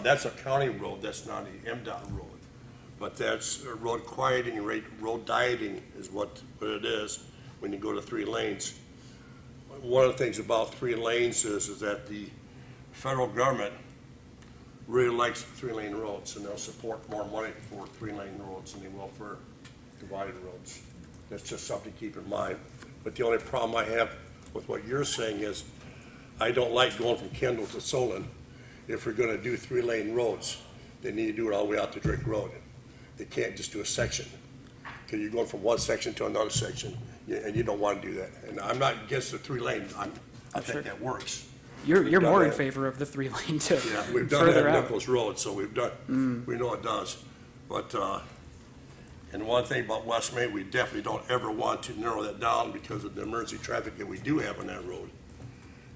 that's a county road, that's not a MDOT road. But that's a road quieting rate, road dieting is what it is when you go to 3 lanes. One of the things about 3 lanes is that the federal government really likes 3-lane roads, and they'll support more money for 3-lane roads than they will for divided roads. That's just something to keep in mind. But the only problem I have with what you're saying is I don't like going from Kendall to Solon. If we're going to do 3-lane roads, they need to do it all the way out to Drake Road. They can't just do a section, because you're going from one section to another section, and you don't want to do that. And I'm not against the 3 lanes. I think that works. You're more in favor of the 3-lane too. Yeah, we've done that on Nichols Road, so we know it does. But and one thing about West Main, we definitely don't ever want to narrow that down, because of the emergency traffic that we do have on that road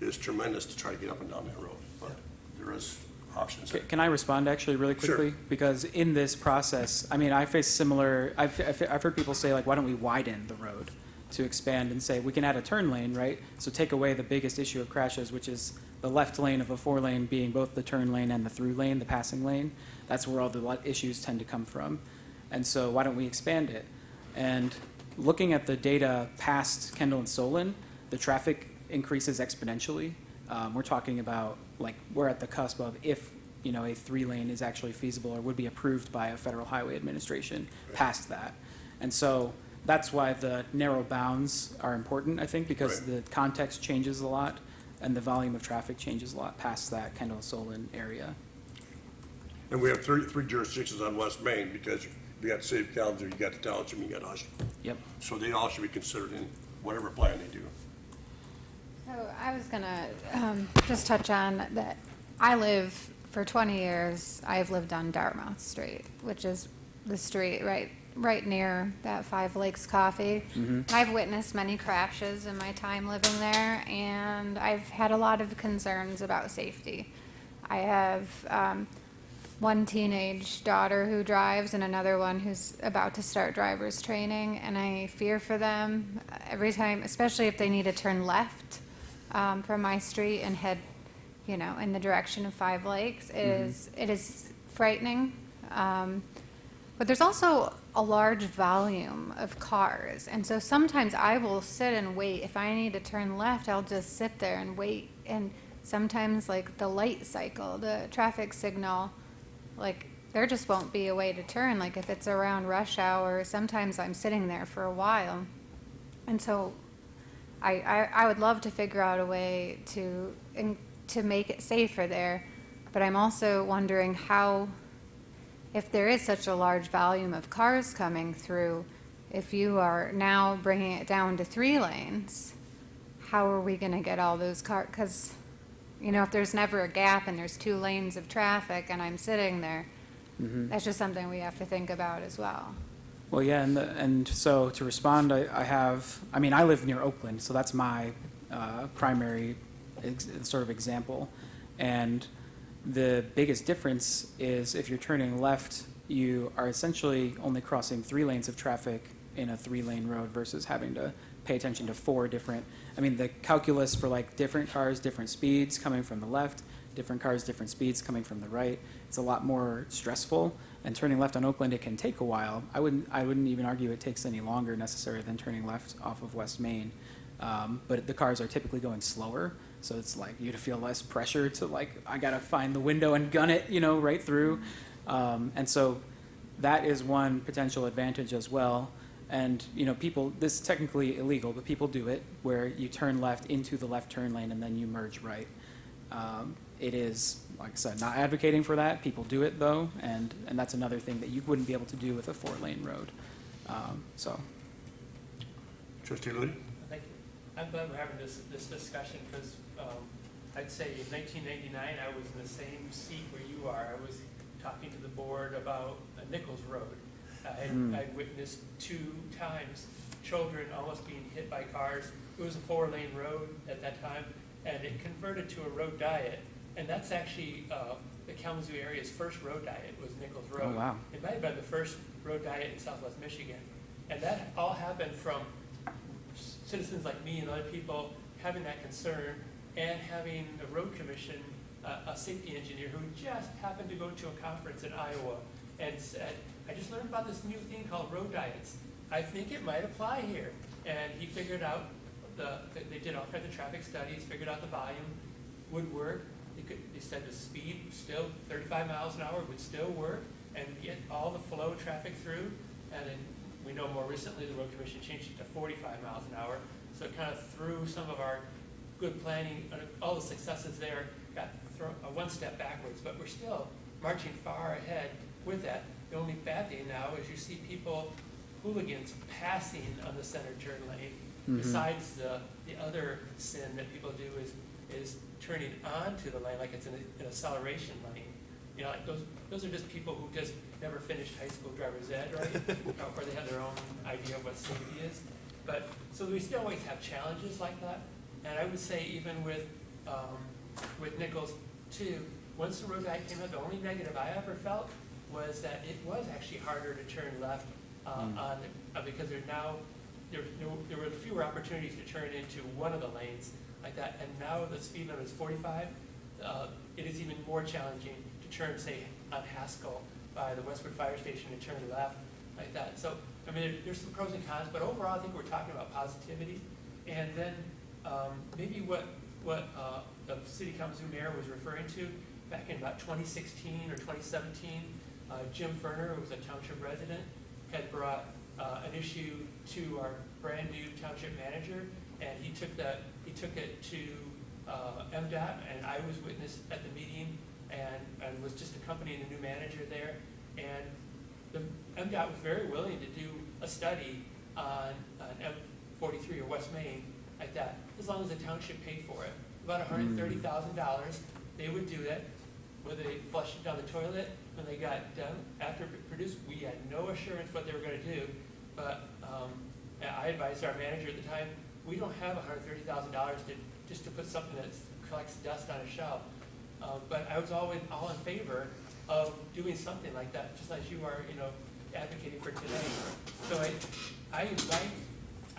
is tremendous to try to get up and down that road. But there is options there. Can I respond actually really quickly? Sure. Because in this process, I mean, I face similar, I've heard people say, like, why don't we widen the road to expand and say we can add a turn lane, right? So take away the biggest issue of crashes, which is the left lane of a 4-lane being both the turn lane and the through lane, the passing lane. That's where all the issues tend to come from. And so why don't we expand it? And looking at the data past Kendall and Solon, the traffic increases exponentially. We're talking about, like, we're at the cusp of if, a 3-lane is actually feasible or would be approved by a federal highway administration past that. And so that's why the narrow bounds are important, I think, because the context changes a lot and the volume of traffic changes a lot past that Kendall-Solon area. And we have three jurisdictions on West Main, because you got the city of Kalamazoo, you got the township, and you got us. Yep. So they all should be considered in whatever plan they do. So I was gonna just touch on that. For 20 years, I've lived on Dartmouth Street, which is the street right near that 5 Lakes Coffee. I've witnessed many crashes in my time living there, and I've had a lot of concerns about safety. I have one teenage daughter who drives and another one who's about to start driver's training, and I fear for them every time, especially if they need to turn left from my street and head, in the direction of 5 Lakes. It is frightening. But there's also a large volume of cars. And so sometimes I will sit and wait. If I need to turn left, I'll just sit there and wait. And sometimes, like, the light cycle, the traffic signal, like, there just won't be a way to turn. Like, if it's around rush hour, sometimes I'm sitting there for a while. And so I would love to figure out a way to make it safer there. But I'm also wondering how, if there is such a large volume of cars coming through, if you are now bringing it down to 3 lanes, how are we going to get all those cars? Because, if there's never a gap and there's 2 lanes of traffic and I'm sitting there, that's just something we have to think about as well. Well, yeah, and so to respond, I live near Oakland, so that's my primary sort of example. And the biggest difference is if you're turning left, you are essentially only crossing 3 lanes of traffic in a 3-lane road versus having to pay attention to 4 different, the calculus for, like, different cars, different speeds coming from the left, different cars, different speeds coming from the right. It's a lot more stressful. And turning left on Oakland, it can take a while. I wouldn't even argue it takes any longer necessarily than turning left off of West Main. But the cars are typically going slower. So it's like you to feel less pressure to, like, I got to find the window and gun it, right through. And so that is one potential advantage as well. And, this is technically illegal, but people do it where you turn left into the left turn lane and then you merge right. It is, like I said, not advocating for that. People do it, though, and that's another thing that you wouldn't be able to do with a 4-lane road. Trustee Ludi? Thank you. I'm glad we're having this discussion, because I'd say in 1999 I was in the same seat where you are. I was talking to the board about Nichols Road. I witnessed 2 times children almost being hit by cars. It was a 4-lane road at that time, and it converted to a road diet. And that's actually the Kalamazoo area's first road diet was Nichols Road. Oh, wow. It might have been the first road diet in Southwest Michigan. And that all happened from citizens like me and other people having that concern and having the road commission a safety engineer who just happened to go to a conference in Iowa and said, I just learned about this new thing called road diets. I think it might apply here. And he figured out they did all kinds of traffic studies, figured out the volume would work. They said the speed still 35 miles an hour would still work and get all the flow traffic through. And then we know more recently the road commission changed it to 45 miles an hour. So it kind of threw some of our good planning, all the successes there got thrown one step backwards, but we're still marching far ahead with that. The only bad thing now is you see people, hooligans, passing on the center turn lane. Mhm. Besides the other sin that people do is turning onto the lane like it's an acceleration lane. You know, like those are just people who just never finished high school driver's ed, right? Or they have their own idea of what safety is. But so we still always have challenges like that. And I would say even with Nichols too, once the road diet came out, the only negative I ever felt was that it was actually harder to turn left because there were fewer opportunities to turn into one of the lanes like that. And now the speed limit is 45. It is even more challenging to turn, say, on Haskell by the Westwood Fire Station and turn left like that. So, I mean, there's some pros and cons, but overall, I think we're talking about positivity. And then maybe what the City Kalamazoo mayor was referring to back in about 2016 or 2017, Jim Ferner, who was a township resident, had brought an issue to our brand new township manager, and he took it to MDOT, and I was witness at the meeting and was just accompanying the new manager there. And the MDOT was very willing to do a study on M43 or West Main like that, as long as the township paid for it. About $130,000, they would do that. Whether they flushed it down the toilet when they got done, after it produced, we had no assurance what they were going to do. But I advised our manager at the time, we don't have $130,000 just to put something that collects dust on a shelf. But I was always all in favor of doing something like that, just as you are, advocating for today. So I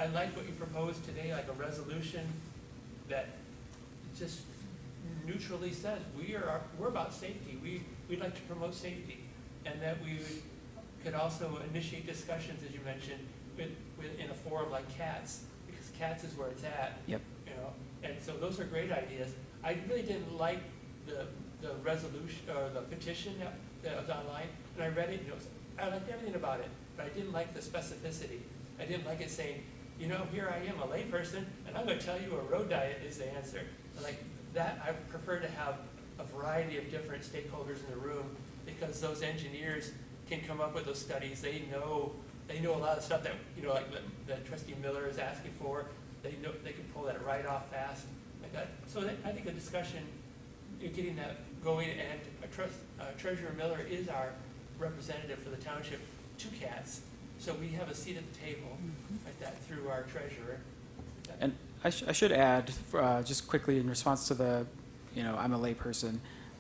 like what you proposed today, like a resolution that just neutrally says we're about safety. We'd like to promote safety, and that we could also initiate discussions, as you mentioned, in a forum like CATS, because CATS is where it's at. Yep. And so those are great ideas. I really didn't like the resolution or the petition that was online, and I read it. I liked everything about it, but I didn't like the specificity. I didn't like it saying, here I am, a layperson, and I'm going to tell you a road diet is the answer. Like that, I prefer to have a variety of different stakeholders in the room, because those engineers can come up with those studies. They know a lot of stuff that like that Trustee Miller is asking for. They can pull that right off fast like that. So I think the discussion, getting that going, and Treasurer Miller is our representative for the township to CATS. So we have a seat at the table like that through our treasurer. And I should add, just quickly in response to the, I'm a layperson,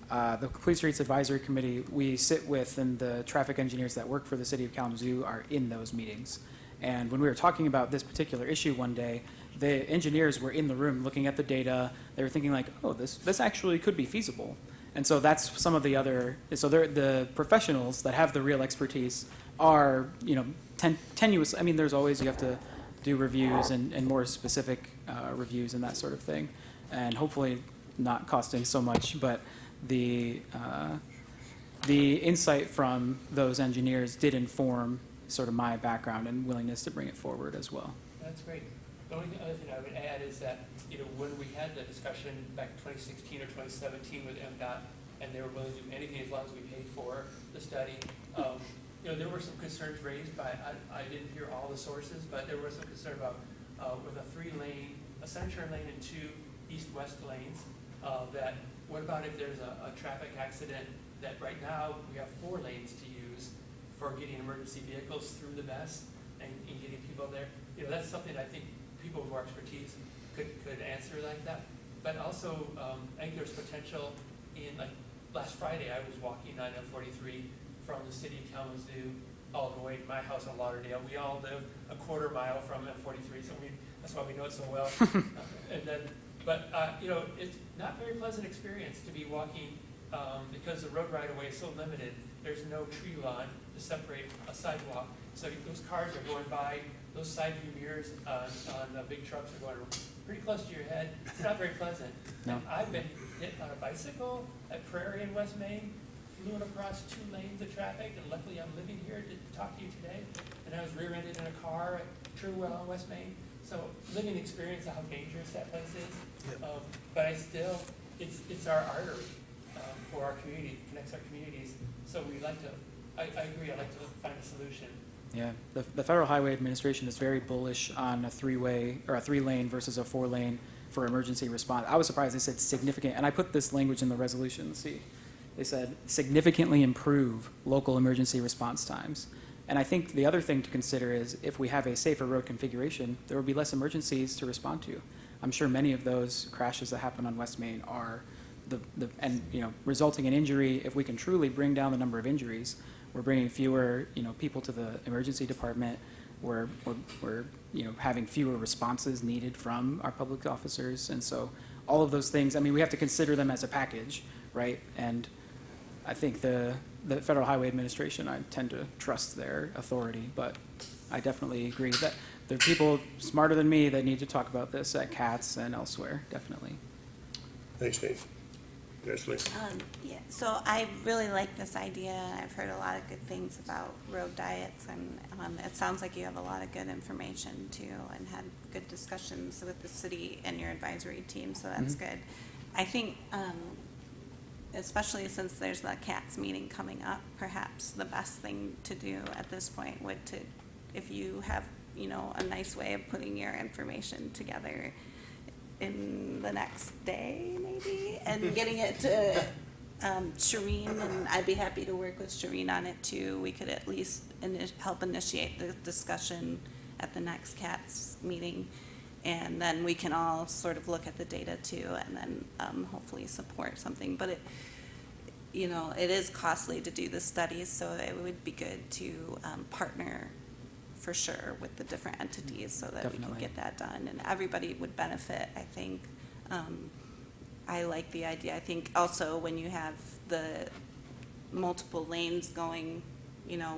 the Complete Streets Advisory Committee, we sit with, and the traffic engineers that work for the city of Kalamazoo are in those meetings. And when we were talking about this particular issue one day, the engineers were in the room looking at the data. They were thinking like, oh, this actually could be feasible. And so that's some of the other, so the professionals that have the real expertise are, tenuous. I mean, there's always, you have to do reviews and more specific reviews and that sort of thing. And hopefully not costing so much, but the insight from those engineers did inform sort of my background and willingness to bring it forward as well. That's great. The only other thing I would add is that, when we had the discussion back in 2016 or 2017 with MDOT, and they were willing to do anything as long as we paid for the study, there were some concerns raised by, I didn't hear all the sources, but there was some concern about with a 3-lane, a center turn lane and 2 east-west lanes, that what about if there's a traffic accident that right now we have 4 lanes to use for getting emergency vehicles through the mess and getting people there. That's something I think people with more expertise could answer like that. But also, I think there's potential in, like, last Friday I was walking on M43 from the city of Kalamazoo all the way to my house in Lauderdale. We all live a quarter mile from M43, so that's why we know it so well. And then But, you know, it's not a very pleasant experience to be walking, because the road right-of-way is so limited. There's no tree lawn to separate a sidewalk, so those cars are going by, those side view mirrors on the big trucks are going pretty close to your head. It's not very pleasant. No. And I've been hit on a bicycle at Prairie in West Main, flew across 2 lanes of traffic, and luckily I'm living here to talk to you today. And I was rear-ended in a car at Truwell in West Main. So living experience of how dangerous that place is. Yep. But I still, it's our artery for our community, connects our communities. So we like to, I agree, I'd like to find a solution. Yeah, the Federal Highway Administration is very bullish on a 3-way or a 3-lane versus a 4-lane for emergency response. I was surprised they said significant, and I put this language in the resolution. See, they said significantly improve local emergency response times. And I think the other thing to consider is if we have a safer road configuration, there will be less emergencies to respond to. I'm sure many of those crashes that happen on West Main are resulting in injury. If we can truly bring down the number of injuries, we're bringing fewer, people to the emergency department. We're having fewer responses needed from our public officers. And so all of those things, we have to consider them as a package, right? And I think the Federal Highway Administration, I tend to trust their authority, but I definitely agree that there are people smarter than me that need to talk about this at CATS and elsewhere, definitely. Thanks, Nate. Ashley? Yeah, so I really like this idea. I've heard a lot of good things about road diets, and it sounds like you have a lot of good information too, and had good discussions with the city and your advisory team, so that's good. I think, especially since there's the CATS meeting coming up, perhaps the best thing to do at this point would to, if you have, a nice way of putting your information together in the next day, maybe, and getting it to Shireen, and I'd be happy to work with Shireen on it too. We could at least help initiate the discussion at the next CATS meeting, and then we can all sort of look at the data too, and then hopefully support something. But it is costly to do the studies, so it would be good to partner for sure with the different entities so that we Definitely. can get that done, and everybody would benefit, I think. I like the idea. I think also when you have the multiple lanes going,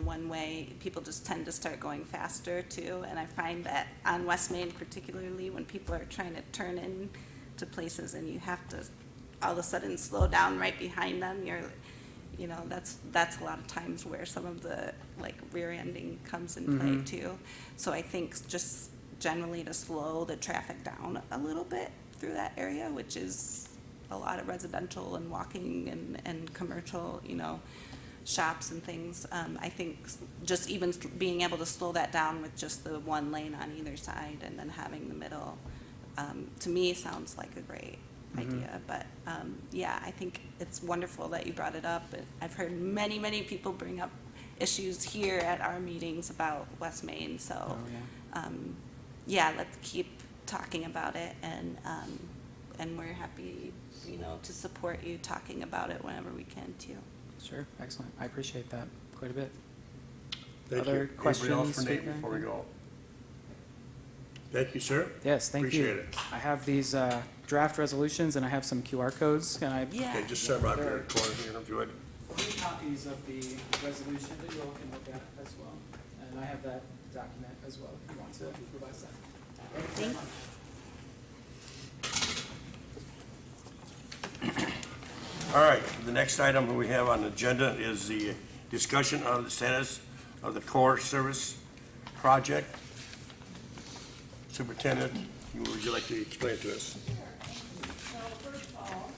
one way, people just tend to start going faster too. And I find that on West Main particularly, when people are trying to turn in to places and you have to all of a sudden slow down right behind them, that's a lot of times where some of the rear ending comes in play too. So I think just generally to slow the traffic down a little bit through that area, which is a lot of residential and walking and commercial, shops and things. I think just even being able to slow that down with just the one lane on either side and then having the middle, to me sounds like a great idea. But yeah, I think it's wonderful that you brought it up. I've heard many, many people bring up issues here at our meetings about West Main. So yeah, let's keep talking about it, and we're happy, to support you talking about it whenever we can too. Sure, excellent. I appreciate that quite a bit. Thank Other you. Anybody else questions, for Nate feedback? before we go? Thank you, sir. Yes, thank you. Appreciate it. I have these draft resolutions, and I have some QR codes, and I Yeah. Okay, just set them out here in the corner here, if you would. 3 copies of the resolution that you all can look at as well. And I have that document as well, if you want to revise that. Thank you very Thank- much. All right, the next item we have on the agenda is the discussion on the status of the core service project. Superintendent, would you like to explain to us? So first of all,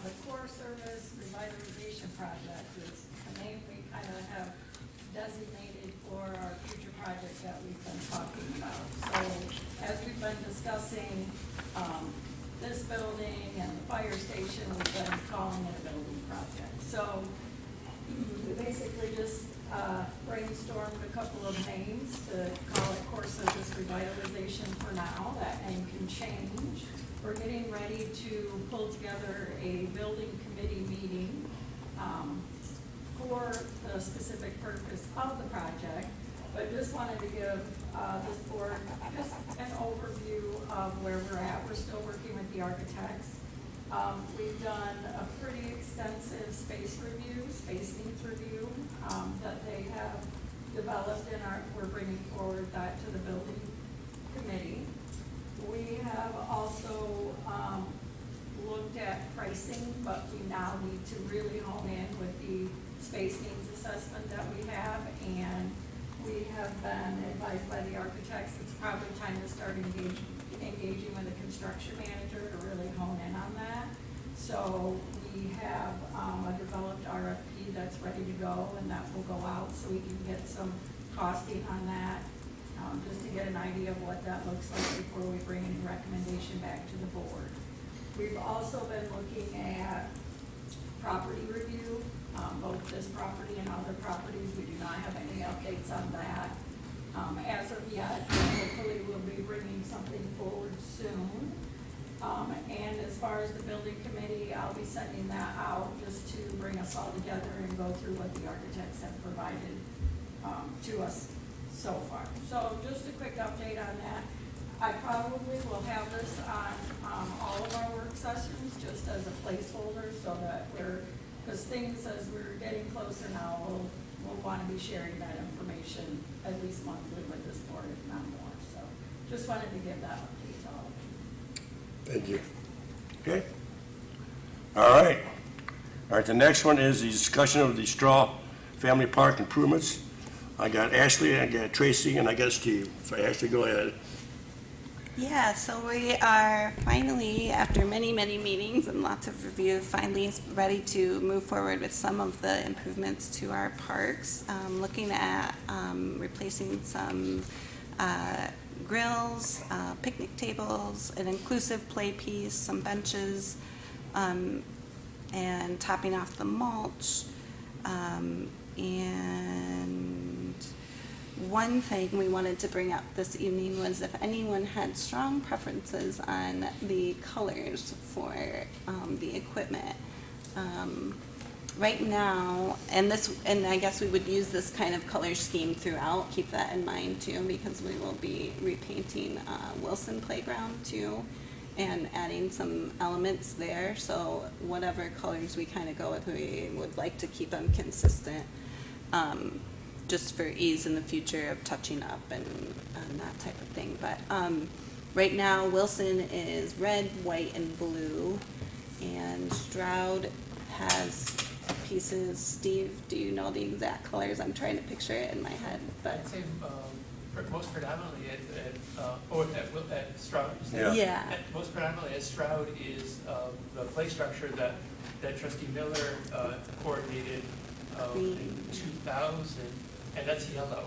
the core service revitalization project is the name we kind of have designated for our future project that we've been talking about. So as we've been discussing, this building and the fire station, we've been calling it a building project. So we basically just brainstormed a couple of names to call it core service revitalization for now. That name can change. We're getting ready to pull together a building committee meeting for the specific purpose of the project. But just wanted to give this board just an overview of where we're at. We're still working with the architects. We've done a pretty extensive space needs review that they have developed, and we're bringing forward that to the building committee. We have also looked at pricing, but we now need to really hone in with the space needs assessment that we have, and we have been advised by the architects it's probably time to start engaging with a construction manager to really hone in on that. So we have a developed RFP that's ready to go, and that will go out so we can get some costing on that, just to get an idea of what that looks like before we bring any recommendation back to the board. We've also been looking at property review, both this property and other properties. We do not have any updates on that as of yet. Hopefully we'll be bringing something forward soon. And as far as the building committee, I'll be sending that out just to bring us all together and go through what the architects have provided to us so far. So just a quick update on that. I probably will have this on all of our work sessions just as a placeholder so that because things as we're getting closer now, we'll want to be sharing that information at least monthly with this board, if not more. So just wanted to give that update to all of you. Thank you. Okay. All right. All right, the next one is the discussion of the Straw Family Park improvements. I got Ashley, I got Tracy, and I got Steve. So Ashley, go ahead. Yeah, so we are finally, after many, many meetings and lots of review, finally ready to move forward with some of the improvements to our parks. Looking at replacing some grills, picnic tables, an inclusive play piece, some benches, and topping off the mulch. And one thing we wanted to bring up this evening was if anyone had strong preferences on the colors for the equipment. Right now, and I guess we would use this kind of color scheme throughout, keep that in mind too, because we will be repainting Wilson Playground too, and adding some elements there. So whatever colors we kind of go with, we would like to keep them consistent. Just for ease in the future of touching up and that type of thing. But right now, Wilson is red, white, and blue, and Stroud has pieces. Steve, do you know the exact colors? I'm trying to picture it in my head, but I'd say most predominantly at Stroud. yeah. Most predominantly at Stroud is the play structure that Trustee Miller coordinated in 2000. And that's yellow.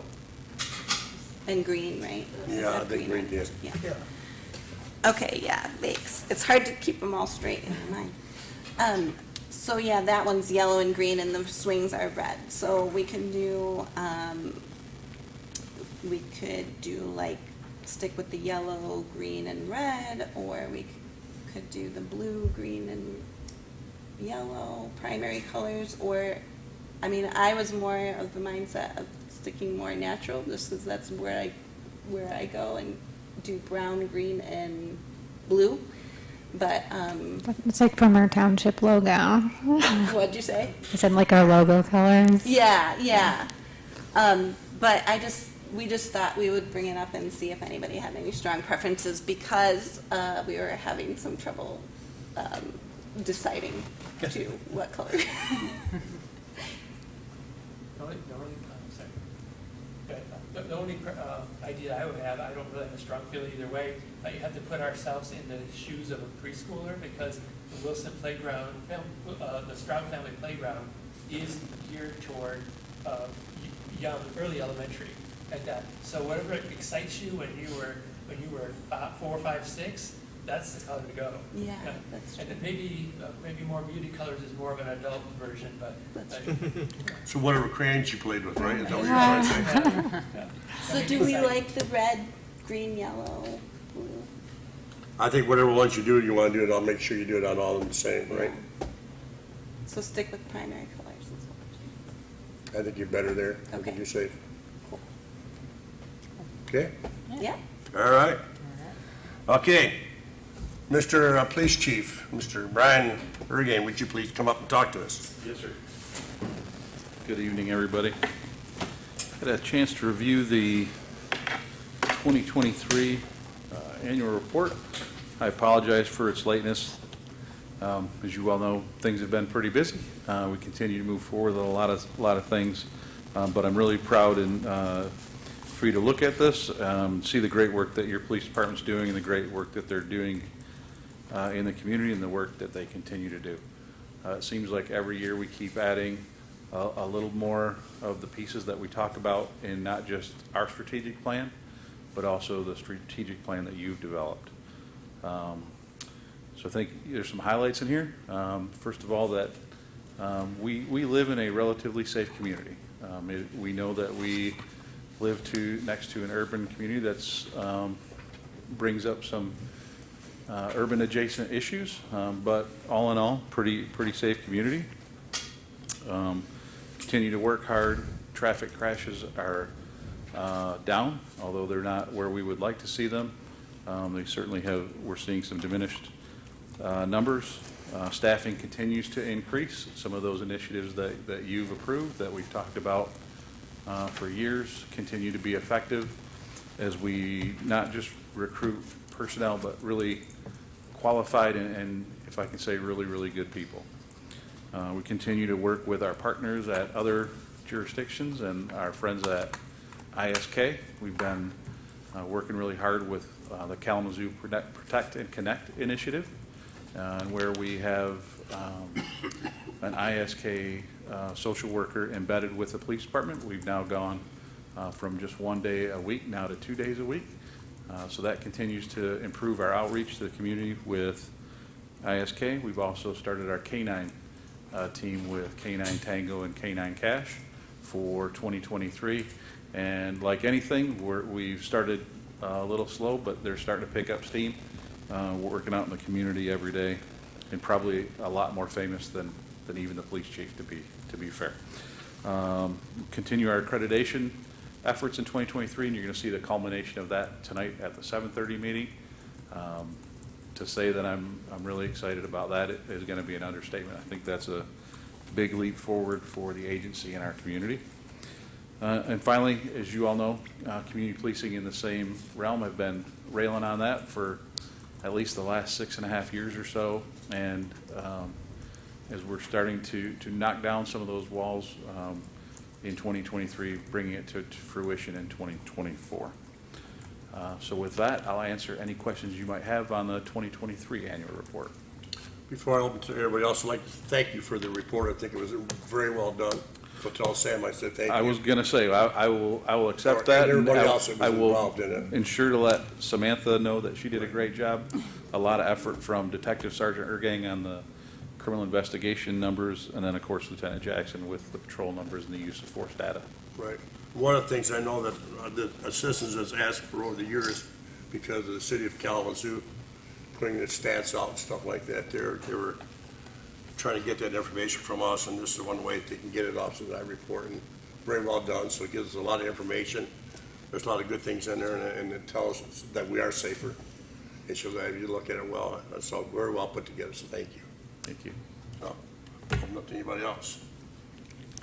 And green, right? Is Yeah, that I think green, yes. Yeah. Okay, yeah, thanks. It's hard to keep them all straight in my mind. So yeah, that one's yellow and green, and the swings are red. So we can do, like stick with the yellow, green, and red, or we could do the blue, green, and yellow primary colors, or I mean, I was more of the mindset of sticking more natural, just because that's where I go and do brown, green, and blue. But It's like from our township logo. what'd you say? I said like our logo colors. Yeah. But we just thought we would bring it up and see if anybody had any strong preferences, because we were having some trouble deciding to what color. The only idea I would have, I don't really have a strong feeling either way, but you have to put ourselves in the shoes of a preschooler, because the Wilson Playground, the Stroud Family Playground is geared toward young, early elementary at that. So whatever excites you when you were 4, 5, 6, that's the color to go. Yeah, that's true. And then maybe more muted colors is more of an adult version, but. So whatever crayons you played with, right? Is that what you're trying to say? Yeah. So do we like the red, green, yellow, blue? I think whatever ones you do, you want to do it, I'll make sure you do it on all of them the same, right? So stick with primary colors. I think you're better there. I Okay. think you're safe. Cool. Okay, Yeah. all right. Okay, Mr. Police Chief, Mr. Brian Ergang, would you please come up and talk to us? Yes, sir. Good evening, everybody. Had a chance to review the 2023 annual report. I apologize for its lateness. As you well know, things have been pretty busy. We continue to move forward with a lot of things, but I'm really proud and for you to look at this, see the great work that your police department's doing and the great work that they're doing in the community and the work that they continue to do. It seems like every year we keep adding a little more of the pieces that we talk about in not just our strategic plan, but also the strategic plan that you've developed. So I think there's some highlights in here. First of all, that we live in a relatively safe community. We know that we live next to an urban community that's brings up some urban adjacent issues, but all in all, pretty safe community. Continue to work hard. Traffic crashes are down, although they're not where we would like to see them. They certainly we're seeing some diminished numbers. Staffing continues to increase. Some of those initiatives that you've approved, that we've talked about for years, continue to be effective as we not just recruit personnel, but really qualified and if I can say, really, really good people. We continue to work with our partners at other jurisdictions and our friends at ISK. We've been working really hard with the Kalamazoo Protect and Connect initiative, where we have an ISK social worker embedded with the police department. We've now gone from just 1 day a week now to 2 days a week. So that continues to improve our outreach to the community with ISK. We've also started our K9 team with K9 Tango and K9 Cash for 2023. And like anything, we've started a little slow, but they're starting to pick up steam. We're working out in the community every day, and probably a lot more famous than even the police chief, to be fair. Continue our accreditation efforts in 2023, and you're going to see the culmination of that tonight at the 7:30 meeting. To say that I'm really excited about that is going to be an understatement. I think that's a big leap forward for the agency and our community. And finally, as you all know, community policing in the same realm. I've been railing on that for at least the last 6.5 years or so, and as we're starting to knock down some of those walls in 2023, bringing it to fruition in 2024. So with that, I'll answer any questions you might have on the 2023 annual report. Before I open to everybody else, I'd like to thank you for the report. I think it was very well done. So tell Sam I said thank you. I was going to say, I will accept that. And everybody else that was I will involved in it. ensure to let Samantha know that she did a great job. A lot of effort from Detective Sergeant Ergang on the criminal investigation numbers, and then, of course, Lieutenant Jackson with the patrol numbers and the use of force data. Right. One of the things I know that the assistants has asked for over the years, because of the city of Kalamazoo putting the stats out and stuff like that, they were trying to get that information from us, and this is one way they can get it off, so that report, and very well done. So it gives us a lot of information. There's a lot of good things in there, and it tells us that we are safer. It shows that if you look at it well. It's all very well put together, so thank you. Thank you. So, open up to anybody else.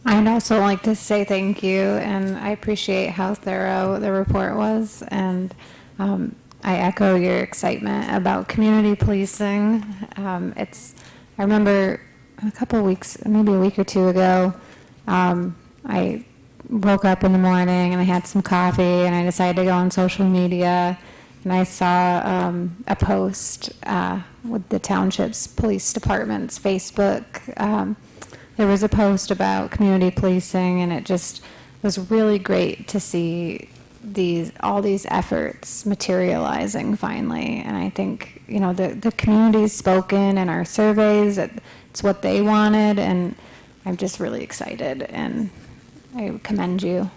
I'd also like to say thank you, and I appreciate how thorough the report was, and I echo your excitement about community policing. I remember a couple of weeks, maybe a week or two ago, I woke up in the morning and I had some coffee and I decided to go on social media, and I saw a post with the township's police department's Facebook. There was a post about community policing, and it just was really great to see all these efforts materializing finally. And I think, the community's spoken in our surveys. It's what they wanted, and I'm just really excited, and I commend you.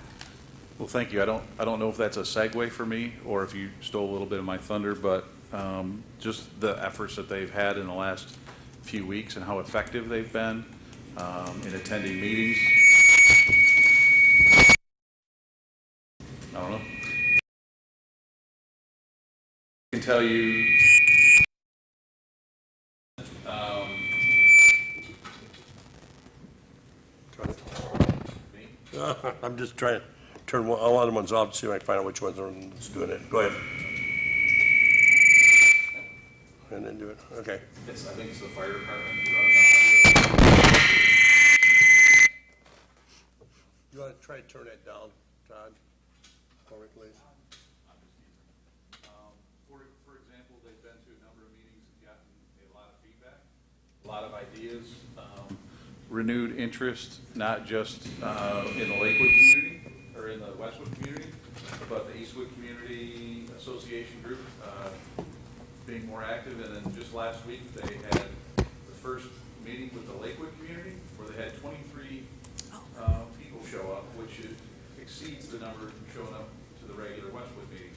Well, thank you. I don't know if that's a segue for me or if you stole a little bit of my thunder, but just the efforts that they've had in the last few weeks and how effective they've been in attending meetings. I don't know. can tell you, I'm just trying to turn all other ones off to see if I can find out which ones are doing it. Go ahead. And then do it, okay. I think it's the fire department running the audio. You want to try to turn that down, Todd, for me, please? For example, they've been to a number of meetings and gotten a lot of feedback, a lot of ideas, renewed interest, not just in the Lakewood community or in the Westwood community, but the Eastwood Community Association group being more active. And then just last week, they had the first meeting with the Lakewood community where they had 23 people show up, which exceeds the number showing up to the regular Westwood meetings.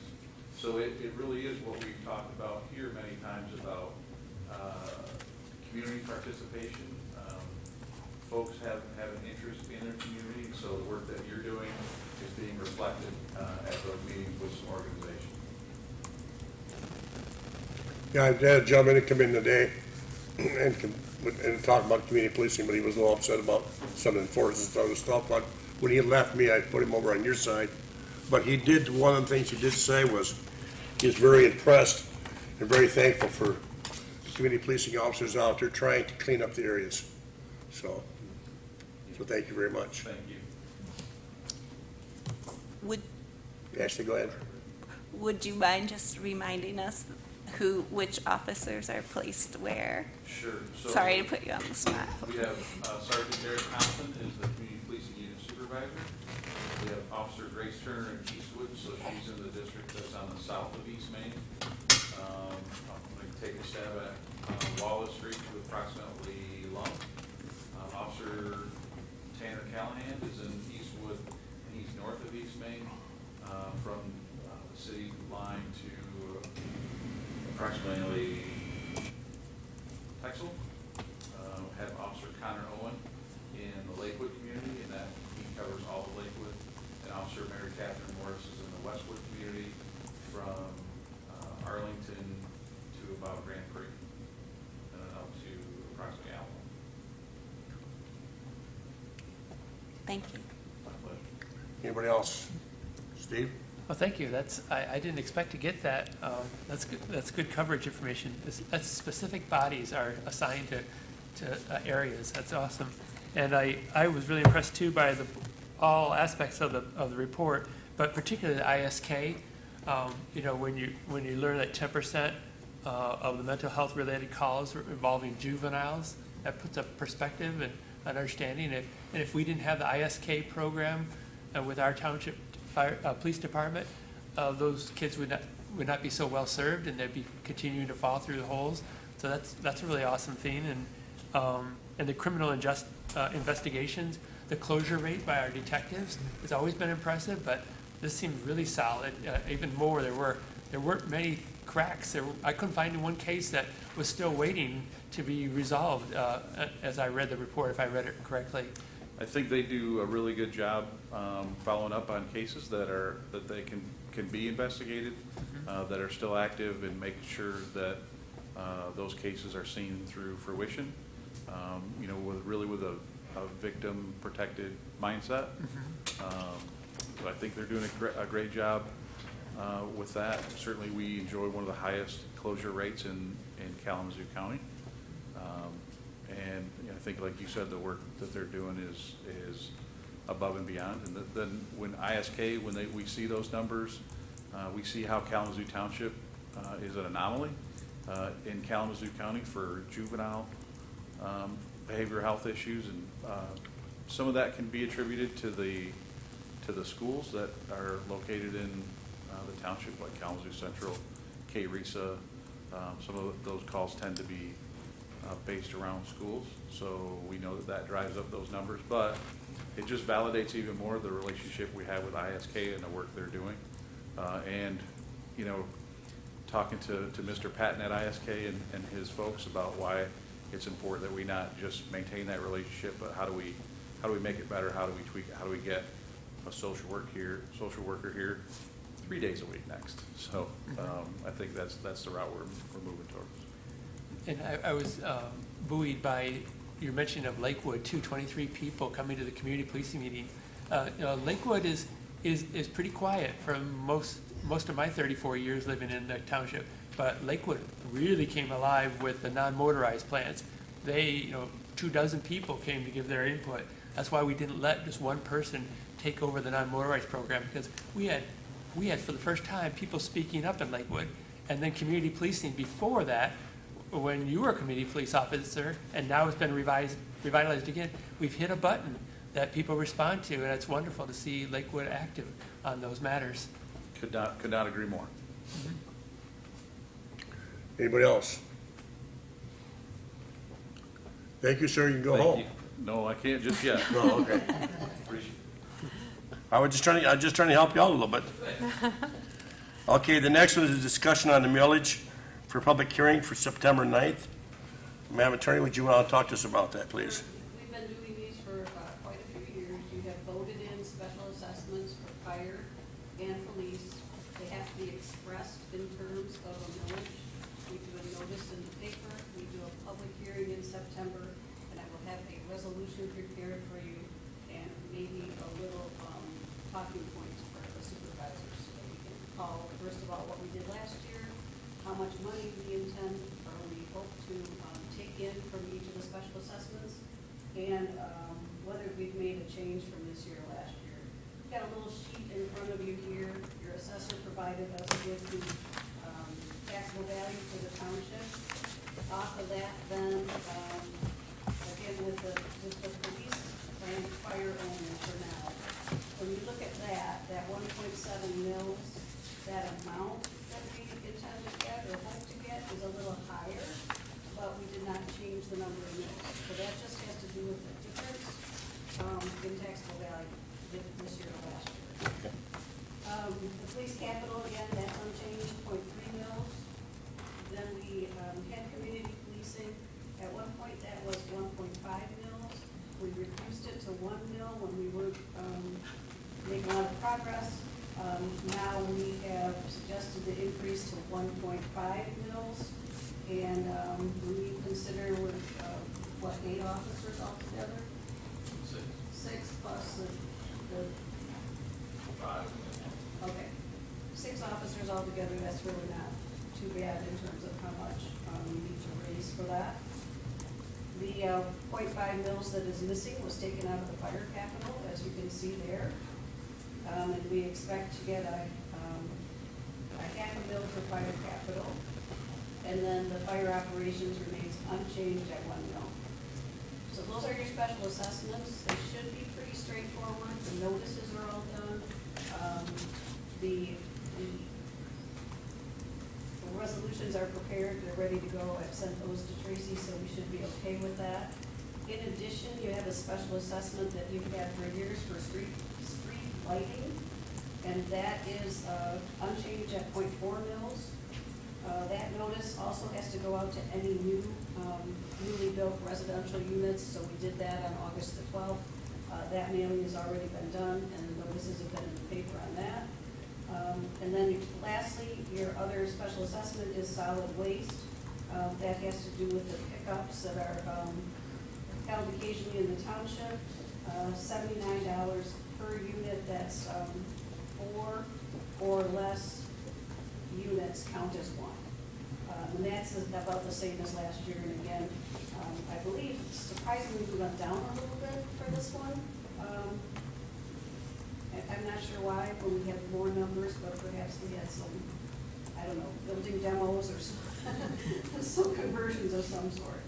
So it really is what we've talked about here many times about community participation. Folks have an interest in their community, so the work that you're doing is being reflected at those meetings with some organization. Yeah, I had a gentleman come in today and talk about community policing, but he was a little upset about some enforcers and other stuff. But when he left me, I put him over on your side. But he did, one of the things he did say was he was very impressed and very thankful for community policing officers out there trying to clean up the areas. So thank you very much. Thank you. Ashley, go ahead. Would you mind just reminding us which officers are placed where? Sure. So Sorry to put you on the spot. we have Sergeant Derek Thompson is the community policing unit supervisor. We have Officer Grace Turner in Eastwood, so she's in the district that's on the south of East Main. I'm going to take a stab at Wallace Street to approximately Lum. Officer Tanner Callahan is in Eastwood, and he's north of East Main, from the city line to approximately Texel. Have Officer Connor Owen in the Lakewood community, and that he covers all of Lakewood. And Officer Mary Catherine Morris is in the Westwood community from Arlington to about Grand Prix, and then up to approximately Alamo. Thank you. My pleasure. Anybody else? Steve? Well, thank you. I didn't expect to get that. That's good. That's good coverage information. That's specific bodies are assigned to areas. That's awesome. And I was really impressed too by all aspects of the report, but particularly the ISK. When you learn that 10% of the mental health related calls involving juveniles, that puts a perspective and an understanding. And if we didn't have the ISK program with our township police department, those kids would not be so well served, and they'd be continuing to fall through the holes. So that's a really awesome thing. And the criminal investigations, the closure rate by our detectives has always been impressive, but this seems really solid. Even more, there weren't many cracks. I couldn't find one case that was still waiting to be resolved. As I read the report, if I read it correctly. I think they do a really good job following up on cases that they can be investigated, that are still active, and making sure that those cases are seen through fruition. With a victim protected mindset. So I think they're doing a great job with that. Certainly, we enjoy one of the highest closure rates in Kalamazoo County. And I think, like you said, the work that they're doing is above and beyond. And then when ISK, we see those numbers, we see how Kalamazoo Township is an anomaly in Kalamazoo County for juvenile behavioral health issues, and some of that can be attributed to the schools that are located in the township, like Kalamazoo Central, K-RISA. Some of those calls tend to be based around schools, so we know that drives up those numbers, but it just validates even more the relationship we have with ISK and the work they're doing. And talking to Mr. Patton at ISK and his folks about why it's important that we not just maintain that relationship, but how do we make it better? How do we tweak it? How do we get a social worker here 3 days a week next. So I think that's the route we're moving towards. And I was buoyed by your mention of Lakewood, 23 people coming to the community policing meeting. Lakewood is pretty quiet for most of my 34 years living in the township, but Lakewood really came alive with the non-motorized plans. They, 24 people came to give their input. That's why we didn't let just one person take over the non-motorized program, because we had for the first time people speaking up in Lakewood, and then community policing before that, when you were a community police officer, and now it's been revitalized again. We've hit a button that people respond to, and it's wonderful to see Lakewood active on those matters. Could not agree more. Anybody else? Thank you, sir. You can go Thank home. you. No, I can't just yet. No, okay. I was just trying to help you out a little bit. Okay, the next one is a discussion on the millage for public hearing for September 9th. Madam Attorney, would you want to talk to us about that, please? We've been doing these for quite a few years. You have voted in special assessments for fire and police. They have to be expressed in terms of a millage. We do a notice in the paper. We do a public hearing in September, and I will have a resolution prepared for you and maybe a little talking points for the supervisors. So that we can call, first of all, what we did last year, how much money we intend or we hope to take in from each of the special assessments, and whether we've made a change from this year or last year. We've got a little sheet in front of you here. Your assessor provided us with the taxable value for the township. Off of that, then, again, with the police and fire only for now. When you look at that 1.7 mils, that amount that we intend to get or hope to get is a little higher, but we did not change the number of mils. So that just has to do with the difference in taxable value this year or last year. The police capital, again, that's unchanged, 0.3 mils. Then we had community policing. At one point, that was 1.5 mils. We reduced it to 1 mil when we were making a lot of progress. Now we have suggested the increase to 1.5 mils. And we consider with, 8 officers altogether? 6 plus the 5. okay. 6 officers altogether, that's really not too bad in terms of how much we need to raise for that. The 0.5 mils that is missing was taken out of the fire capital, as you can see there. And we expect to get a half a mil for fire capital. And then the fire operations remains unchanged at 1 mil. So those are your special assessments. They should be pretty straightforward. The notices are all done. The resolutions are prepared. They're ready to go. I've sent those to Tracy, so we should be okay with that. In addition, you have a special assessment that you've had for years for street lighting, and that is unchanged at 0.4 mils. That notice also has to go out to any newly built residential units, so we did that on August the 12th. That mailing has already been done, and the notices have been in the paper on that. And then lastly, your other special assessment is solid waste. That has to do with the pickups that are held occasionally in the township. $79 per unit, that's 4 or less units count as one. And that's about the same as last year. And again, I believe surprisingly we went down a little bit for this one. I'm not sure why, when we had more numbers, but perhaps we had some, I don't know, building demos or some conversions of some sort.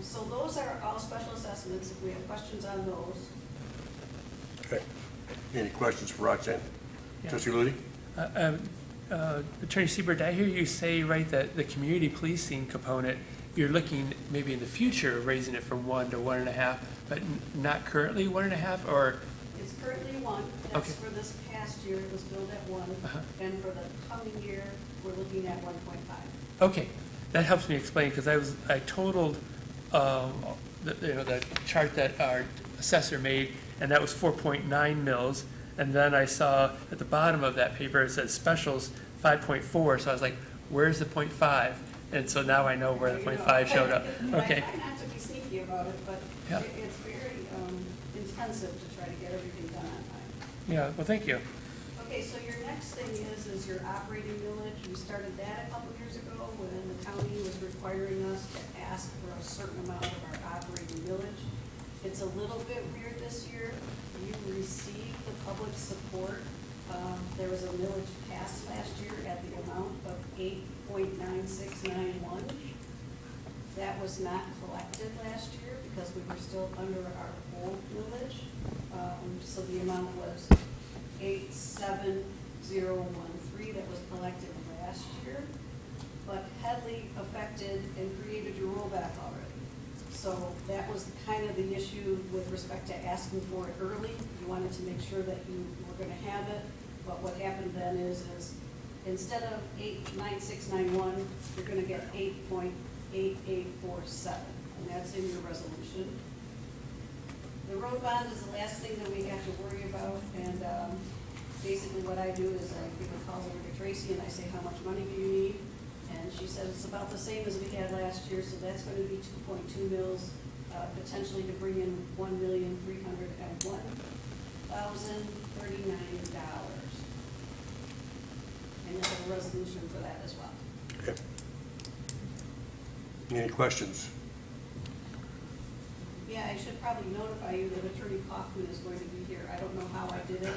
So those are all special assessments. If we have questions on those. Okay. Any questions for Roxanne? Yeah. Trustee Ludi? Attorney Seibert, did I hear you say, right, that the community policing component, you're looking maybe in the future of raising it from 1 to 1.5, but not currently 1.5, or? It's currently 1. That's Okay. for this past year. It was billed at 1. And for the coming year, we're looking at 1.5. Okay, that helps me explain, because I totaled, the chart that our assessor made, and that was 4.9 mils. And then I saw at the bottom of that paper, it said specials 5.4, so I was like, where's the 0.5? And so now I know where the 0.5 showed up. Okay. I try not to be sneaky about it, but Yeah. it's very intensive to try to get everything done on time. Yeah, well, thank you. Okay, so your next thing is your operating millage. We started that a couple years ago when the county was requiring us to ask for a certain amount of our operating millage. It's a little bit weird this year. You received the public support. There was a millage passed last year at the amount of 8.9691. That was not collected last year because we were still under our old millage. So the amount was 87013 that was collected last year. But Headley affected and created your rollback already. So that was kind of the issue with respect to asking for it early. You wanted to make sure that you were gonna have it. But what happened then is instead of 89691, you're gonna get 8.8847, and that's in your resolution. The road bond is the last thing that we have to worry about, and basically what I do is I give a call over to Tracy and I say, how much money do you need? And she said it's about the same as we had last year, so that's gonna be 2.2 mils, potentially to bring in $1,301,039. And you have a resolution for that as well. Okay. Any questions? Yeah, I should probably notify you that Attorney Kaufman is going to be here. I don't know how I did it,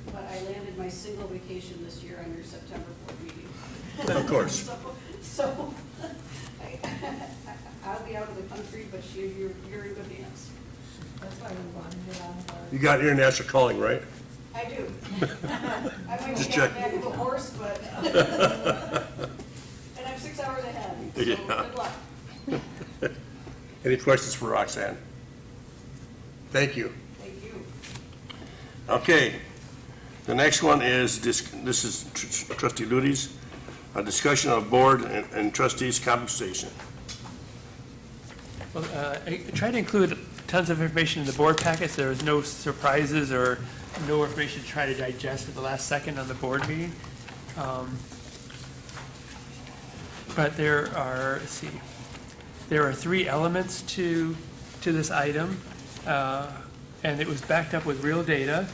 but I landed my single vacation this year on your September 4th meeting. Of course. So I'll be out of the country, but you're in good hands. That's why we wanted it on You got international calling, right? I do. I might Just be check. back with a horse, but, and I'm 6 hours ahead, so Yeah. good luck. Any questions for Roxanne? Thank you. Thank you. Okay, the next one is, this is trustee Ludi's, a discussion of board and trustees compensation. Well, I tried to include tons of information in the board packets. There was no surprises or no information to try to digest at the last second on the board meeting. But there are, let's see, there are 3 elements to this item, and it was backed up with real data,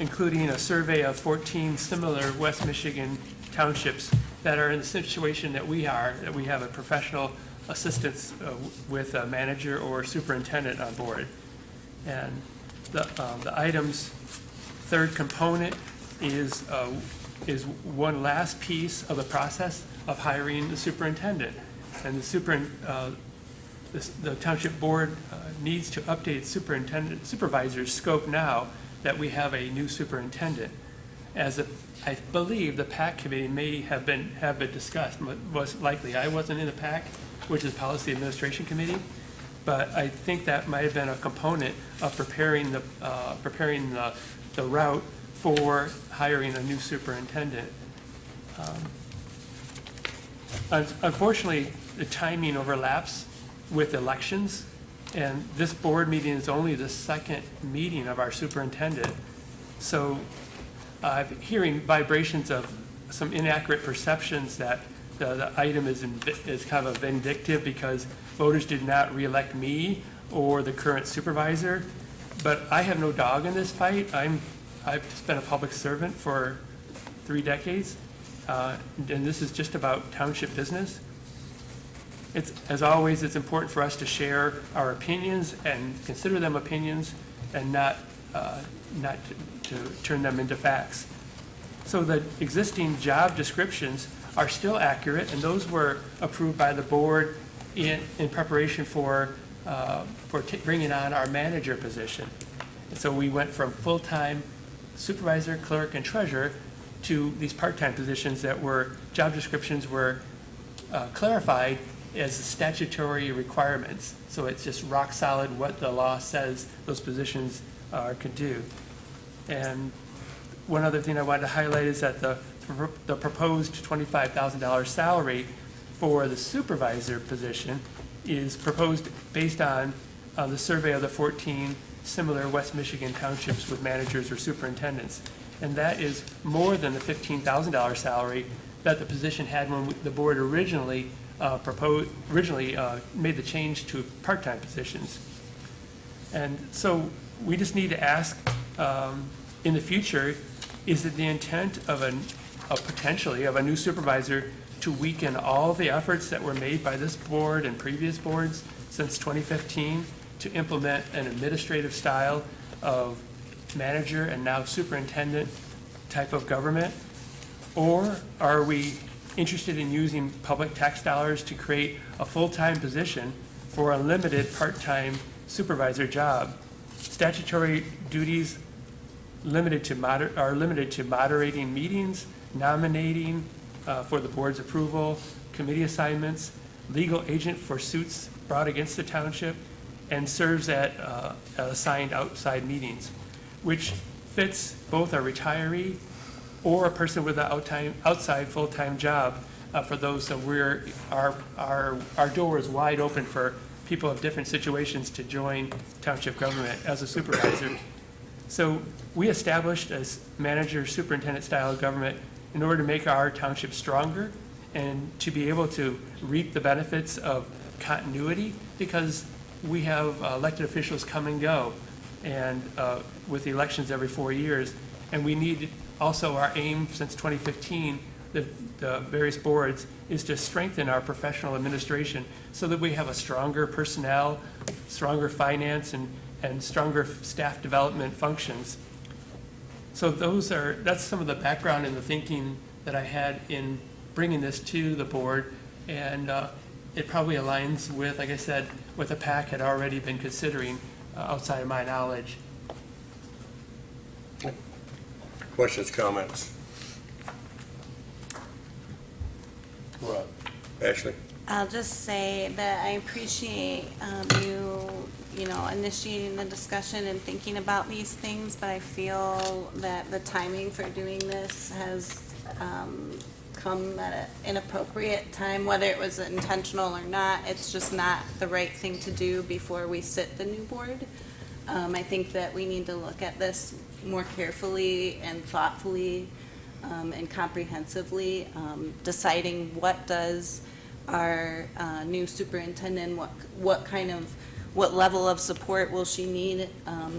including a survey of 14 similar West Michigan townships that are in the situation that we are, that we have a professional assistance with a manager or superintendent on board. And the item's third component is one last piece of the process of hiring the superintendent. And the township board needs to update supervisor's scope now that we have a new superintendent. I believe the PAC committee may have been discussed, most likely. I wasn't in the PAC, which is Policy Administration Committee, but I think that might have been a component of preparing the route for hiring a new superintendent. Unfortunately, the timing overlaps with elections, and this board meeting is only the second meeting of our superintendent. So I'm hearing vibrations of some inaccurate perceptions that the item is kind of vindictive because voters did not reelect me or the current supervisor. But I have no dog in this fight. I've been a public servant for 3 decades, and this is just about township business. As always, it's important for us to share our opinions and consider them opinions and not to turn them into facts. So the existing job descriptions are still accurate, and those were approved by the board in preparation for bringing on our manager position. And so we went from full-time supervisor, clerk, and treasurer to these part-time positions that job descriptions were clarified as statutory requirements. So it's just rock solid what the law says those positions could do. And one other thing I wanted to highlight is that the proposed $25,000 salary for the supervisor position is proposed based on the survey of the 14 similar West Michigan townships with managers or superintendents. And that is more than the $15,000 salary that the position had when the board originally made the change to part-time positions. And so we just need to ask, in the future, is it the intent of potentially of a new supervisor to weaken all the efforts that were made by this board and previous boards since 2015 to implement an administrative style of manager and now superintendent type of government? Or are we interested in using public tax dollars to create a full-time position for a limited part-time supervisor job? Statutory duties are limited to moderating meetings, nominating for the board's approval, committee assignments, legal agent for suits brought against the township, and serves at assigned outside meetings, which fits both a retiree or a person with an outside full-time job. For those that our door is wide open for people of different situations to join township government as a supervisor. So we established a manager superintendent style of government in order to make our township stronger and to be able to reap the benefits of continuity, because we have elected officials come and go, and with the elections every 4 years. And we need, also our aim since 2015, the various boards, is to strengthen our professional administration so that we have a stronger personnel, stronger finance, and stronger staff development functions. So that's some of the background and the thinking that I had in bringing this to the board. And it probably aligns with, like I said, what the PAC had already been considering outside of my knowledge. Questions, comments? What? Ashley? I'll just say that I appreciate you know, initiating the discussion and thinking about these things, but I feel that the timing for doing this has come at an inappropriate time, whether it was intentional or not. It's just not the right thing to do before we sit the new board. I think that we need to look at this more carefully and thoughtfully and comprehensively, deciding what does our new superintendent, what level of support will she need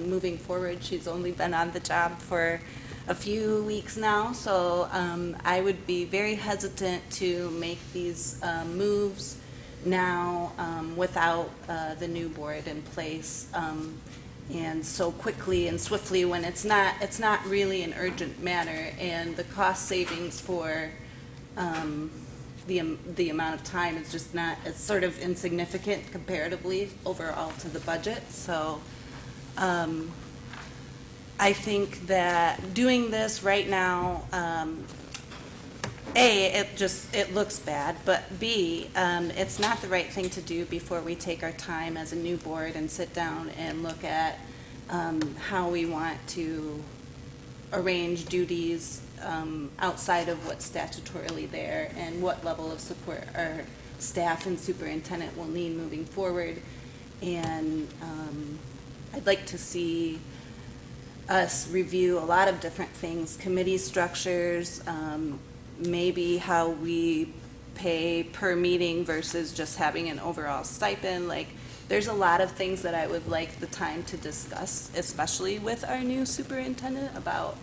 moving forward. She's only been on the job for a few weeks now, so I would be very hesitant to make these moves now without the new board in place, and so quickly and swiftly when it's not really an urgent matter, and the cost savings for the amount of time is just not, it's sort of insignificant comparatively overall to the budget. So I think that doing this right now, A, it looks bad, but B, it's not the right thing to do before we take our time as a new board and sit down and look at how we want to arrange duties outside of what's statutorily there, and what level of support our staff and superintendent will need moving forward. And I'd like to see us review a lot of different things, committee structures, maybe how we pay per meeting versus just having an overall stipend. Like, there's a lot of things that I would like the time to discuss, especially with our new superintendent, about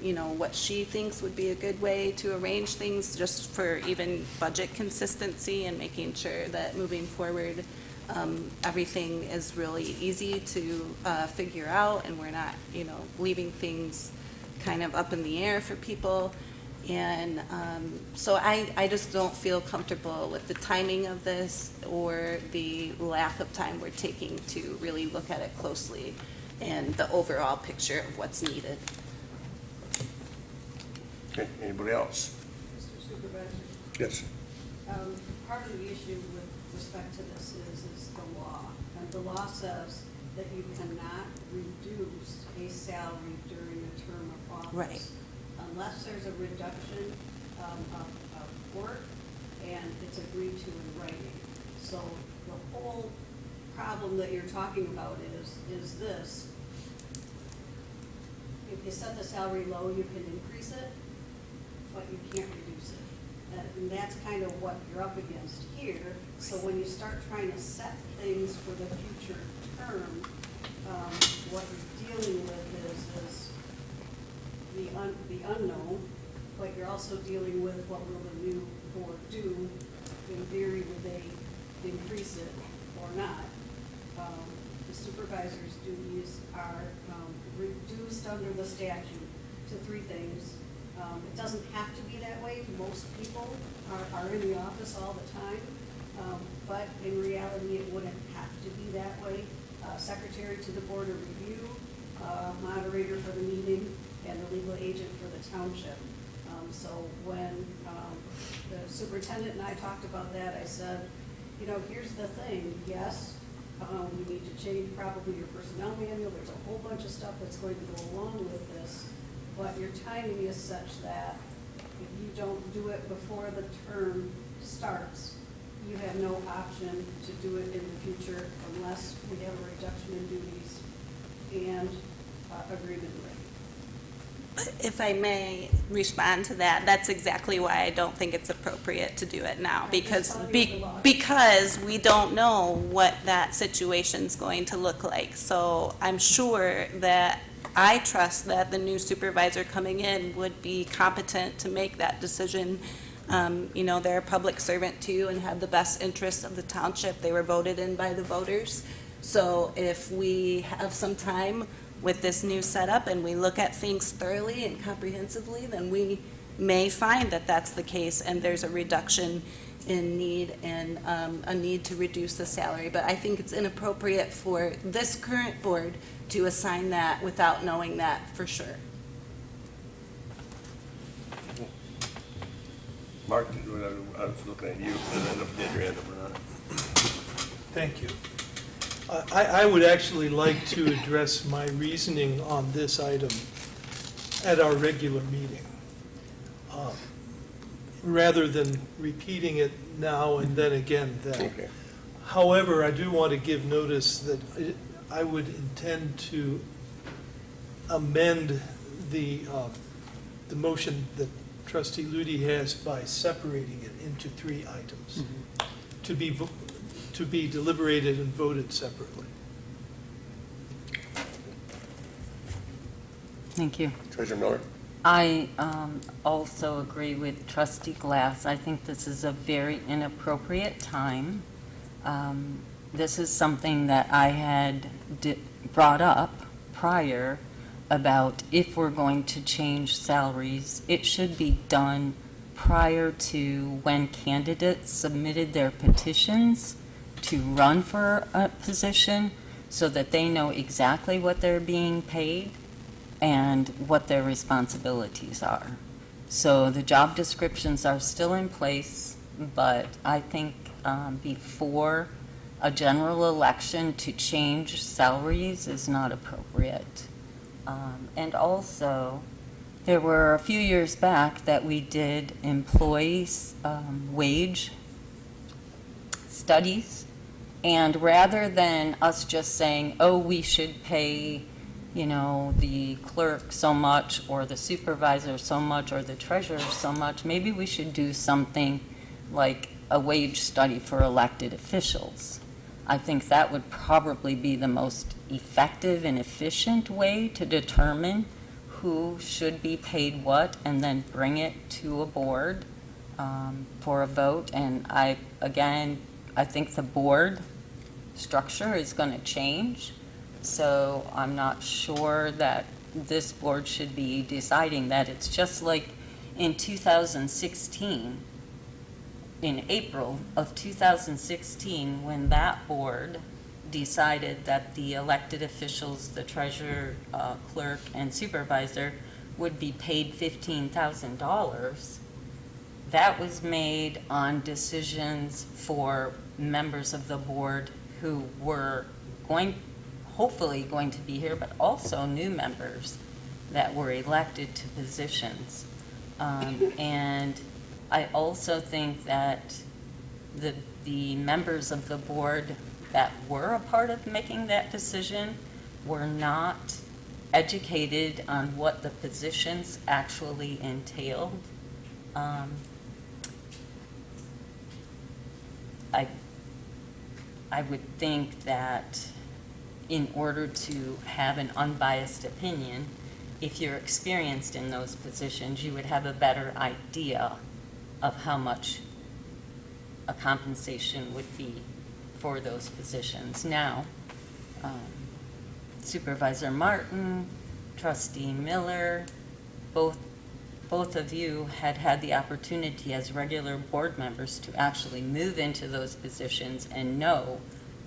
you know, what she thinks would be a good way to arrange things, just for even budget consistency and making sure that moving forward, everything is really easy to figure out, and we're not, you know, leaving things kind of up in the air for people. And so I just don't feel comfortable with the timing of this, or the lack of time we're taking to really look at it closely and the overall picture of what's needed. Okay, anybody else? Mr. Supervisor, Yes. part of the issue with respect to this is the law. And the law says that you cannot reduce a salary during a term of office. Right. Unless there's a reduction of work and it's agreed to in writing. So the whole problem that you're talking about is this. If you set the salary low, you can increase it, but you can't reduce it. And that's kind of what you're up against here. So when you start trying to set things for the future term, what you're dealing with is the unknown, but you're also dealing with what will the new board do. In theory, will they increase it or not? The supervisor's duties are reduced under the statute to 3 things. It doesn't have to be that way. Most people are in the office all the time, but in reality, it wouldn't have to be that way. Secretary to the board of review, moderator for the meeting, and the legal agent for the township. So when the superintendent and I talked about that, I said, you know, here's the thing. Yes, we need to change probably your personnel manual. There's a whole bunch of stuff that's going to go along with this. But your timing is such that if you don't do it before the term starts, you have no option to do it in the future unless we have a reduction in duties and agreement rate. If I may respond to that, that's exactly why I don't think it's appropriate to do it now, because we don't know what that situation's going to look like. So I'm sure that I trust that the new supervisor coming in would be competent to make that decision. You know, they're a public servant too and have the best interests of the township. They were voted in by the voters. So if we have some time with this new setup and we look at things thoroughly and comprehensively, then we may find that that's the case and there's a reduction in need and a need to reduce the salary. But I think it's inappropriate for this current board to assign that without knowing that for sure. Mark, I was looking at you, and then did your hand up or not? Thank you. I would actually like to address my reasoning on this item at our regular meeting, rather than repeating it now and then again then. Okay. However, I do want to give notice that I would intend to amend the motion that Trustee Ludi has by separating it into 3 items to be deliberated and voted separately. Thank you. Treasurer Miller? I also agree with Trustee Glass. I think this is a very inappropriate time. This is something that I had brought up prior about if we're going to change salaries, it should be done prior to when candidates submitted their petitions to run for a position so that they know exactly what they're being paid and what their responsibilities are. So the job descriptions are still in place, but I think before a general election to change salaries is not appropriate. And also, there were a few years back that we did employees' wage studies, and rather than us just saying, oh, we should pay, you know, the clerk so much, or the supervisor so much, or the treasurer so much, maybe we should do something like a wage study for elected officials. I think that would probably be the most effective and efficient way to determine who should be paid what, and then bring it to a board for a vote. And I think the board structure is going to change, so I'm not sure that this board should be deciding that. It's just like in 2016, in April of 2016, when that board decided that the elected officials, the treasurer, clerk, and supervisor would be paid $15,000, that was made on decisions for members of the board who were hopefully going to be here, but also new members that were elected to positions. And I also think that the members of the board that were a part of making that decision were not educated on what the positions actually entailed. I would think that in order to have an unbiased opinion, if you're experienced in those positions, you would have a better idea of how much a compensation would be for those positions. Now, Supervisor Martin, Trustee Miller, both of you had the opportunity as regular board members to actually move into those positions and know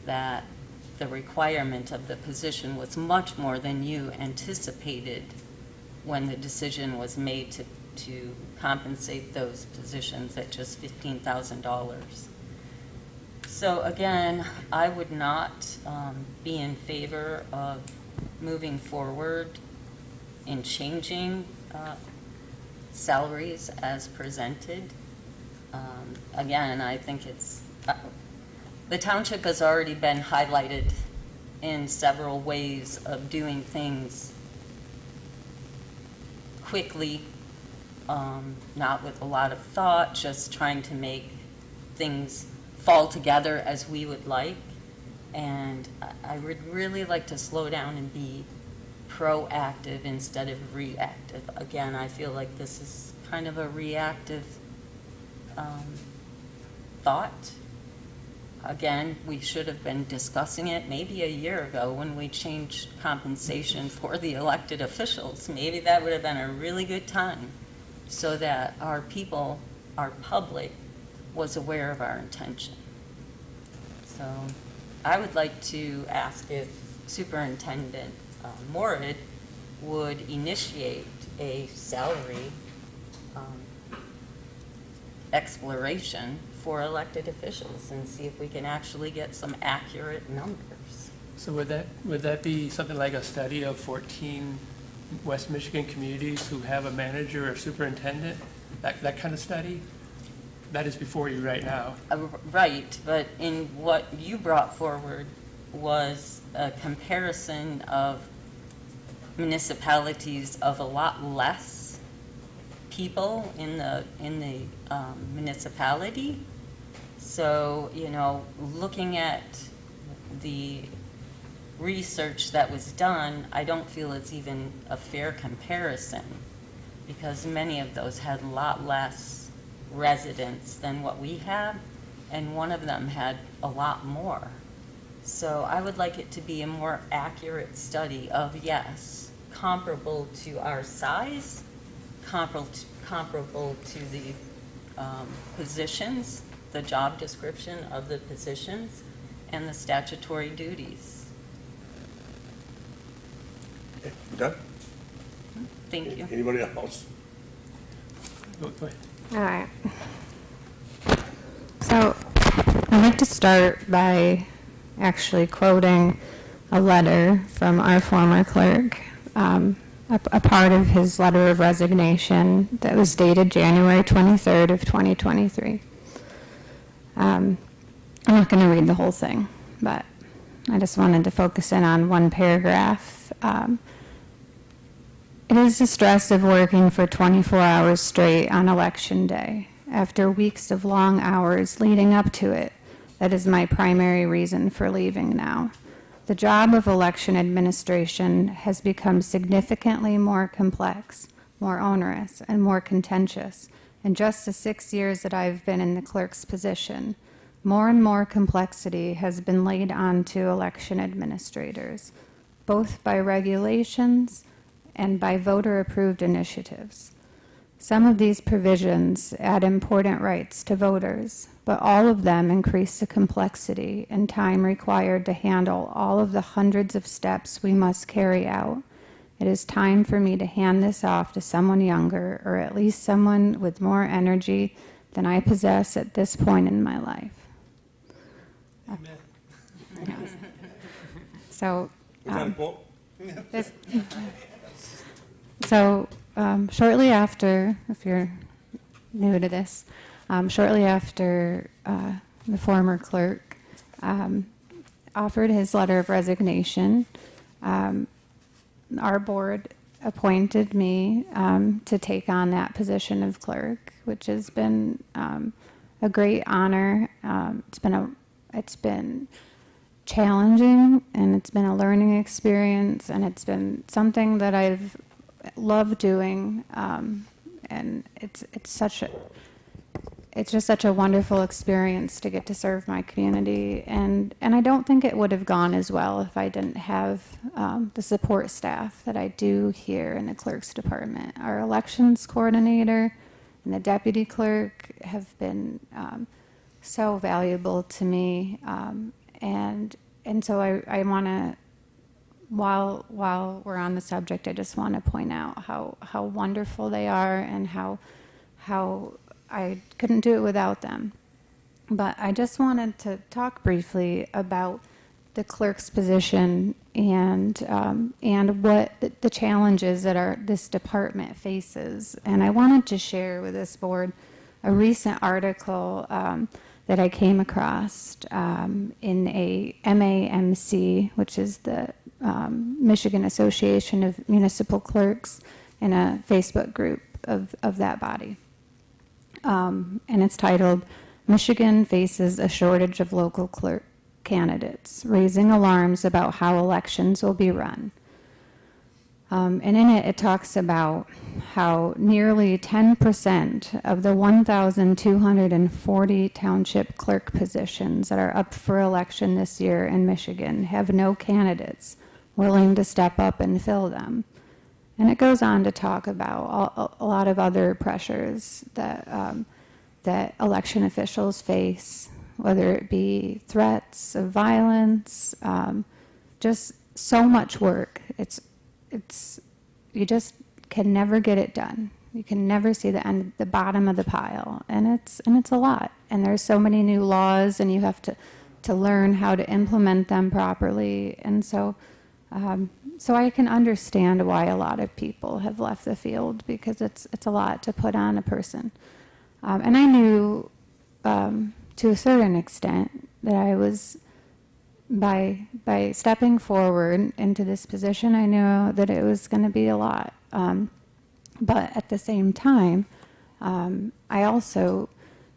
that the requirement of the position was much more than you anticipated when the decision was made to compensate those positions at just $15,000. So again, I would not be in favor of moving forward in changing salaries as presented. Again, I think it's, the township has already been highlighted in several ways of doing things quickly, not with a lot of thought, just trying to make things fall together as we would like. And I would really like to slow down and be proactive instead of reactive. Again, I feel like this is kind of a reactive thought. Again, we should have been discussing it maybe a year ago when we changed compensation for the elected officials. Maybe that would have been a really good time so that our people, our public, was aware of our intention. So I would like to ask if Superintendent Morid would initiate a salary exploration for elected officials and see if we can actually get some accurate numbers. So would that be something like a study of 14 West Michigan communities who have a manager or superintendent? That kind of study? That is before you right now. Right, but in what you brought forward was a comparison of municipalities of a lot less people in the municipality. So, you know, looking at the research that was done, I don't feel it's even a fair comparison because many of those had a lot less residents than what we have, and one of them had a lot more. So I would like it to be a more accurate study of, yes, comparable to our size, comparable to the positions, the job description of the positions, and the statutory duties. Okay, you done? Thank you. Anybody else? Go ahead. All right. So I'd like to start by actually quoting a letter from our former clerk, a part of his letter of resignation that was dated January 23rd of 2023. I'm not going to read the whole thing, but I just wanted to focus in on one paragraph. It is the stress of working for 24 hours straight on election day, after weeks of long hours leading up to it, that is my primary reason for leaving now. The job of election administration has become significantly more complex, more onerous, and more contentious in just the 6 years that I've been in the clerk's position. More and more complexity has been laid on to election administrators, both by regulations and by voter-approved initiatives. Some of these provisions add important rights to voters, but all of them increase the complexity and time required to handle all of the hundreds of steps we must carry out. It is time for me to hand this off to someone younger, or at least someone with more energy than I possess at this point in my life. Amen. So, Was that a quote? this, so shortly after, if you're new to this, shortly after the former clerk offered his letter of resignation. Our board appointed me to take on that position of clerk, which has been a great honor. It's been challenging, and it's been a learning experience, and it's been something that I've loved doing. And it's just such a wonderful experience to get to serve my community, and I don't think it would have gone as well if I didn't have the support staff that I do here in the clerk's department. Our elections coordinator and the deputy clerk have been so valuable to me, and so I want to, while we're on the subject, I just want to point out how wonderful they are, and how I couldn't do it without them. But I just wanted to talk briefly about the clerk's position and what the challenges that this department faces. And I wanted to share with this board a recent article that I came across in a MAMC, which is the Michigan Association of Municipal Clerks, in a Facebook group of that body. And it's titled, "Michigan Faces a Shortage of Local Clerk Candidates, Raising Alarms About How Elections Will Be Run." And in it, it talks about how nearly 10% of the 1,240 township clerk positions that are up for election this year in Michigan have no candidates willing to step up and fill them. And it goes on to talk about a lot of other pressures that election officials face, whether it be threats of violence, just so much work. You just can never get it done. You can never see the bottom of the pile, and it's a lot. And there's so many new laws, and you have to learn how to implement them properly. And so I can understand why a lot of people have left the field, because it's a lot to put on a person. And I knew, to a certain extent, that I was, by stepping forward into this position, I knew that it was going to be a lot. But at the same time, I also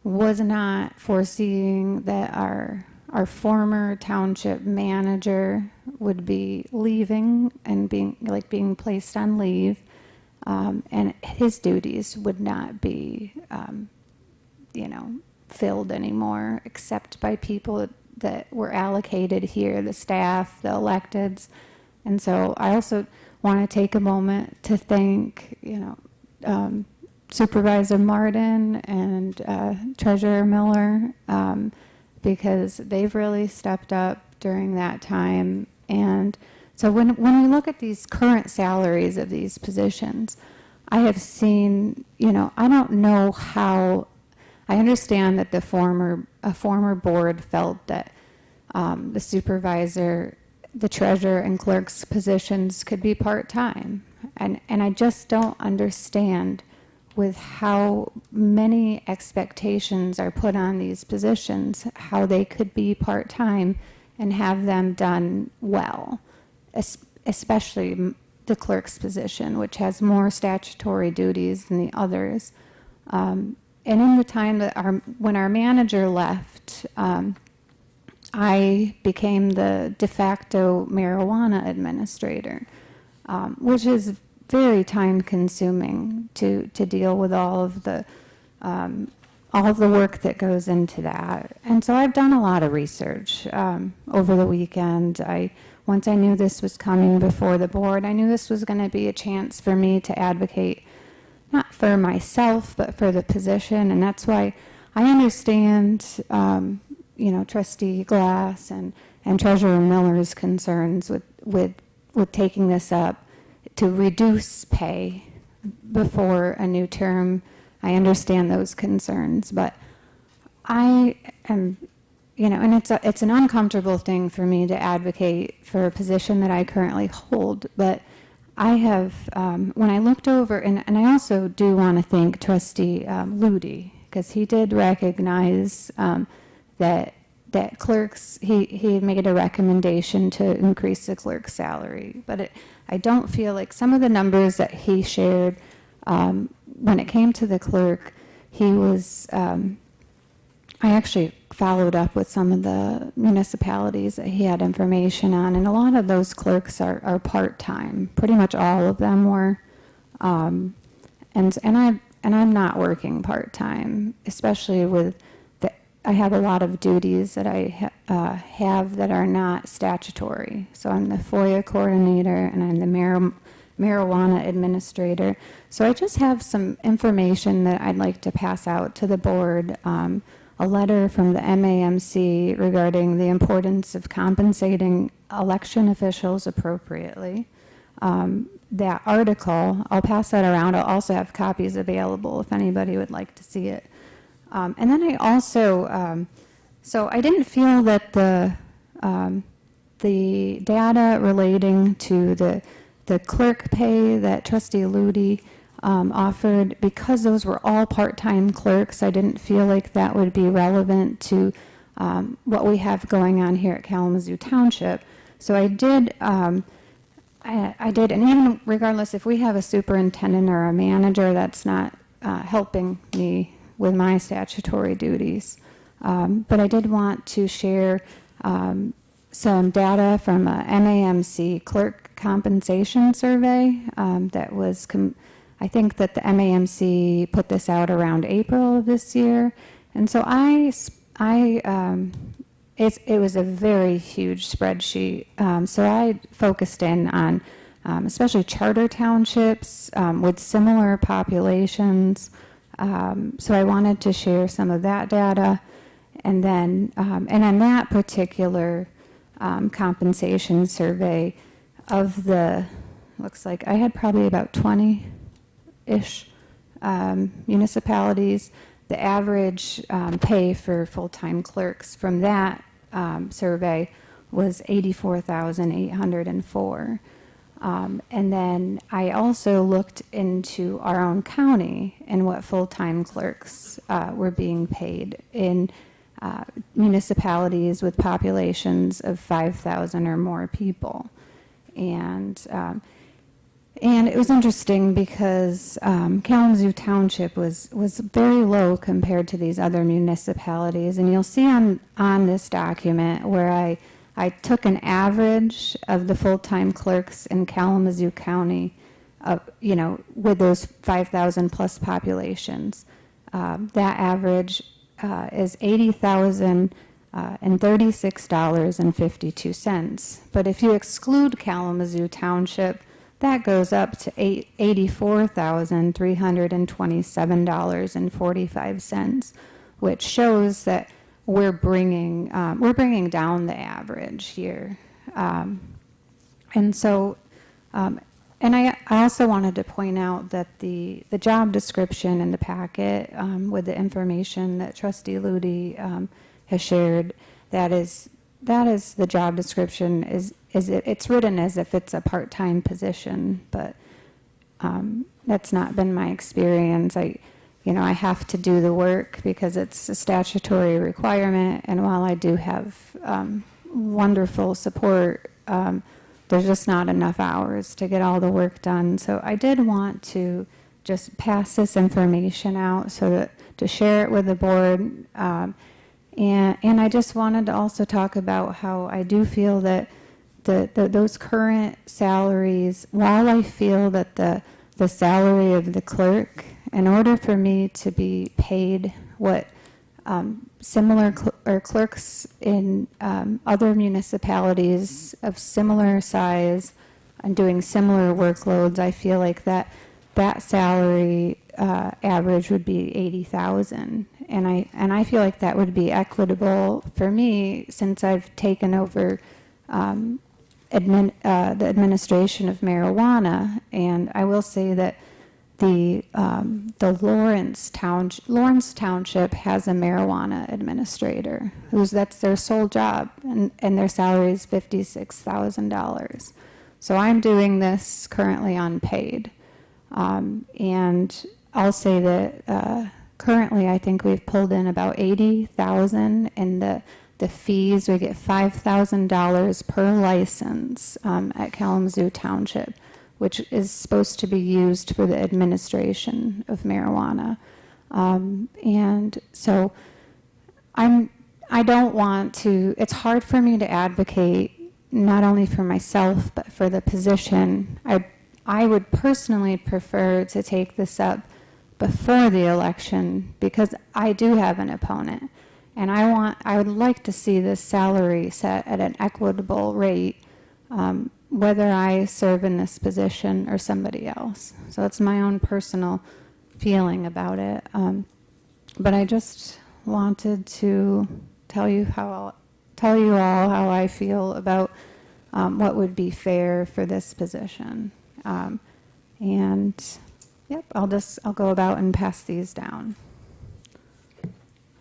was not foreseeing that our former township manager would be leaving and being placed on leave, and his duties would not be, filled anymore, except by people that were allocated here, the staff, the electeds. And so I also want to take a moment to thank, Supervisor Martin and Treasurer Miller, because they've really stepped up during that time. And so when we look at these current salaries of these positions, I have seen, I don't know how. I understand that a former board felt that the supervisor, the treasurer, and clerk's positions could be part-time. And I just don't understand, with how many expectations are put on these positions, how they could be part-time and have them done well, especially the clerk's position, which has more statutory duties than the others. And in the time that when our manager left, I became the de facto marijuana administrator, which is very time-consuming to deal with all of the work that goes into that. And so I've done a lot of research over the weekend. Once I knew this was coming before the board, I knew this was going to be a chance for me to advocate, not for myself, but for the position. And that's why I understand, Trustee Glass and Treasurer Miller's concerns with taking this up to reduce pay before a new term. I understand those concerns, but I am, and it's an uncomfortable thing for me to advocate for a position that I currently hold, but I have, when I looked over, and I also do want to thank Trustee Ludi, because he did recognize that that clerks, he made a recommendation to increase the clerk's salary. But I don't feel like some of the numbers that he shared, when it came to the clerk, he was, I actually followed up with some of the municipalities that he had information on, and a lot of those clerks are part-time. Pretty much all of them were. And I'm not working part-time, especially with I have a lot of duties that I have that are not statutory. So I'm the FOIA coordinator and I'm the marijuana administrator. So I just have some information that I'd like to pass out to the board. A letter from the MAMC regarding the importance of compensating election officials appropriately. That article, I'll pass that around. I'll also have copies available if anybody would like to see it. And then I also, so I didn't feel that the data relating to the clerk pay that Trustee Ludi offered, because those were all part-time clerks, I didn't feel like that would be relevant to what we have going on here at Kalamazoo Township. So I did, and even regardless if we have a superintendent or a manager, that's not helping me with my statutory duties. But I did want to share some data from a MAMC clerk compensation survey that was, I think that the MAMC put this out around April of this year. And so it was a very huge spreadsheet. So I focused in on especially charter townships with similar populations. So I wanted to share some of that data. And then, and on that particular compensation survey of the, looks like I had probably about 20-ish municipalities. The average pay for full-time clerks from that survey was $84,804. And then I also looked into our own county and what full-time clerks were being paid in municipalities with populations of 5,000 or more people. And it was interesting because Kalamazoo Township was very low compared to these other municipalities. And you'll see on this document where I took an average of the full-time clerks in Kalamazoo County, with those 5,000 plus populations. That average is $80,036.52. But if you exclude Kalamazoo Township, that goes up to $84,327.45, which shows that we're bringing down the average here. And so, and I also wanted to point out that the job description in the packet with the information that Trustee Ludi has shared, that is the job description. It's written as if it's a part-time position, but that's not been my experience. I have to do the work because it's a statutory requirement, and while I do have wonderful support, there's just not enough hours to get all the work done. So I did want to just pass this information out so that to share it with the board. And I just wanted to also talk about how I do feel that those current salaries, while I feel that the salary of the clerk, in order for me to be paid what similar clerks in other municipalities of similar size and doing similar workloads, I feel like that salary average would be $80,000, and I feel like that would be equitable for me since I've taken over the administration of marijuana. And I will say that the Lawrence Township has a marijuana administrator that's their sole job, and their salary is $56,000. So I'm doing this currently unpaid, and I'll say that currently I think we've pulled in about $80,000, and the the fees, we get $5,000 per license at Kalamazoo Township, which is supposed to be used for the administration of marijuana. And so I don't want to, it's hard for me to advocate not only for myself, but for the position. I would personally prefer to take this up before the election because I do have an opponent. And I would like to see this salary set at an equitable rate, whether I serve in this position or somebody else. So it's my own personal feeling about it. But I just wanted to tell you all how I feel about what would be fair for this position. And yep, I'll go about and pass these down.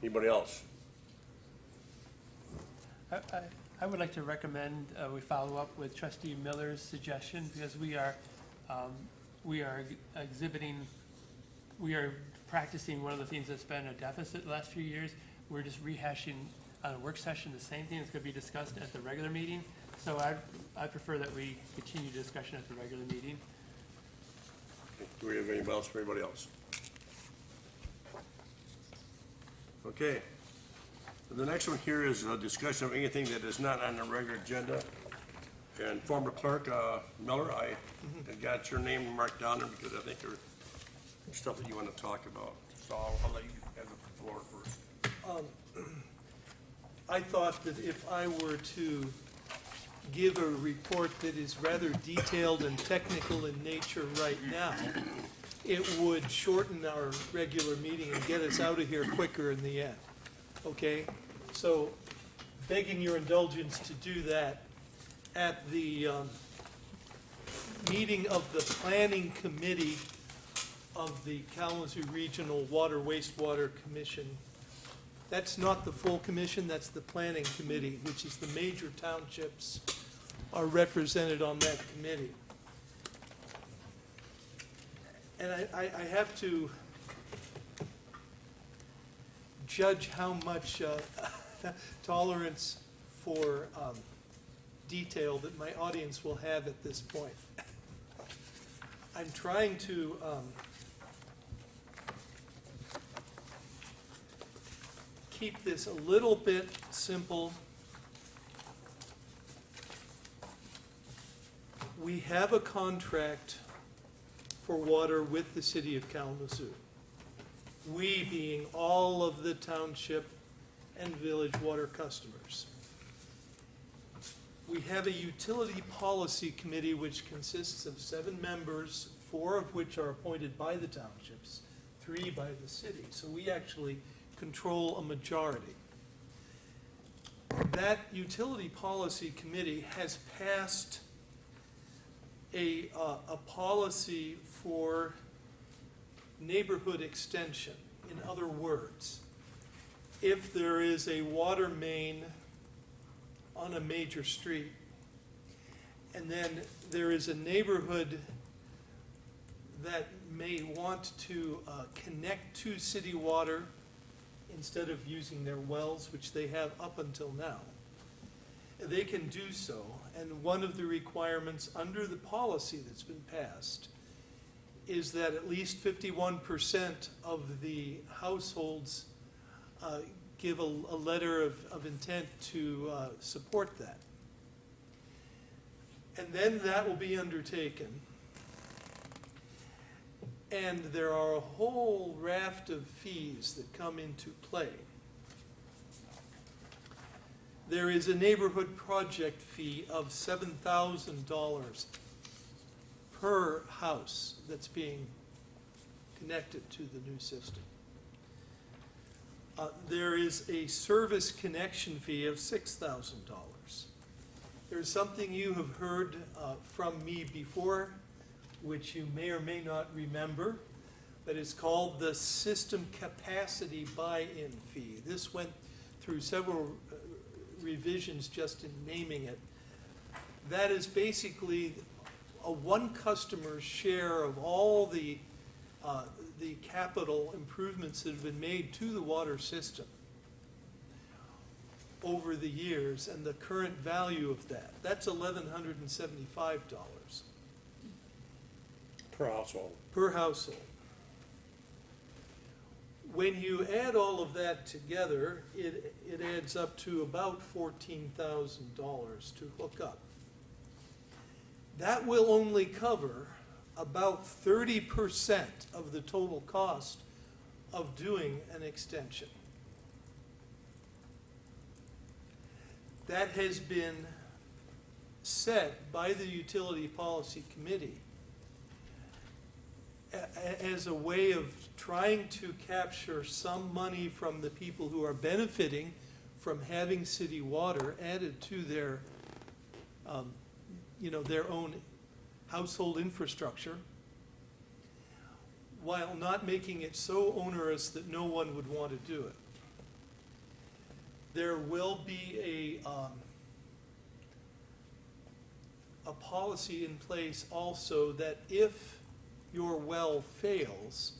Anybody else? I would like to recommend we follow up with Trustee Miller's suggestion because we are practicing one of the things that's been a deficit the last few years. We're just rehashing on a work session the same thing that's going to be discussed at the regular meeting. So I prefer that we continue discussion at the regular meeting. Do we have anybody else for anybody else? Okay. The next one here is a discussion of anything that is not on the regular agenda. And former clerk, Miller, I got your name marked down there because I think there's stuff that you want to talk about. So I'll let you have the floor first. I thought that if I were to give a report that is rather detailed and technical in nature right now, it would shorten our regular meeting and get us out of here quicker in the end. Okay? So begging your indulgence to do that, at the meeting of the Planning Committee of the Kalamazoo Regional Water Wastewater Commission. That's not the full commission, that's the Planning Committee, which is the major townships are represented on that committee. And I have to judge how much tolerance for detail that my audience will have at this point. I'm trying to keep this a little bit simple. We have a contract for water with the city of Kalamazoo. We being all of the township and village water customers. We have a utility policy committee which consists of 7 members, 4 of which are appointed by the townships, 3 by the city. So we actually control a majority. That utility policy committee has passed a policy for neighborhood extension. In other words, if there is a water main on a major street, and then there is a neighborhood that may want to connect to city water instead of using their wells, which they have up until now, they can do so. And one of the requirements under the policy that's been passed is that at least 51% of the households give a letter of intent to support that. And then that will be undertaken. And there are a whole raft of fees that come into play. There is a neighborhood project fee of $7,000 per house that's being connected to the new system. There is a service connection fee of $6,000. There's something you have heard from me before, which you may or may not remember, that is called the system capacity buy-in fee. This went through several revisions just in naming it. That is basically a one customer's share of all the capital improvements that have been made to the water system. over the years and the current value of that. That's $1,175 Per household. per household. When you add all of that together, it adds up to about $14,000 to hook up. That will only cover about 30% of the total cost of doing an extension. That has been set by the Utility Policy Committee as a way of trying to capture some money from the people who are benefiting from having city water added to their, their own household infrastructure, while not making it so onerous that no one would want to do it. There will be a policy in place also that if your well fails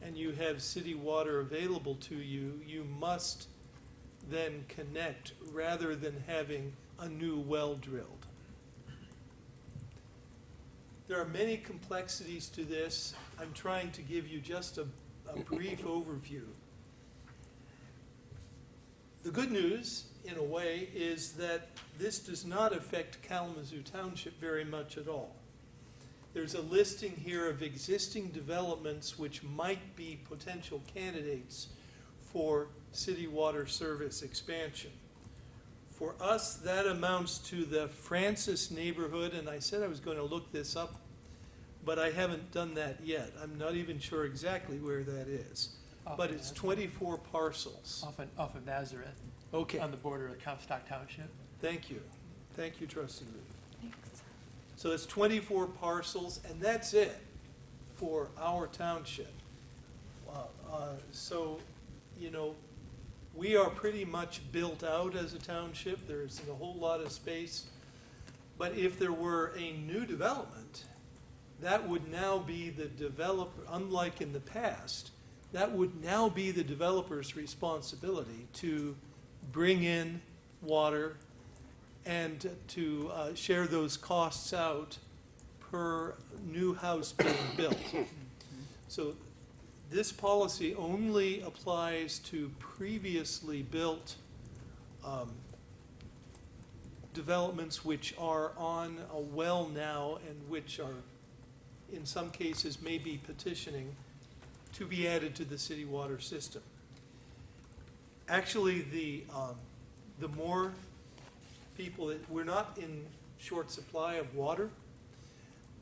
and you have city water available to you, you must then connect rather than having a new well drilled. There are many complexities to this. I'm trying to give you just a brief overview. The good news, in a way, is that this does not affect Kalamazoo Township very much at all. There's a listing here of existing developments which might be potential candidates for city water service expansion. For us, that amounts to the Francis neighborhood, and I said I was going to look this up, but I haven't done that yet. I'm not even sure exactly where that is. But it's 24 parcels. Off of Nazareth, Okay, on the border of Comstock Township. thank you. Thank you, Trustee Lee. Thanks. So it's 24 parcels, and that's it for our township. So, we are pretty much built out as a township. There isn't a whole lot of space. But if there were a new development, that would now be the developer, unlike in the past, that would now be the developer's responsibility to bring in water and to share those costs out per new house being built. So this policy only applies to previously built developments which are on a well now and which are, in some cases, may be petitioning to be added to the city water system. Actually, the more people, we're not in short supply of water.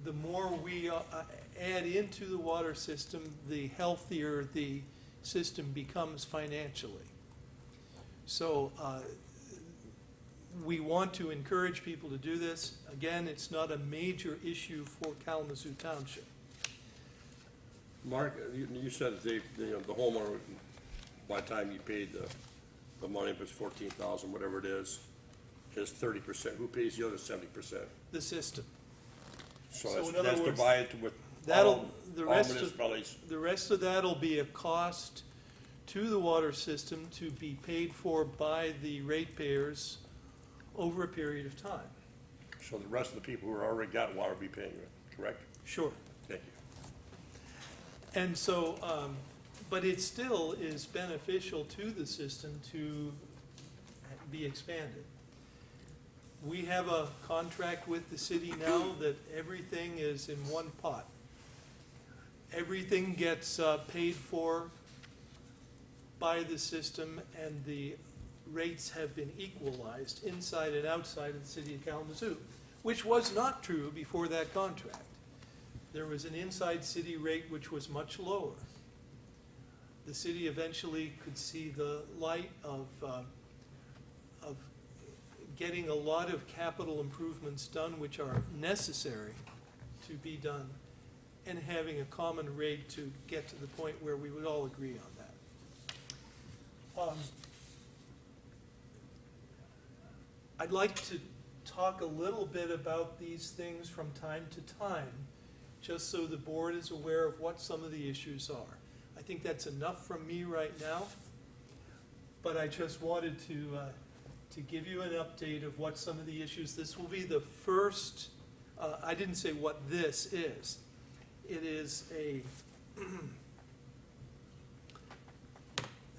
The more we add into the water system, the healthier the system becomes financially. So we want to encourage people to do this. Again, it's not a major issue for Kalamazoo Township. Mark, you said that the homeowner, by the time you paid the money, if it's 14,000, whatever it is 30%. Who pays the other 70%? The system. So So in that's, other that's words, divided with That'll, the all rest municipalities. of, the rest of that'll be a cost to the water system to be paid for by the ratepayers over a period of time. So the rest of the people who already got water will be paying it, correct? Sure. Thank you. And so, but it still is beneficial to the system to be expanded. We have a contract with the city now that everything is in one pot. Everything gets paid for by the system, and the rates have been equalized inside and outside of the city of Kalamazoo, which was not true before that contract. There was an inside city rate which was much lower. The city eventually could see the light of getting a lot of capital improvements done which are necessary to be done, and having a common rate to get to the point where we would all agree on that. I'd like to talk a little bit about these things from time to time, just so the board is aware of what some of the issues are. I think that's enough from me right now, but I just wanted to to give you an update of what some of the issues, this will be the first, I didn't say what this is. It is a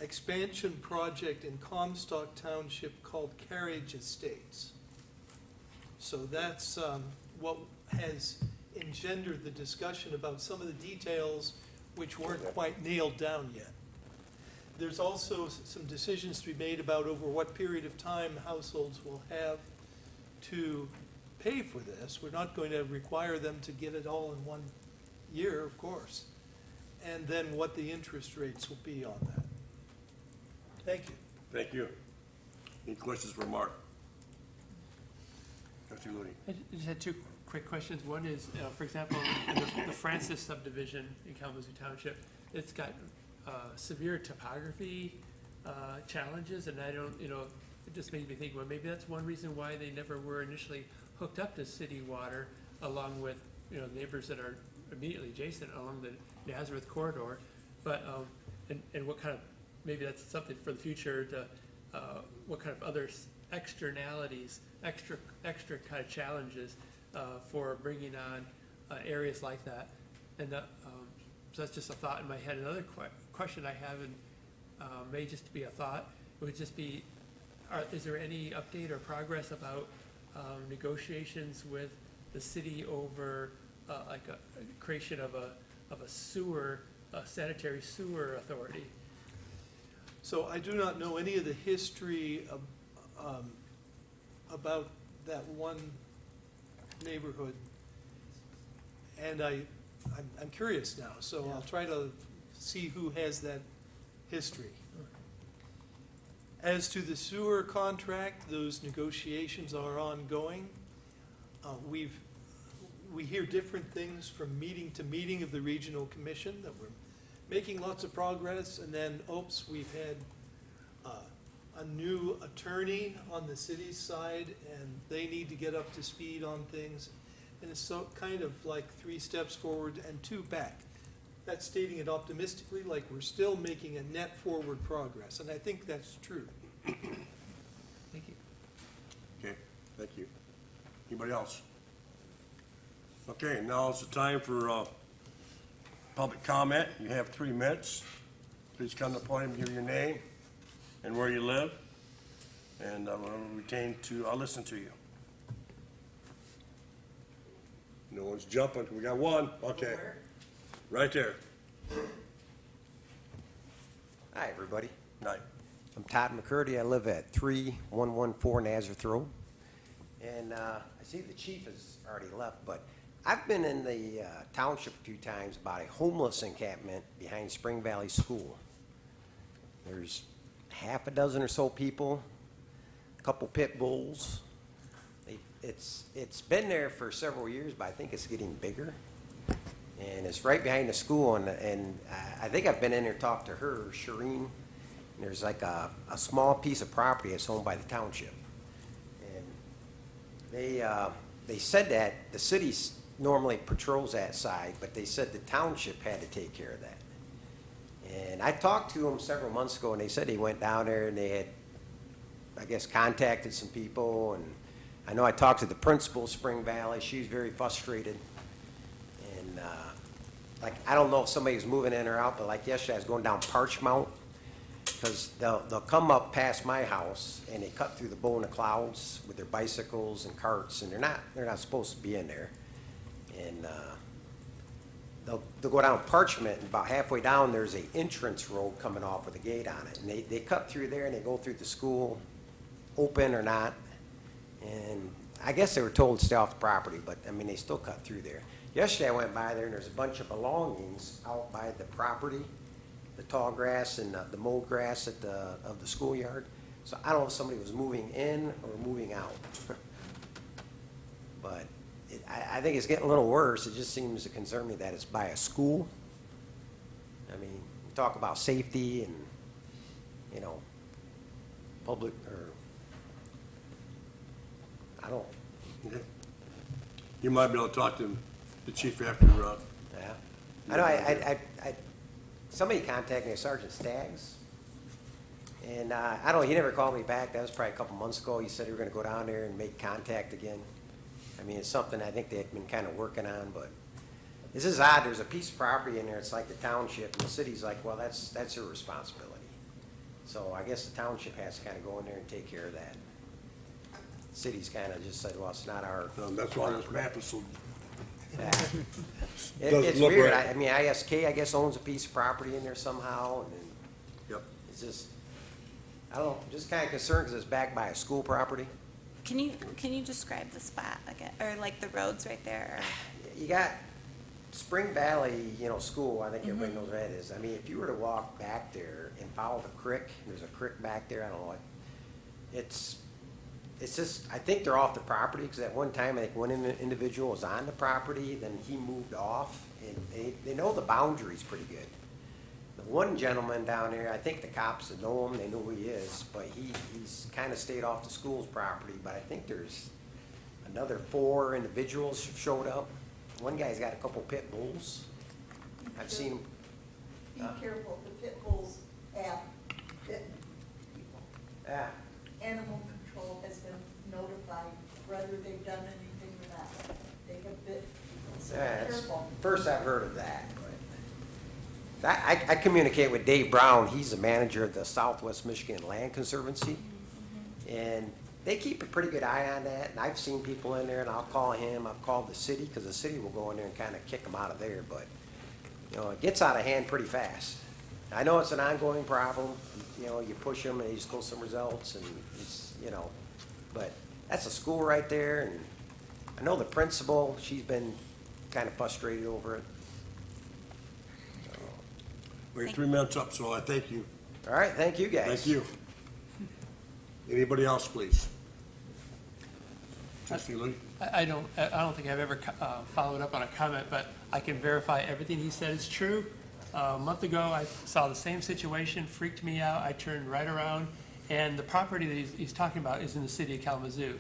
expansion project in Comstock Township called Carriage Estates. So that's what has engendered the discussion about some of the details which weren't quite nailed down yet. There's also some decisions to be made about over what period of time households will have to pay for this. We're not going to require them to get it all in 1 year, of course. And then what the interest rates will be on that. Thank you. Thank you. Any questions for Mark? Trustee Looney? I just had two quick questions. One is, for example, in the Francis subdivision in Kalamazoo Township, it's got severe topography challenges, and I don't, it just made me think, well, maybe that's one reason why they never were initially hooked up to city water, along with, neighbors that are immediately adjacent along the Nazareth corridor. But, and what kind of, maybe that's something for the future to, what kind of other externalities, extra kind of challenges for bringing on areas like that. And so that's just a thought in my head. Another question I have, and may just be a thought, would just be, is there any update or progress about negotiations with the city over like a creation of a sewer, a sanitary sewer authority? So I do not know any of the history of, about that one neighborhood. And I'm curious now, so I'll try to see who has that history. As to the sewer contract, those negotiations are ongoing. We hear different things from meeting to meeting of the regional commission, that we're making lots of progress, and then, oops, we've had a new attorney on the city's side, and they need to get up to speed on things. And it's so kind of like 3 steps forward and 2 back. That's stating it optimistically, like we're still making a net forward progress, and I think that's true. Thank you. Okay, thank you. Anybody else? Okay, now is the time for public comment. You have 3 minutes. Please come to the podium, give your name and where you live, and I'll listen to you. No one's jumping. We got one. Okay. Right there. Hi, everybody. Night. I'm Todd McCurdy. I live at 3114 Nazareth Road. And I see the chief has already left, but I've been in the township a few times about a homeless encampment behind Spring Valley School. There's half a dozen or so people, a couple pit bulls. It's been there for several years, but I think it's getting bigger. And it's right behind the school, and I think I've been in there and talked to her, Shireen. And there's like a small piece of property that's owned by the township. And they said that the city normally patrols that side, but they said the township had to take care of that. And I talked to them several months ago, and they said they went down there and they had, I guess, contacted some people. And I know I talked to the principal of Spring Valley. She's very frustrated. And like, I don't know if somebody's moving in or out, but like yesterday I was going down Parchmount, because they'll come up past my house and they cut through the bow in the clouds with their bicycles and carts, and they're not supposed to be in there. And they'll go down Parchment, and about halfway down there's a entrance road coming off with a gate on it, and they cut through there and they go through the school, open or not. And I guess they were told to stay off the property, but I mean, they still cut through there. Yesterday I went by there and there's a bunch of belongings out by the property, the tall grass and the mowed grass of the schoolyard. So I don't know if somebody was moving in or moving out. But I think it's getting a little worse. It just seems to concern me that it's by a school. I mean, we talk about safety and, public, or, I don't. Okay. You might be able to talk to the chief after you're up. Yeah. I know somebody contacted me, Sergeant Staggs, And I don't know, he never called me back. That was probably a couple months ago. He said he were gonna go down there and make contact again. I mean, it's something I think they've been kind of working on, but this is odd. There's a piece of property in there. It's like the township, and the city's like, well, that's your responsibility. So I guess the township has to kind of go in there and take care of that. City's kind of just said, well, it's not our. That's why this map is so, Yeah. Doesn't It's look weird. right. I mean, ISK, I guess, owns a piece of property in there somehow, and then yep. it's just, I don't know, I'm just kind of concerned because it's backed by a school property. Can you describe the spot again, or like the roads right there? You got Spring Valley, school, I think everybody knows where that is. I mean, if you were to walk back there and follow the creek, there's a creek back there, I don't know what, it's just, I think they're off the property, because at one time, I think one individual was on the property, then he moved off, and they know the boundaries pretty good. The one gentleman down there, I think the cops that know him, they know who he is, but he's kind of stayed off the school's property, but I think there's another 4 individuals showed up. One guy's got a couple pit bulls. I've seen him. Be careful, the pit bulls have bitten people. Yeah. Animal control has been notified whether they've done anything or not. They have bit people, so Yeah, be it's careful. first I've heard of that. But I communicate with Dave Brown. He's the manager of the Southwest Michigan Land Conservancy. And they keep a pretty good eye on that. And I've seen people in there, and I'll call him. I've called the city, because the city will go in there and kind of kick them out of there. But, it gets out of hand pretty fast. I know it's an ongoing problem. You push them, and they just go somewhere else. And but that's a school right there. And I know the principal, she's been kind of frustrated over it. We're 3 minutes up, so I thank you. All right, thank you, guys. Thank you. Anybody else, please? Trustee Lee? I don't think I've ever followed up on a comment, but I can verify everything he said is true. A month ago, I saw the same situation, freaked me out. I turned right around, and the property that he's talking about is in the city of Kalamazoo.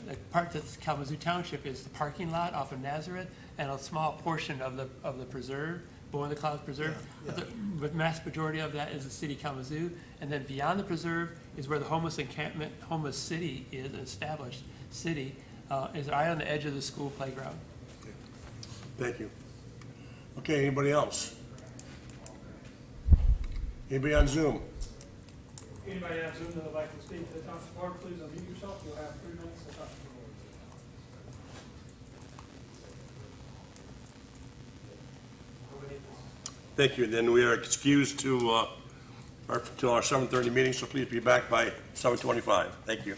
The part that's Kalamazoo Township is the parking lot off of Nazareth and a small portion of the preserve, Born in the Clouds Preserve. Yeah, yeah. But the vast majority of that is the city of Kalamazoo. And then beyond the preserve is where the homeless encampment, homeless city is, an established city, is right on the edge of the school playground. Thank you. Okay, anybody else? Anybody on Zoom? Anybody on Zoom that would like to speak to the township board, please unmute yourself. You'll have 3 minutes to talk. Thank you. Then we are excused to our 7:30 meeting, so please be back by 7:25. Thank you.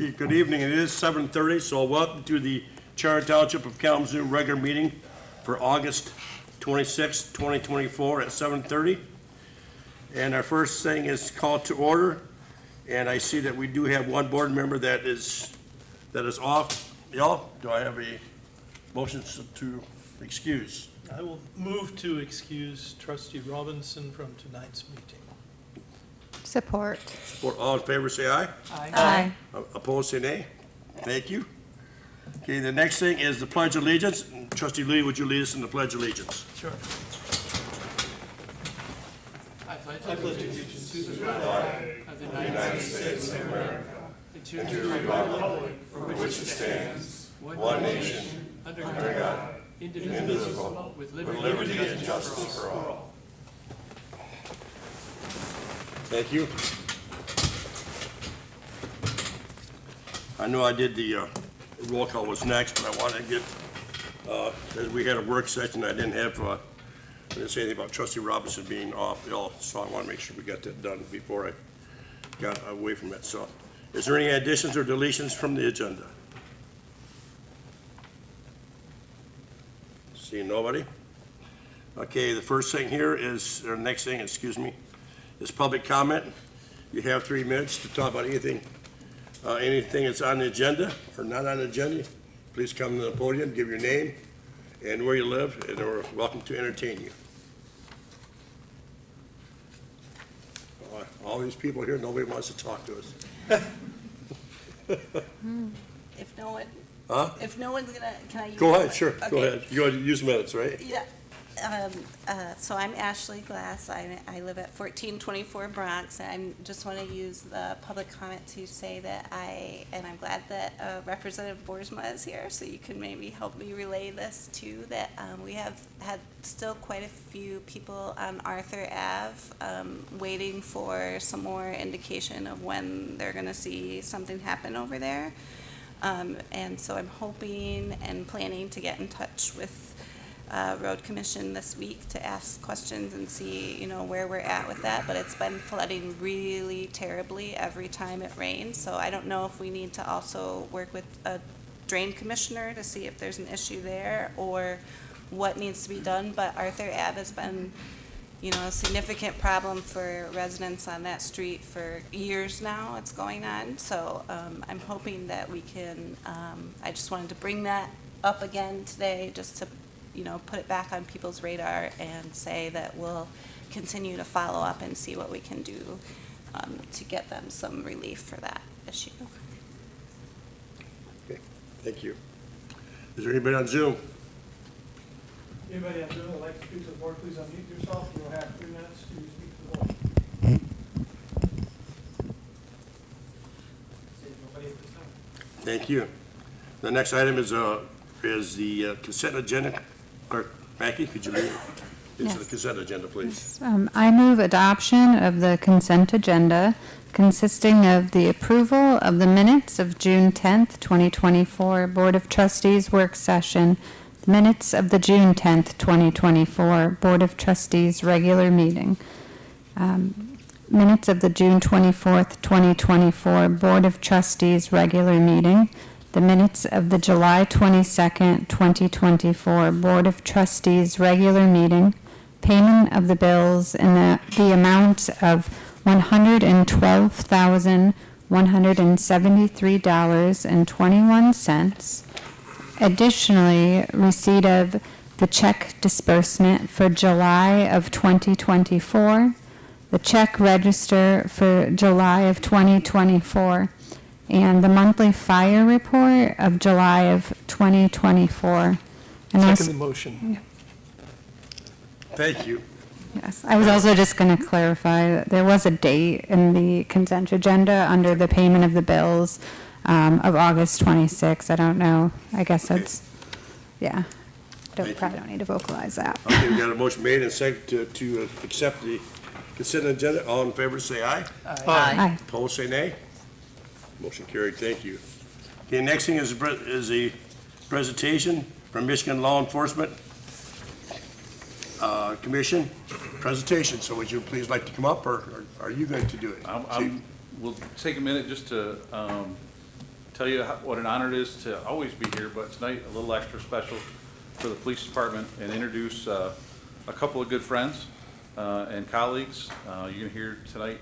Okay, good evening. It is 7:30, so welcome to the Charter Township of Kalamazoo regular meeting for August 26, 2024 at 7:30. And our first thing is call to order. And I see that we do have one board member that is off. Y'all, do I have a motion to excuse? I will move to excuse trustee Robinson from tonight's meeting. Support. Support. All in favor, say aye. Aye. Opposed, say nay. Thank you. Okay, the next thing is the Pledge of Allegiance. Trustee Lee, would you lead us in the Pledge of Allegiance? Sure. I pledge allegiance to the flag of the United States of America and to the republic for which it stands, one nation, under God, indivisible, with liberty and justice for all. Thank you. I know I did the roll call was next, but I wanted to get, as we had a work session, I didn't say anything about trustee Robinson being off ill, so I want to make sure we got that done before I got away from it. So, is there any additions or deletions from the agenda? Seeing nobody? Okay, the first thing here is, or next thing, excuse me, is public comment. You have 3 minutes to talk about anything that's on the agenda or not on the agenda. Please come to the podium, give your name and where you live, and we're welcome to entertain you. All these people here, nobody wants to talk to us. If no one, Huh? if no one's gonna, can I use? Go ahead, my- sure, go okay. ahead. You want to use minutes, right? Yeah. So I'm Ashley Glass. I live at 1424 Bronx. And I just want to use the public comment to say that I'm glad that Representative Boersma is here, so you can maybe help me relay this too, that we have had still quite a few people on Arthur Ave waiting for some more indication of when they're going to see something happen over there. And so I'm hoping and planning to get in touch with Road Commission this week to ask questions and see, where we're at with that. But it's been flooding really terribly every time it rains. So I don't know if we need to also work with a drain commissioner to see if there's an issue there or what needs to be done. But Arthur Ave has been, a significant problem for residents on that street for years now. It's going on. So I'm hoping that we can, I just wanted to bring that up again today just to put it back on people's radar and say that we'll continue to follow up and see what we can do to get them some relief for that issue. Okay, thank you. Is there anybody on Zoom? Anybody on Zoom would like to speak to the board, please unmute yourself. You'll have 3 minutes to speak to the board. See nobody at this time. Thank you. The next item is the consent agenda. Clerk Mackey, could you read into the Yes. consent agenda, please? I move adoption of the consent agenda consisting of the approval of the minutes of June 10th, 2024 Board of Trustees work session, the minutes of the June 10th, 2024 Board of Trustees regular meeting, minutes of the June 24th, 2024 Board of Trustees regular meeting, the minutes of the July 22nd, 2024 Board of Trustees regular meeting, payment of the bills in the amount of $112,173.21. Additionally, receipt of the check disbursement for July of 2024, the check register for July of 2024, and the monthly fire report of July of 2024. And Second also, the motion. Thank you. yes, I was also just going to clarify that there was a date in the consent agenda under the payment of the bills of August 26. I don't know. I guess that's, yeah. Thank you. Probably don't need to vocalize that. Okay, we got a motion made and second to accept the consent agenda. All in favor, say aye. Aye. Opposed, say nay. Motion carried, thank you. Okay, next thing is a presentation from Michigan Law Enforcement Commission presentation. So would you please like to come up, or are you going to do it? We'll take a minute just to tell you what an honor it is to always be here, but tonight a little extra special for the police department, and introduce a couple of good friends and colleagues. You're going to hear tonight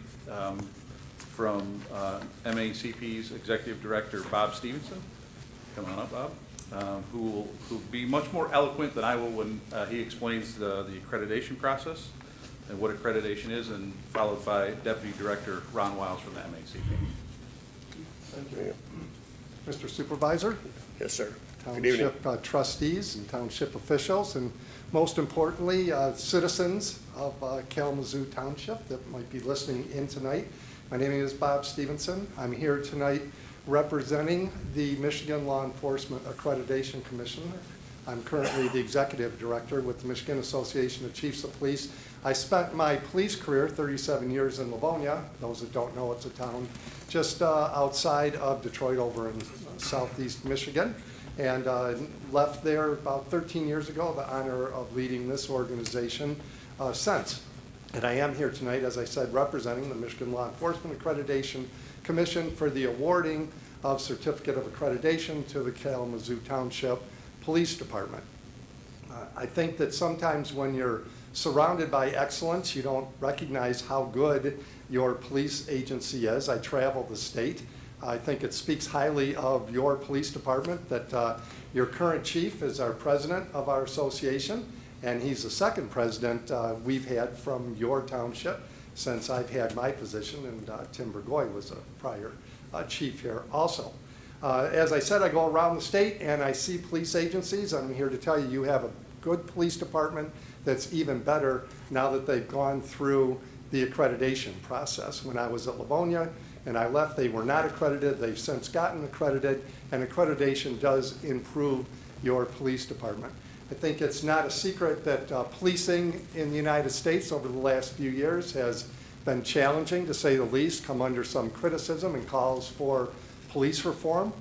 from MACP's Executive Director, Bob Stevenson. Come on up, Bob. Who will be much more eloquent than I will when he explains the accreditation process and what accreditation is, and followed by Deputy Director Ron Wiles from the MACP. Thank you. Mr. Supervisor, Yes, sir. Good evening. Township trustees and township officials, and most importantly, citizens of Kalamazoo Township that might be listening in tonight. My name is Bob Stevenson. I'm here tonight representing the Michigan Law Enforcement Accreditation Commission. I'm currently the executive director with the Michigan Association of Chiefs of Police. I spent my police career, 37 years in Livonia. Those that don't know, it's a town just outside of Detroit over in southeast Michigan. And left there about 13 years ago, the honor of leading this organization since. And I am here tonight, as I said, representing the Michigan Law Enforcement Accreditation Commission for the awarding of Certificate of Accreditation to the Kalamazoo Township Police Department. I think that sometimes when you're surrounded by excellence, you don't recognize how good your police agency is. I travel the state. I think it speaks highly of your police department that your current chief is our president of our association, and he's the second president we've had from your township since I've had my position, and Tim Burgoy was a prior chief here also. As I said, I go around the state and I see police agencies. I'm here to tell you, you have a good police department that's even better now that they've gone through the accreditation process. When I was at Livonia and I left, they were not accredited. They've since gotten accredited, and accreditation does improve your police department. I think it's not a secret that policing in the United States over the last few years has been challenging, to say the least, come under some criticism and calls for police reform.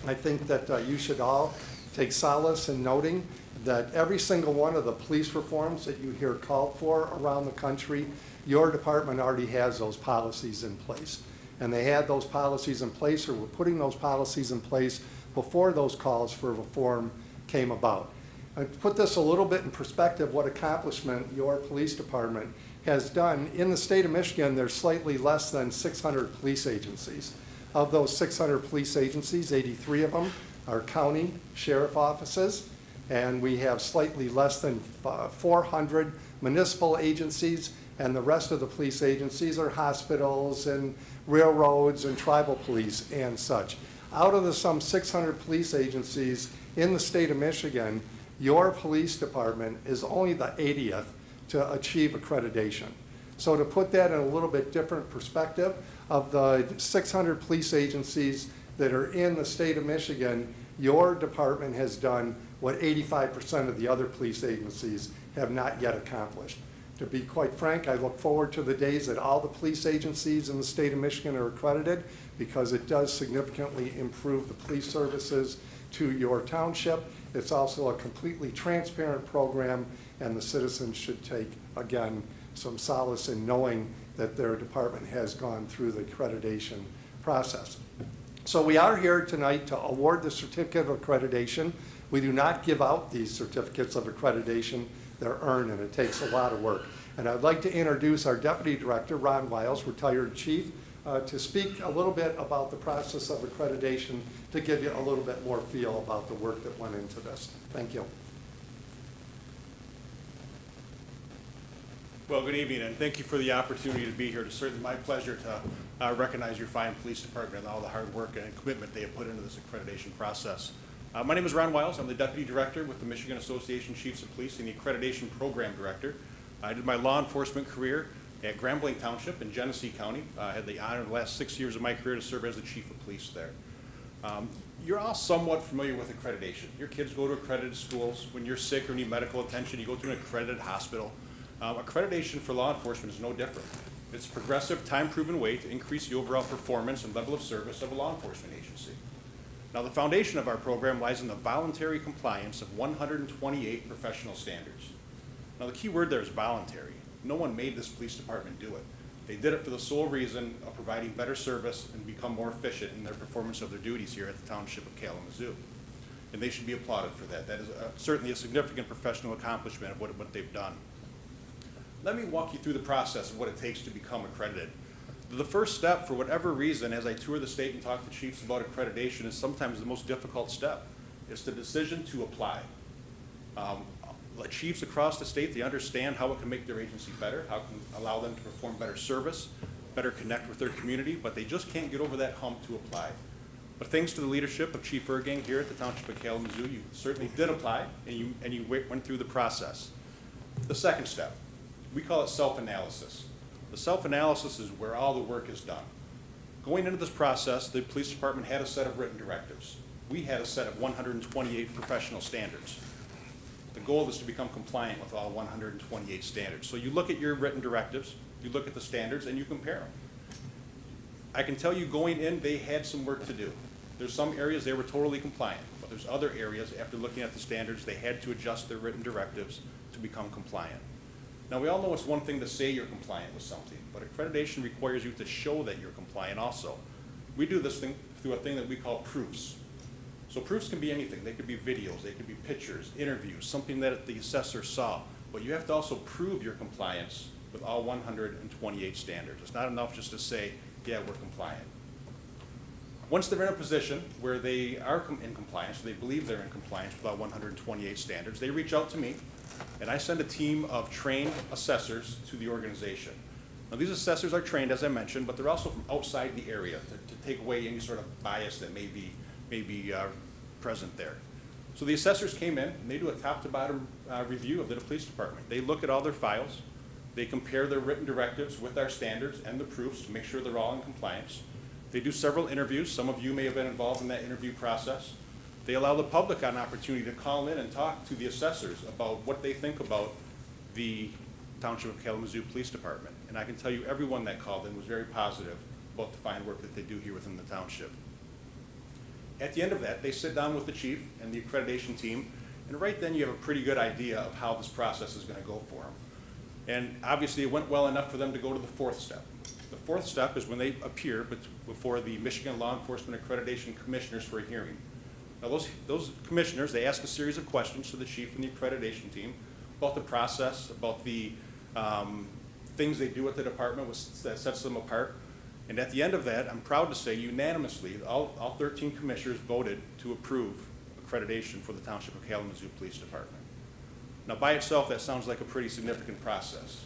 I think that you should all take solace in noting that every single one of the police reforms that you hear called for around the country, your department already has those policies in place. And they had those policies in place, or were putting those policies in place before those calls for reform came about. To put this a little bit in perspective, what accomplishment your police department has done. In the state of Michigan, there's slightly less than 600 police agencies. Of those 600 police agencies, 83 of them are county sheriff offices, and we have slightly less than 400 municipal agencies, and the rest of the police agencies are hospitals and railroads and tribal police and such. Out of the some 600 police agencies in the state of Michigan, your police department is only the 80th to achieve accreditation. So to put that in a little bit different perspective, of the 600 police agencies that are in the state of Michigan, your department has done what 85% of the other police agencies have not yet accomplished. To be quite frank, I look forward to the days that all the police agencies in the state of Michigan are accredited, because it does significantly improve the police services to your township. It's also a completely transparent program, and the citizens should take, again, some solace in knowing that their department has gone through the accreditation process. So we are here tonight to award the certificate of accreditation. We do not give out these certificates of accreditation. They're earned, and it takes a lot of work. And I'd like to introduce our Deputy Director, Ron Wiles, retired chief, to speak a little bit about the process of accreditation, to give you a little bit more feel about the work that went into this. Thank you. Well, good evening, and thank you for the opportunity to be here. It's certainly my pleasure to recognize your fine police department and all the hard work and commitment they have put into this accreditation process. My name is Ron Wiles. I'm the Deputy Director with the Michigan Association of Chiefs of Police and the Accreditation Program Director. I did my law enforcement career at Grambling Township in Genesee County. I had the honor the last 6 years of my career to serve as the Chief of Police there. You're all somewhat familiar with accreditation. Your kids go to accredited schools. When you're sick or need medical attention, you go to an accredited hospital. Accreditation for law enforcement is no different. It's a progressive, time-proven way to increase the overall performance and level of service of a law enforcement agency. Now, the foundation of our program lies in the voluntary compliance of 128 professional standards. Now, the key word there is voluntary. No one made this police department do it. They did it for the sole reason of providing better service and become more efficient in their performance of their duties here at the Township of Kalamazoo. And they should be applauded for that. That is certainly a significant professional accomplishment of what they've done. Let me walk you through the process of what it takes to become accredited. The first step, for whatever reason, as I tour the state and talk to chiefs about accreditation, is sometimes the most difficult step. It's the decision to apply. Chiefs across the state, they understand how it can make their agency better, how it can allow them to perform better service, better connect with their community, but they just can't get over that hump to apply. But thanks to the leadership of Chief Ergang here at the Township of Kalamazoo, you certainly did apply, and you went through the process. The second step, we call it self-analysis. The self-analysis is where all the work is done. Going into this process, the police department had a set of written directives. We had a set of 128 professional standards. The goal is to become compliant with all 128 standards. So you look at your written directives, you look at the standards, and you compare them. I can tell you going in, they had some work to do. There's some areas they were totally compliant, but there's other areas, after looking at the standards, they had to adjust their written directives to become compliant. Now, we all know it's one thing to say you're compliant with something, but accreditation requires you to show that you're compliant also. We do this thing through a thing that we call proofs. So proofs can be anything. They could be videos, they could be pictures, interviews, something that the assessor saw. But you have to also prove your compliance with all 128 standards. It's not enough just to say, yeah, we're compliant. Once they're in a position where they are in compliance, they believe they're in compliance with all 128 standards, they reach out to me, and I send a team of trained assessors to the organization. Now, these assessors are trained, as I mentioned, but they're also from outside the area to take away any sort of bias that may be present there. So the assessors came in, and they do a top-to-bottom review of the police department. They look at all their files, they compare their written directives with our standards and the proofs to make sure they're all in compliance. They do several interviews. Some of you may have been involved in that interview process. They allow the public an opportunity to call in and talk to the assessors about what they think about the Township of Kalamazoo Police Department. And I can tell you everyone that called in was very positive about the fine work that they do here within the township. At the end of that, they sit down with the chief and the accreditation team, and right then you have a pretty good idea of how this process is going to go for them. And obviously it went well enough for them to go to the fourth step. The fourth step is when they appear before the Michigan Law Enforcement Accreditation Commissioners for a hearing. Now those commissioners, they ask a series of questions to the chief and the accreditation team about the process, about the things they do at the department that sets them apart. And at the end of that, I'm proud to say unanimously, all 13 commissioners voted to approve accreditation for the Township of Kalamazoo Police Department. Now, by itself, that sounds like a pretty significant process.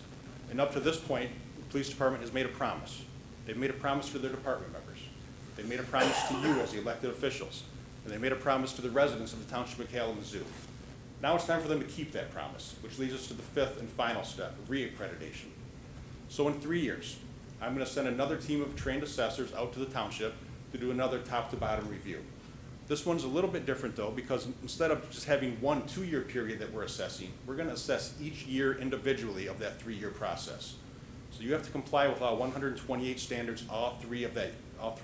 And up to this point, the police department has made a promise. They've made a promise to their department members. They've made a promise to you as the elected officials. And they made a promise to the residents of the Township of Kalamazoo. Now it's time for them to keep that promise, which leads us to the fifth and final step, re-accreditation. So in 3 years, I'm going to send another team of trained assessors out to the township to do another top-to-bottom review. This one's a little bit different, though, because instead of just having 1 2-year period that we're assessing, we're going to assess each year individually of that 3-year process. So you have to comply with all 128 standards all 3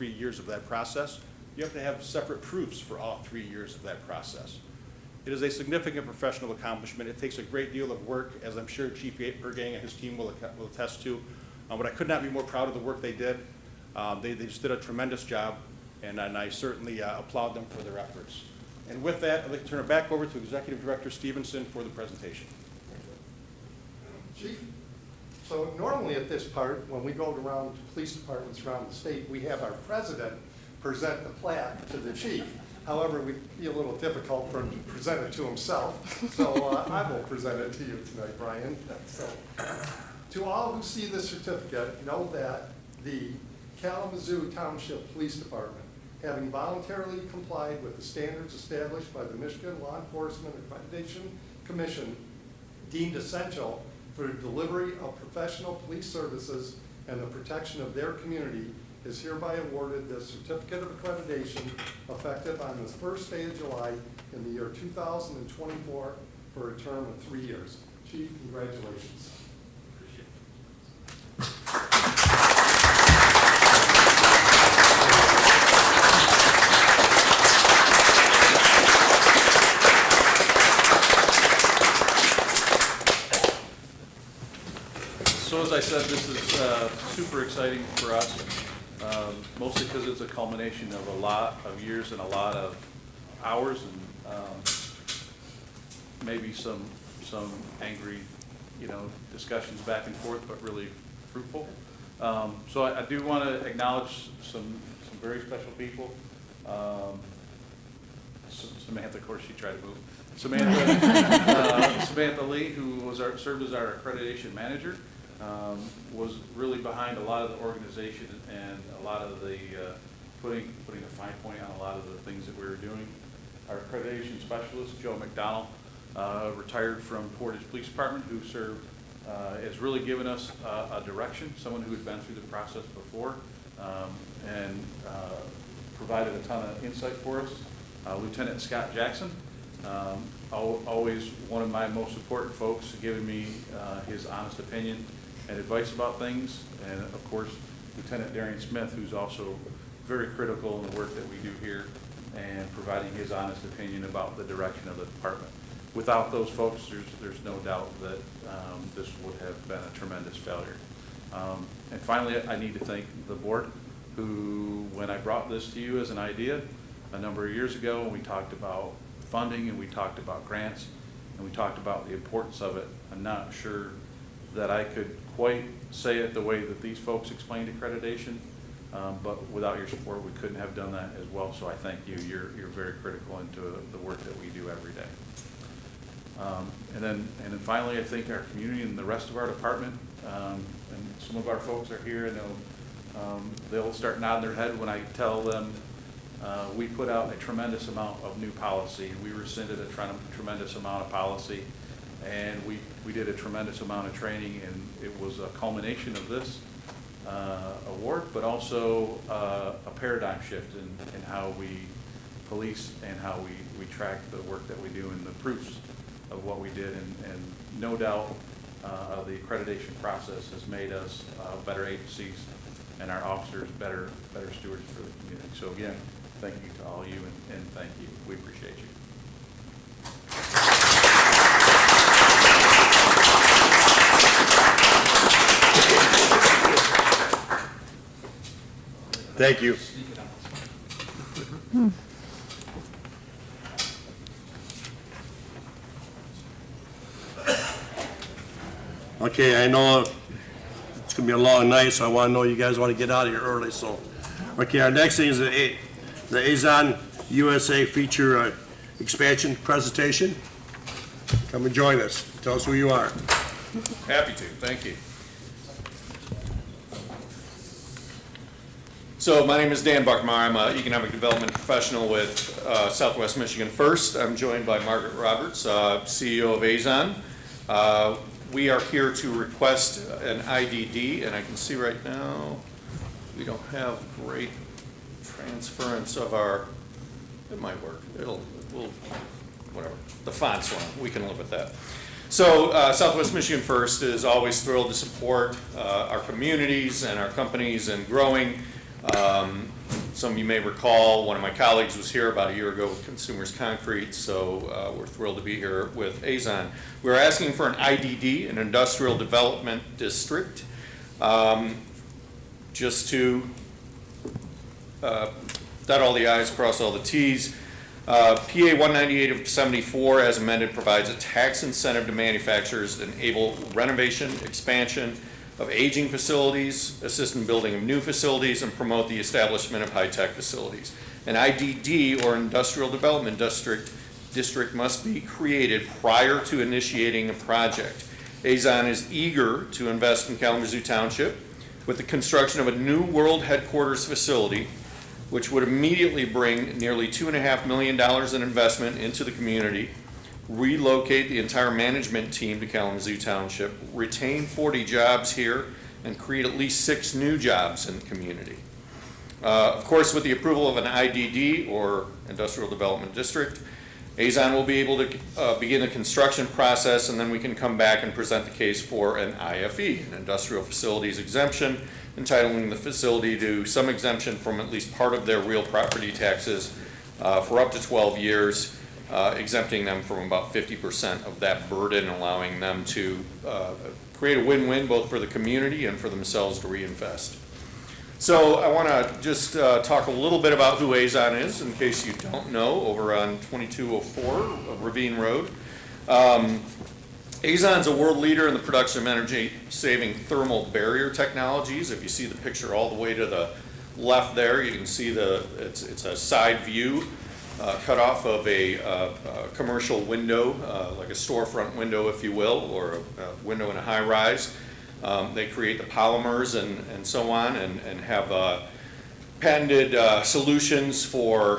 years of that process. You have to have separate proofs for all 3 years of that process. It is a significant professional accomplishment. It takes a great deal of work, as I'm sure Chief Ergang and his team will attest to. But I could not be more proud of the work they did. They just did a tremendous job, and I certainly applaud them for their efforts. And with that, I'd like to turn it back over to Executive Director Stevenson for the presentation. Chief, so normally at this part, when we go around to police departments around the state, we have our president present the plaque to the chief. However, it would be a little difficult for him to present it to himself, so I will present it to you tonight, Brian. So, to all who see this certificate, know that the Kalamazoo Township Police Department, having voluntarily complied with the standards established by the Michigan Law Enforcement Accreditation Commission, deemed essential for the delivery of professional police services and the protection of their community, is hereby awarded the Certificate of Accreditation effective on the first day of July in the year 2024 for a term of 3 years. Chief, congratulations. So So as I said, this is super exciting for us, mostly because it's a culmination of a lot of years and a lot of hours and maybe some angry, discussions back and forth, but really fruitful. So I do want to acknowledge some very special people. Samantha, of course, she tried to move. Samantha Lee, who served as our accreditation manager, was really behind a lot of the organization and a lot of the putting a fine point on a lot of the things that we were doing. Our accreditation specialist, Joe McDonald, retired from Portage Police Department, who served, has really given us a direction, someone who had been through the process before, and provided a ton of insight for us. Lieutenant Scott Jackson, always one of my most important folks, giving me his honest opinion and advice about things. And of course, Lieutenant Darian Smith, who's also very critical in the work that we do here and providing his honest opinion about the direction of the department. Without those folks, there's no doubt that this would have been a tremendous failure. And finally, I need to thank the board, who, when I brought this to you as an idea a number of years ago, and we talked about funding and we talked about grants and we talked about the importance of it, I'm not sure that I could quite say it the way that these folks explained accreditation, but without your support, we couldn't have done that as well. So I thank you. You're very critical into the work that we do every day. And then finally, I think our community and the rest of our department, and some of our folks are here, and they'll start nodding their head when I tell them we put out a tremendous amount of new policy. We rescinded a tremendous amount of policy, and we did a tremendous amount of training, and it was a culmination of this award, but also a paradigm shift in how we police and how we track the work that we do and the proofs of what we did. And no doubt the accreditation process has made us better agencies and our officers better stewards for the community. So again, thank you to all you, and thank you. We appreciate you. Thank you. Okay, I know it's gonna be a long night, so I wanna know you guys wanna get out of here early, so. Okay, our next thing is the Azon USA feature expansion presentation. Come and join us. Tell us who you are. Happy to, thank you. So my name is Dan Buckmeyer. I'm an economic development professional with Southwest Michigan First. I'm joined by Margaret Roberts, CEO of Azon. We are here to request an IDD, and I can see right now we don't have great transference of our, it might work. Whatever. The font's wrong. We can live with that. So Southwest Michigan First is always thrilled to support our communities and our companies in growing. Some of you may recall one of my colleagues was here about a year ago with Consumers Concrete, so we're thrilled to be here with Azon. We're asking for an IDD, an Industrial Development District, just to dot all the I's, cross all the T's. PA 198 of 74, as amended, provides a tax incentive to manufacturers to enable renovation, expansion of aging facilities, assist in building of new facilities, and promote the establishment of high-tech facilities. An IDD, or Industrial Development District must be created prior to initiating a project. Azon is eager to invest in Kalamazoo Township with the construction of a new world headquarters facility, which would immediately bring nearly $2.5 million in investment into the community, relocate the entire management team to Kalamazoo Township, retain 40 jobs here, and create at least 6 new jobs in the community. Of course, with the approval of an IDD, or Industrial Development District, Azon will be able to begin the construction process, and then we can come back and present the case for an IFE, an Industrial Facilities Exemption, entitling the facility to some exemption from at least part of their real property taxes for up to 12 years. exempting them from about 50% of that burden, allowing them to create a win-win both for the community and for themselves to reinvest. So I want to just talk a little bit about who Azon is, in case you don't know, over on 2204 of Ravine Road. Azon's a world leader in the production of energy-saving thermal barrier technologies. If you see the picture all the way to the left there, you can see it's a side view cut off of a commercial window, like a storefront window, if you will, or a window in a high-rise. They create the polymers and so on, and have patented solutions for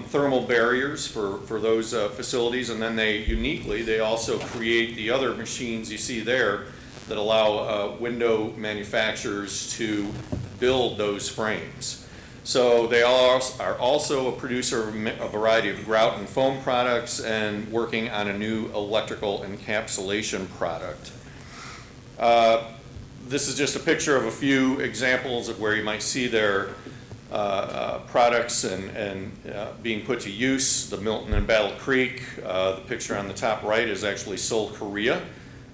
thermal barriers for those facilities. And then they also create the other machines you see there that allow window manufacturers to build those frames. So they are also a producer of a variety of grout and foam products, and working on a new electrical encapsulation product. This is just a picture of a few examples of where you might see their products and being put to use. The Milton and Battle Creek, the picture on the top right is actually Seoul, Korea,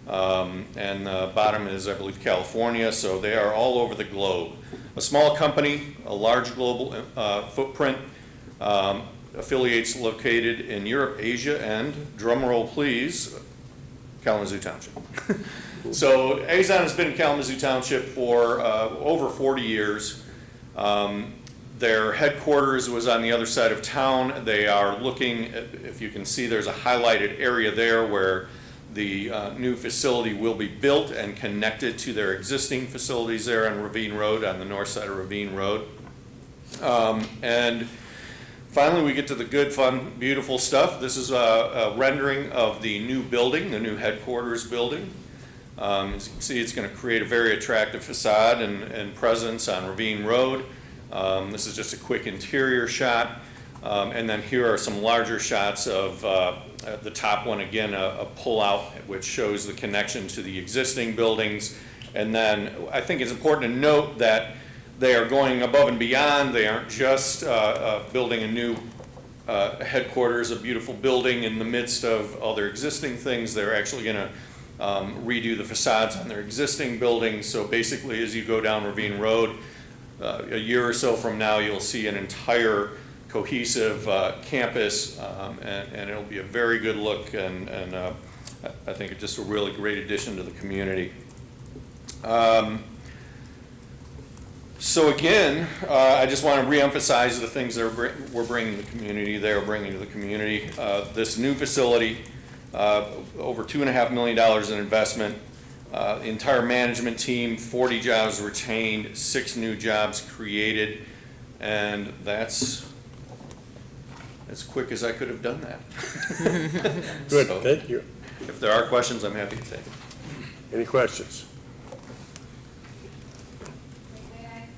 and the bottom is, I believe, California. So they are all over the globe. A small company, a large global footprint, affiliates located in Europe, Asia, and, drumroll please, Kalamazoo Township. So Azon has been in Kalamazoo Township for over 40 years. Their headquarters was on the other side of town. They are looking, if you can see, there's a highlighted area there where the new facility will be built and connected to their existing facilities there on Ravine Road, on the north side of Ravine Road. And finally, we get to the good, fun, beautiful stuff. This is a rendering of the new building, the new headquarters building. As you can see, it's going to create a very attractive facade and presence on Ravine Road. This is just a quick interior shot. And then here are some larger shots of the top one, again, a pull-out, which shows the connection to the existing buildings. And then I think it's important to note that they are going above and beyond. They aren't just building a new headquarters, a beautiful building in the midst of other existing things. They're actually going to redo the facades on their existing buildings. So basically, as you go down Ravine Road, a year or so from now, you'll see an entire cohesive campus, and it'll be a very good look, and I think it's just a really great addition to the community. So again, I just want to reemphasize the things that we're bringing to the community. They are bringing to the community. This new facility, over $2.5 million in investment, entire management team, 40 jobs retained, 6 new jobs created, and that's as quick as I could have done that. Good, So, thank you. if there are questions, I'm happy to take them. Any questions? May I,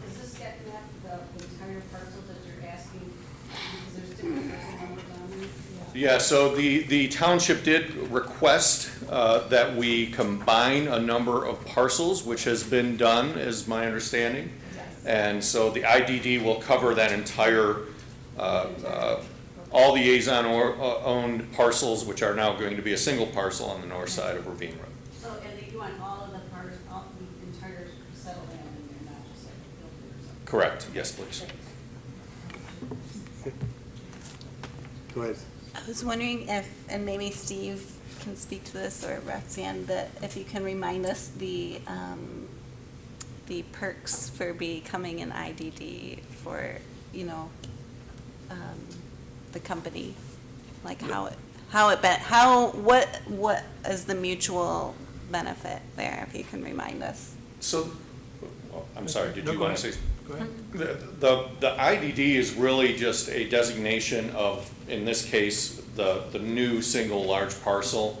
is this getting at the entire parcel that you're asking? Because there's different parcel numbers on there. Yeah, so the township did request that we combine a number of parcels, which has been done, is my understanding. And so the IDD will cover that entire, all the Azon-owned parcels, which are now going to be a single parcel on the north side of Ravine Road. So, and you want all of the parts, all the entire settled land in there, not just like a building or something? Correct, yes, please. Go ahead. I was wondering if, and maybe Steve can speak to this, or Roxanne, that if you can remind us the perks for becoming an IDD for, the company, like what is the mutual benefit there, if you can remind us? So, well, I'm sorry, did No, you go want to ahead. say? Go ahead. The IDD is really just a designation of, in this case, the new single large parcel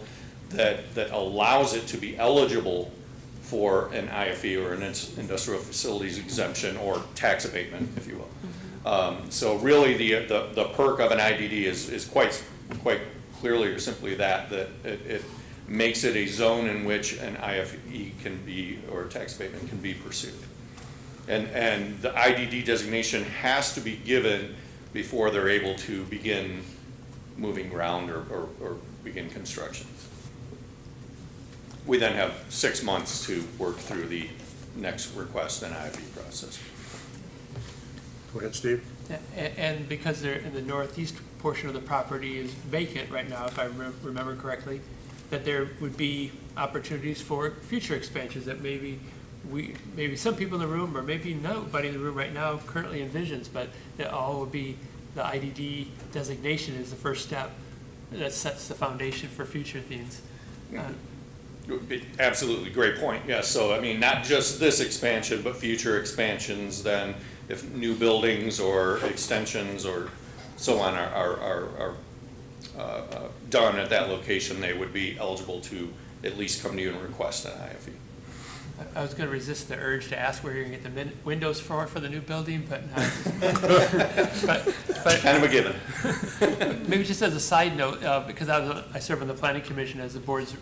that allows it to be eligible for an IFE, or an industrial facilities exemption, or tax abatement, if you will. So really, the perk of an IDD is quite clearly or simply that it makes it a zone in which an IFE can be, or tax abatement can be pursued. And the IDD designation has to be given before they're able to begin moving ground or begin construction. We then have 6 months to work through the next request and IFE process. Go ahead, Steve. And because they're in the northeast portion of the property is vacant right now, if I remember correctly, that there would be opportunities for future expansions that maybe some people in the room, or maybe nobody in the room right now currently envisions, but that all will be, the IDD designation is the first step that sets the foundation for future things. Absolutely, great point, yes. So, I mean, not just this expansion, but future expansions, then if new buildings or extensions or so on are done at that location, they would be eligible to at least come to you and request an IFE. I was going to resist the urge to ask where you're going to get the windows for the new building, but but Kind of a given. maybe just as a side note, because I serve on the planning commission as the board's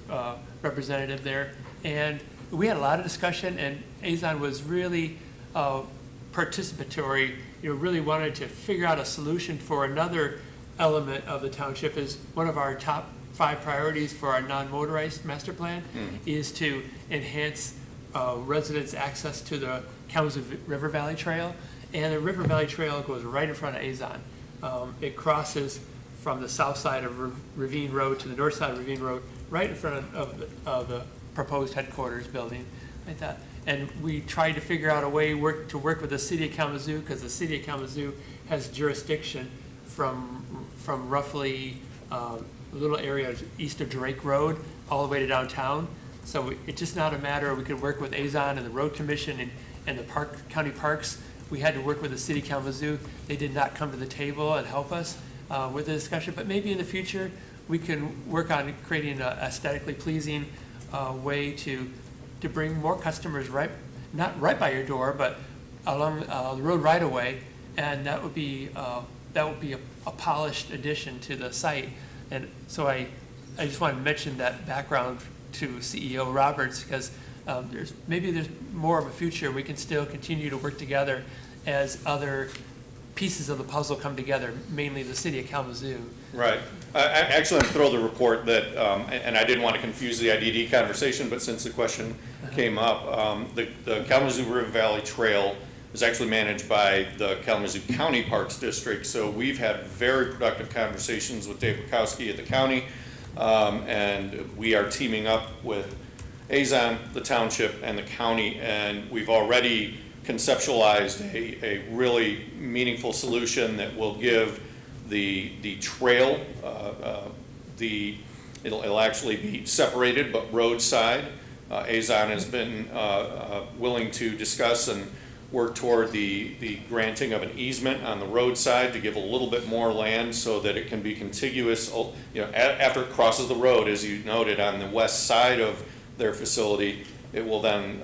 representative there, and we had a lot of discussion, and Azon was really participatory. Really wanted to figure out a solution for another element of the township. Is one of our top 5 priorities for our non-motorized master plan is to enhance residents' access to the Kalamazoo River Valley Trail. And the River Valley Trail goes right in front of Azon. It crosses from the south side of Ravine Road to the north side of Ravine Road, right in front of the proposed headquarters building, like that. And we tried to figure out a way to work with the city of Kalamazoo, because the city of Kalamazoo has jurisdiction from roughly a little area east of Drake Road all the way to downtown. So it's just not a matter, we could work with Azon and the road commission and the county parks. We had to work with the city of Kalamazoo. They did not come to the table and help us with the discussion, but maybe in the future we can work on creating an aesthetically pleasing way to bring more customers not right by your door, but along the road right away, and that would be a polished addition to the site. And so I just wanted to mention that background to CEO Roberts, because there's more of a future. We can still continue to work together as other pieces of the puzzle come together, mainly the city of Kalamazoo. Right. Actually, I'm thrilled to report that, and I didn't want to confuse the IDD conversation, but since the question came up, the Kalamazoo River Valley Trail is actually managed by the Kalamazoo County Parks District. So we've had very productive conversations with Dave Bukowski at the county, and we are teaming up with Azon, the township, and the county, and we've already conceptualized a really meaningful solution that will give the trail, it'll actually be separated but roadside. Azon has been willing to discuss and work toward the granting of an easement on the roadside to give a little bit more land so that it can be contiguous, after it crosses the road, as you noted, on the west side of their facility. It will then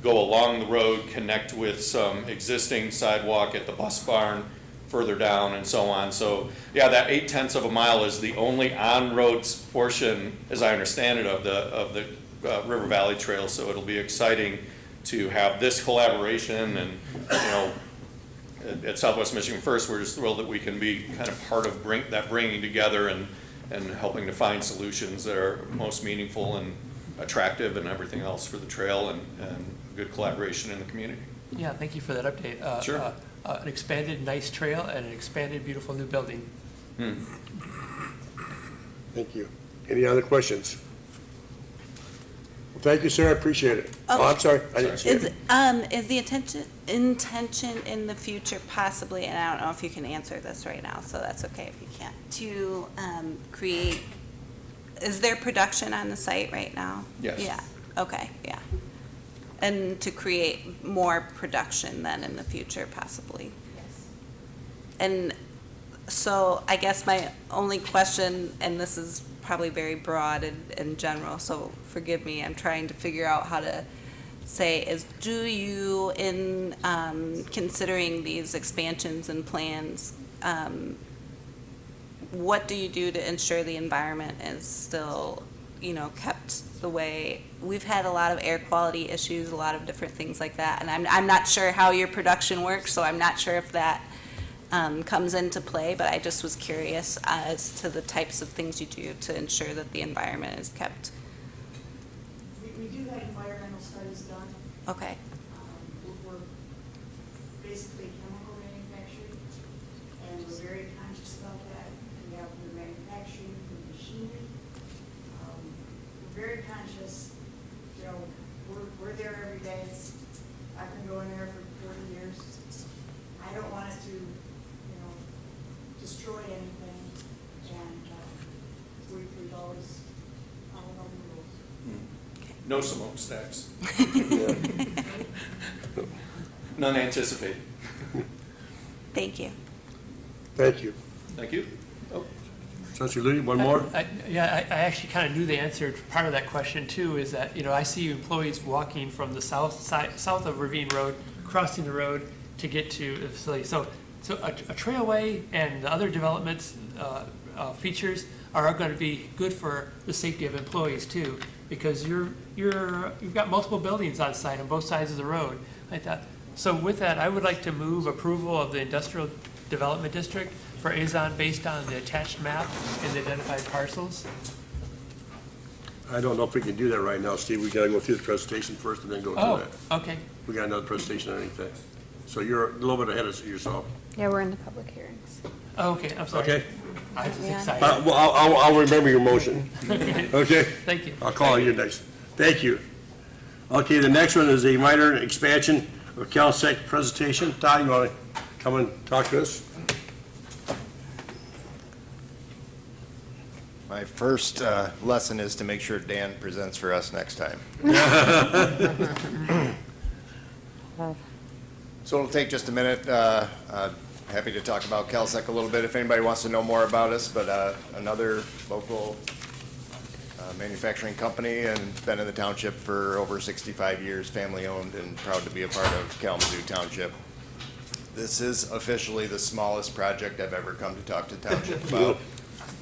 go along the road, connect with some existing sidewalk at the bus barn further down and so on. So yeah, that 0.8 of a mile is the only on-road portion, as I understand it, of the River Valley Trail. So it'll be exciting to have this collaboration, and at Southwest Michigan First, we're just thrilled that we can be kind of part of bringing together and helping to find solutions that are most meaningful and attractive and everything else for the trail, and good collaboration in the community. Yeah, thank you for that update. Sure. An expanded nice trail and an expanded beautiful new building. Thank you. Any other questions? Well, thank you, sir, I appreciate it. Oh, I'm sorry, I didn't see it. Is the intention in the future possibly, and I don't know if you can answer this right now, so that's okay if you can't, to create, is there production on the site right now? Yes. Yeah, okay, yeah. And to create more production then in the future possibly? Yes. And so I guess my only question, and this is probably very broad and general, so forgive me, I'm trying to figure out how to say, is do you, in considering these expansions and plans, what do you do to ensure the environment is still, kept the way? We've had a lot of air quality issues, a lot of different things like that, and I'm not sure how your production works, so I'm not sure if that comes into play, but I just was curious as to the types of things you do to ensure that the environment is kept. We do have environmental studies done. Okay. We're basically chemical manufacturing, and we're very conscious about that. We're manufacturing for machinery. We're very conscious, you know, we're there every day. I've been going there for 40 years. I don't want it to, you know, destroy anything, and we've always followed all the rules. No smokestacks. None anticipated. Thank you. Thank you. Thank you. Oh, Trustee Ludi, one more? I actually kind of knew the answer to part of that question too, is that, you know, I see employees walking from the south of Ravine Road, crossing the road to get to the facility. So a trailway and the other developments, features are going to be good for the safety of employees too, because you've got multiple buildings on site on both sides of the road like that. So with that, I would like to move approval of the industrial development district for Azon based on the attached map and the identified parcels. I don't know if we can do that right now, Steve. We gotta go through the presentation first and then go Oh, to it. okay. We got another presentation on anything. So you're a little bit ahead of yourself. Yeah, we're in the public hearings. Oh, okay, I'm sorry. Okay? I was Yeah. excited. Well, I'll remember your motion. Okay? Thank you. I'll call you next. Thank you. Okay, the next one is a minor expansion of CalSec presentation. Todd, you want to come and talk to us? My first lesson is to make sure Dan presents for us next time. So it'll take just a minute. Happy to talk about CalSec a little bit if anybody wants to know more about us, but another local manufacturing company and been in the township for over 65 years, family-owned, and proud to be a part of Kalamazoo Township. This is officially the smallest project I've ever come to talk to township about.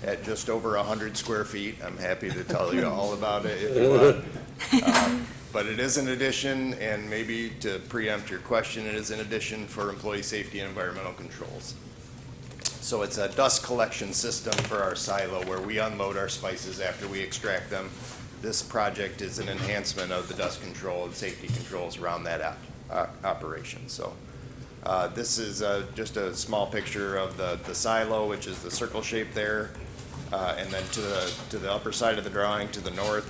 At just over 100 square feet. I'm happy to tell you all about it if you want. But it is an addition, and maybe to preempt your question, it is an addition for employee safety and environmental controls. So it's a dust collection system for our silo where we unload our spices after we extract them. This project is an enhancement of the dust control and safety controls around that operation. So this is just a small picture of the silo, which is the circle shape there. And then to the upper side of the drawing, to the north,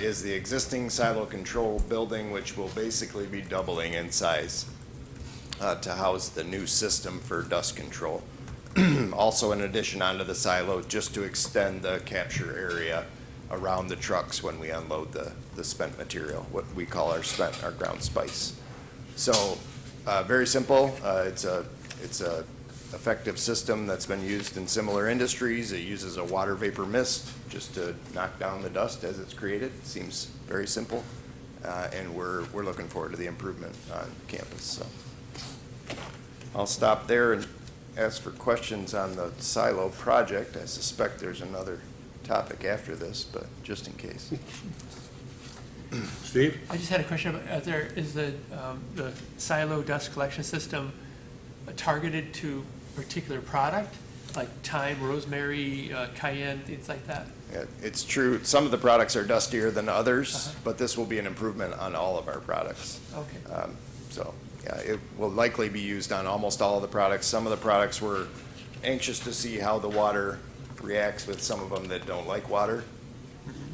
is the existing silo control building, which will basically be doubling in size to house the new system for dust control. Also, in addition, onto the silo, just to extend the capture area around the trucks when we unload the spent material, what we call our ground spice. So, very simple. It's a effective system that's been used in similar industries. It uses a water vapor mist just to knock down the dust as it's created. It seems very simple, and we're looking forward to the improvement on campus. So I'll stop there and ask for questions on the silo project. I suspect there's another topic after this, but just in case. Steve? I just had a question about, is the silo dust collection system targeted to a particular product, like thyme, rosemary, cayenne, things like that? Yeah, it's true. Some of the products are dustier than others, but this will be an improvement on all of our products. Okay. So, yeah, it will likely be used on almost all of the products. Some of the products we're anxious to see how the water reacts with some of them that don't like water,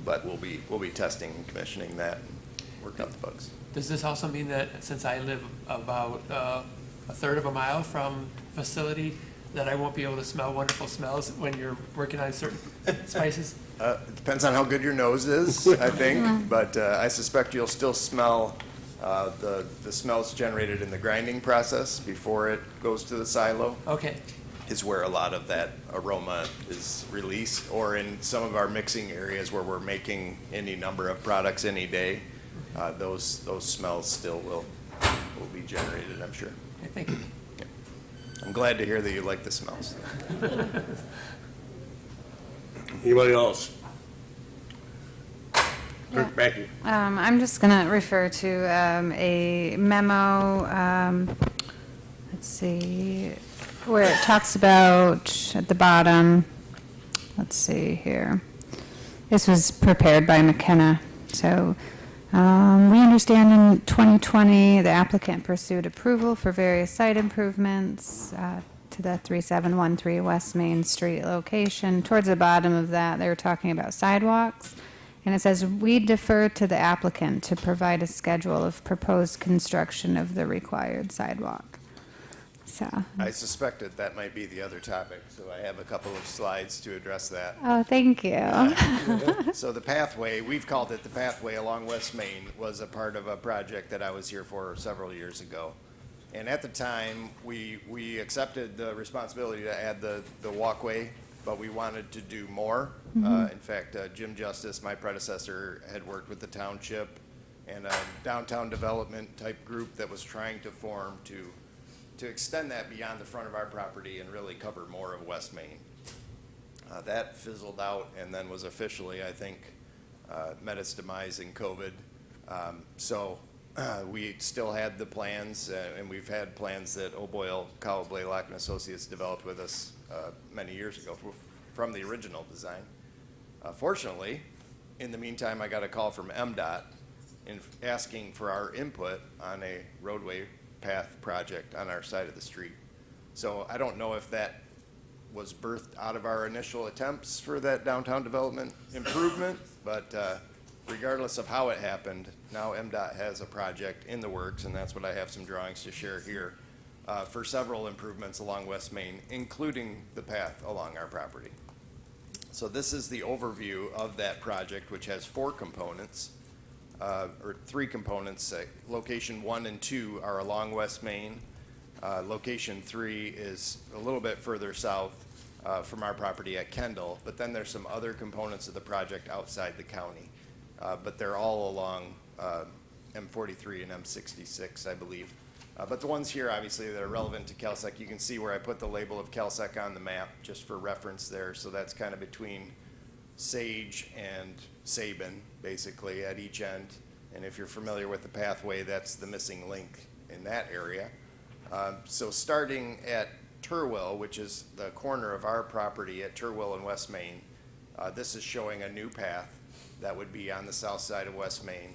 but we'll be testing and commissioning that and working out the bugs. Does this also mean that since I live about a third of a mile from facility, that I won't be able to smell wonderful smells when you're working on certain spices? It depends on how good your nose is, I think, but I suspect you'll still smell the smells generated in the grinding process before it goes to the silo. Okay. Is where a lot of that aroma is released, or in some of our mixing areas where we're making any number of products any day, those smells still will be generated, I'm sure. Okay, thank you. Yeah. I'm glad to hear that you like the smells. Anybody else? Kirk, back to you. I'm just going to refer to a memo, let's see, where it talks about at the bottom, let's see here. This was prepared by McKenna. So we understand in 2020, the applicant pursued approval for various site improvements to the 3713 West Main Street location. Towards the bottom of that, they were talking about sidewalks. And it says, we defer to the applicant to provide a schedule of proposed construction of the required sidewalk. So, I suspected that might be the other topic, so I have a couple of slides to address that. oh, thank you. So the pathway, we've called it the pathway along West Main, was a part of a project that I was here for several years ago. And at the time, we accepted the responsibility to add the walkway, but we wanted to do more. In fact, Jim Justice, my predecessor, had worked with the township and a downtown development type group that was trying to form to extend that beyond the front of our property and really cover more of West Main. That fizzled out and then was officially, I think, met its demise in COVID. So we still had the plans, and we've had plans that O'Boyle, Cowell, Blaylock and Associates developed with us many years ago from the original design. Fortunately, in the meantime, I got a call from MDOT asking for our input on a roadway path project on our side of the street. So I don't know if that was birthed out of our initial attempts for that downtown development improvement, but regardless of how it happened, now MDOT has a project in the works, and that's what I have some drawings to share here, for several improvements along West Main, including the path along our property. So this is the overview of that project, which has four components. Or three components. Location 1 and 2 are along West Main. Location 3 is a little bit further south from our property at Kendall, but then there's some other components of the project outside the county. But they're all along M43 and M66, I believe. But the ones here, obviously, that are relevant to CalSec, you can see where I put the label of CalSec on the map, just for reference there. So that's kind of between Sage and Sabin, basically, at each end. And if you're familiar with the pathway, that's the missing link in that area. So starting at Turwell, which is the corner of our property at Turwell and West Main, this is showing a new path that would be on the south side of West Main,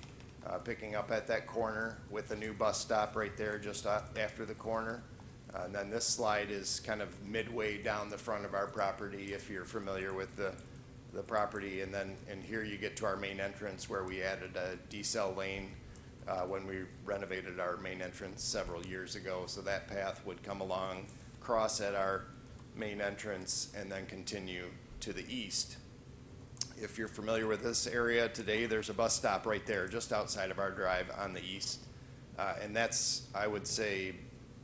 picking up at that corner with a new bus stop right there just after the corner. And then this slide is kind of midway down the front of our property, if you're familiar with the property, and here you get to our main entrance where we added a decel lane when we renovated our main entrance several years ago. So that path would come along, cross at our main entrance, and then continue to the east. If you're familiar with this area today, there's a bus stop right there just outside of our drive on the east. And that's, I would say,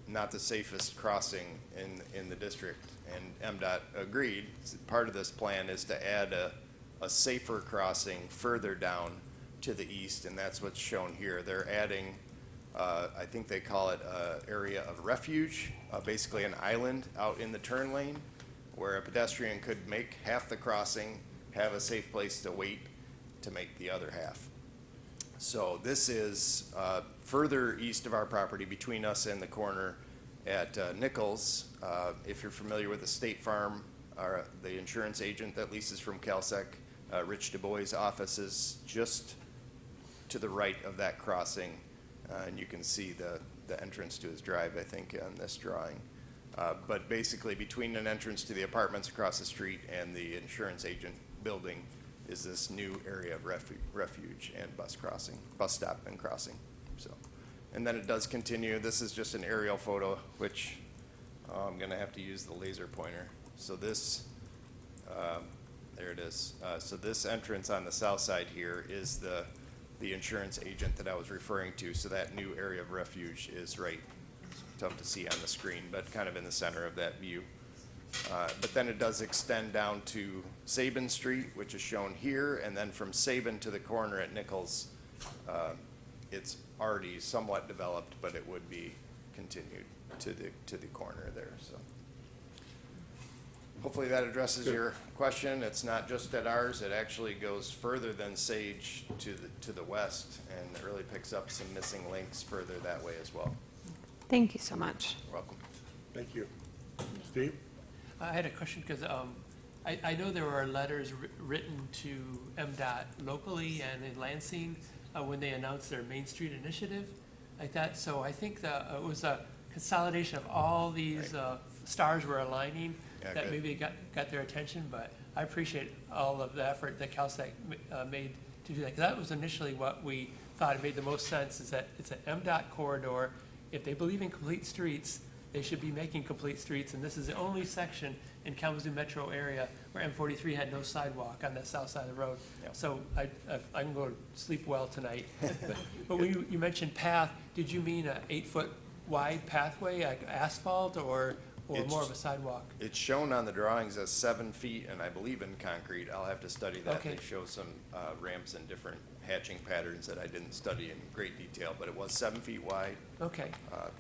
not the safest crossing in the district. And MDOT agreed. Part of this plan is to add a safer crossing further down to the east, and that's what's shown here. They're adding, I think they call it an area of refuge, basically an island out in the turn lane where a pedestrian could make half the crossing, have a safe place to wait to make the other half. So this is further east of our property, between us and the corner at Nichols. If you're familiar with the State Farm, or the insurance agent that leases from CalSec, Rich DuBois' office is just to the right of that crossing, and you can see the entrance to his drive, I think, on this drawing. But basically, between an entrance to the apartments across the street and the insurance agent building is this new area of refuge and bus stop and crossing. So. And then it does continue. This is just an aerial photo, which I'm going to have to use the laser pointer. So this, there it is. So this entrance on the south side here is the insurance agent that I was referring to. So that new area of refuge is right, tough to see on the screen, but kind of in the center of that view. But then it does extend down to Sabin Street, which is shown here, and then from Sabin to the corner at Nichols, it's already somewhat developed, but it would be continued to the corner there. So hopefully that addresses your question. It's not just at ours; it actually goes further than Sage to the west, and it really picks up some missing links further that way as well. Thank you so much. You're welcome. Thank you. Steve? I had a question because I know there were letters written to MDOT locally and in Lansing when they announced their Main Street initiative. Like that, so I think that it was a consolidation of all these stars were aligning Yeah, that good. maybe got their attention, but I appreciate all of the effort that CalSec made to do that. 'Cause that was initially what we thought made the most sense, is that it's an MDOT corridor. If they believe in complete streets, they should be making complete streets, and this is the only section in Kalamazoo metro area where M43 had no sidewalk on the south side of the road. Yep. So I can go to sleep well tonight. But when you mentioned path, did you mean an 8-foot wide pathway, like asphalt, or more of a sidewalk? It's shown on the drawings as 7 feet, and I believe in concrete. I'll have to study that. Okay. They show some ramps and different hatching patterns that I didn't study in great detail, but it was 7 feet wide Okay,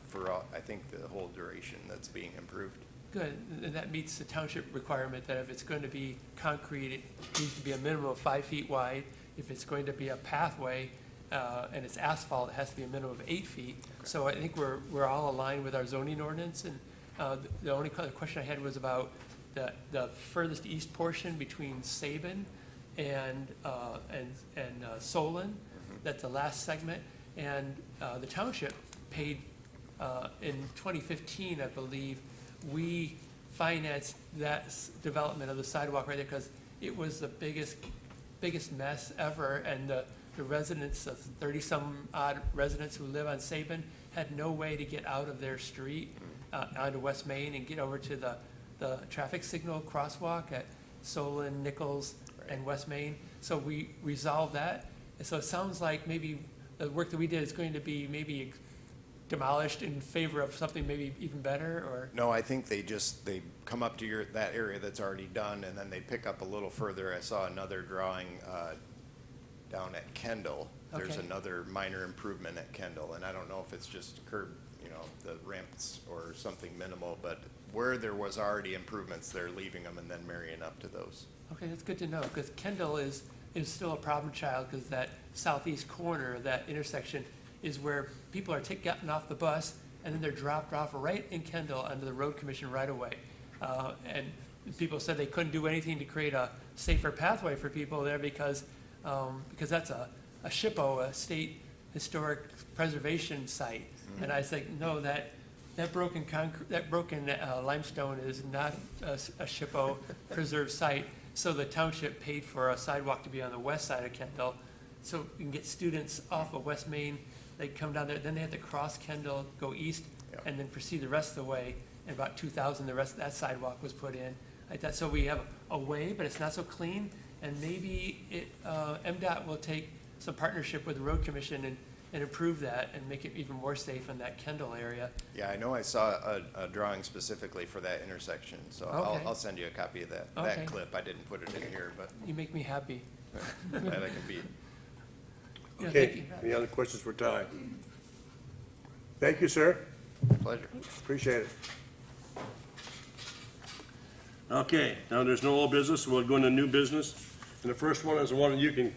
for, I think, the whole duration that's being improved. good. And that meets the township requirement that if it's going to be concrete, it needs to be a minimum of 5 feet wide. If it's going to be a pathway, and it's asphalt, it has to be a minimum of 8 feet. So I think we're all aligned with our zoning ordinance, and the only other question I had was about the furthest east portion between Sabin and Solon. That's the last segment, and the township paid, in 2015, I believe, we financed that development of the sidewalk right there, because it was the biggest mess ever, and the residents, 30-some odd residents who live on Sabin, had no way to get out of their street onto West Main and get over to the traffic signal crosswalk at Solon, Nichols, and West Main. So we resolved that. And so it sounds like maybe the work that we did is going to be maybe demolished in favor of something maybe even better, or? No, I think they come up to that area that's already done, and then they pick up a little further. I saw another drawing down at Kendall. There's Okay. another minor improvement at Kendall, and I don't know if it's just curb, the ramps or something minimal, but where there was already improvements, they're leaving them and then marrying up to those. Okay, that's good to know, because Kendall is still a problem child, because that southeast corner of that intersection is where people are getting off the bus, and then they're dropped off right in Kendall under the road commission right away. And people said they couldn't do anything to create a safer pathway for people there because that's a SHPO, a state historic preservation site. And I was like, no, that broken limestone is not a SHPO preserved site. So the township paid for a sidewalk to be on the west side of Kendall, so you can get students off of West Main. They come down there, then they have to cross Kendall, go east, Yep. and then proceed the rest of the way. And about 2000, the rest of that sidewalk was put in. Like that, so we have a way, but it's not so clean. And maybe MDOT will take some partnership with the road commission and improve that and make it even more safe in that Kendall area. Yeah, I know I saw a drawing specifically for that intersection, so Okay. I'll send you a copy of that Okay. clip. I didn't put it in here, but You make me happy. that I can beat. Yeah, thank Okay, you. any other questions for Ty? Thank you, sir. Pleasure. Appreciate it. Okay, now there's no old business, we'll go into new business. And the first one is the one that you can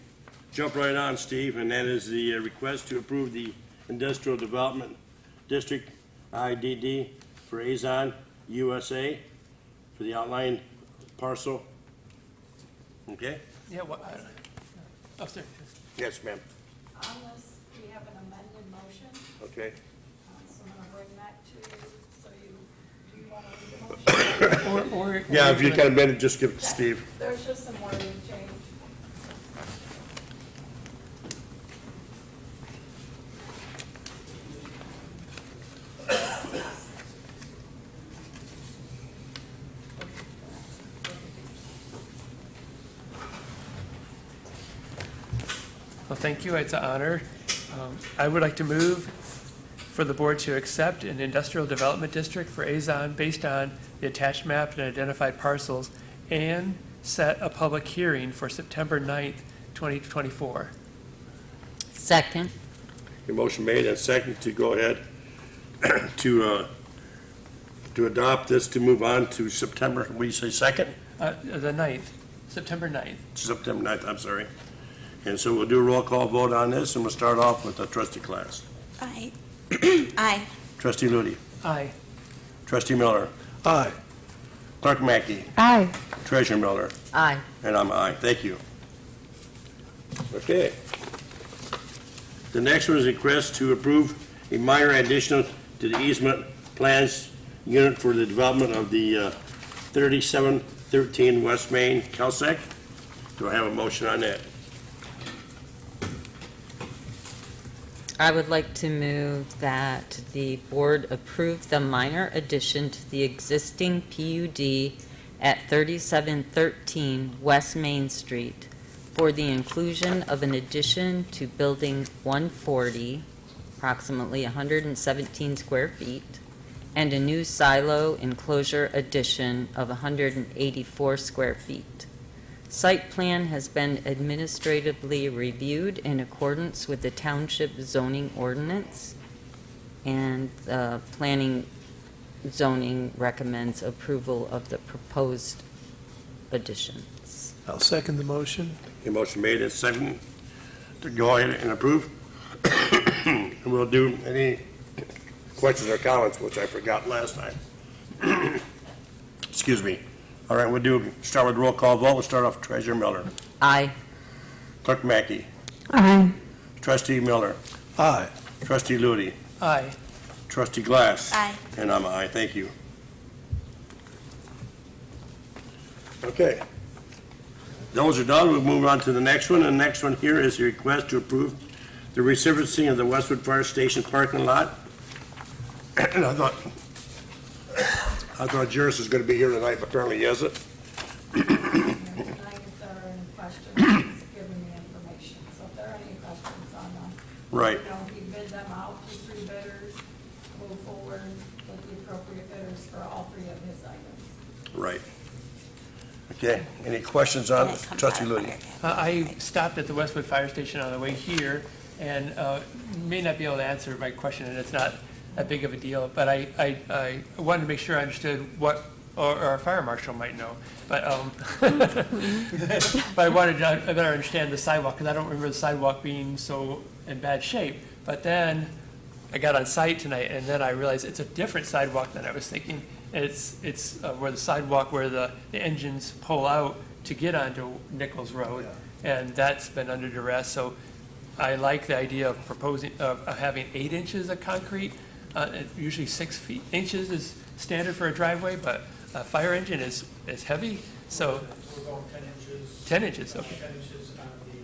jump right on, Steve, and that is the request to approve the Industrial Development District, IDD, for Azon USA, for the outline parcel. Okay? Yeah, what, oh, sorry. Yes, ma'am. On this, we have an amended motion, Okay. so I'm gonna bring that to you, so do you wanna read the motion? Or Yeah, if you kind of amend it, just give it to Steve. There's just some wording change. Well, thank you, it's an honor. I would like to move for the board to accept an industrial development district for Azon based on the attached map and identified parcels, and set a public hearing for September 9th, 2024. Second. Your motion made and second to go ahead to adopt this, to move on to September, what do you say, 2nd? The 9th, September 9th. September 9th, I'm sorry. And so we'll do a roll call vote on this, and we'll start off with the trustee class. Aye. Aye. Trustee Ludi, Aye. trustee Miller, Aye. Clerk Mackey, Aye. Treasurer Miller, Aye. and I'm aye. Thank you. Okay. The next one is a request to approve a minor addition to the easement plans unit for the development of the 3713 West Main, Calsec. Do I have a motion on that? I would like to move that the board approve the minor addition to the existing PUD at 3713 West Main Street for the inclusion of an addition to Building 140, approximately 117 square feet, and a new silo enclosure addition of 184 square feet. Site plan has been administratively reviewed in accordance with the township zoning ordinance, and planning zoning recommends approval of the proposed additions. I'll second the motion. A motion made and seconded to go ahead and approve. And we'll do any questions or comments, which I forgot last time. Excuse me. All right, start with roll call vote. We'll start off with Treasurer Miller. Aye. Clerk Mackey. Aye. Trustee Miller. Aye. Trustee Ludi. Aye. Trustee Glass. Aye. And I'm aye. Thank you. Okay. Those are done. We'll move on to the next one. And the next one here is a request to approve the resurfacing of the Westwood Fire Station parking lot. And I thought Jairus was going to be here tonight, but apparently he isn't. Tonight, if there are any questions, he's giving me information. So if there are any questions on them, Right. he bid them out to 3 bidders, move forward with the appropriate bidders for all 3 of his items. Right. Okay. Any questions on it? Trustee Ludi? I stopped at the Westwood Fire Station on the way here, and may not be able to answer my question, and it's not that big of a deal, but I wanted to make sure I understood what, or our fire marshal might know, but, but I wanted to better understand the sidewalk, because I don't remember the sidewalk being so in bad shape. But then I got on site tonight, and then I realized it's a different sidewalk than I was thinking. It's where the sidewalk where the engines pull out to get onto Nichols Road, and that's been under duress. So I like the idea of proposing, of having 8 inches of concrete. Usually 6 inches is standard for a driveway, but a fire engine is heavy, so. We're going 10 inches. 10 inches, okay. 10 inches on the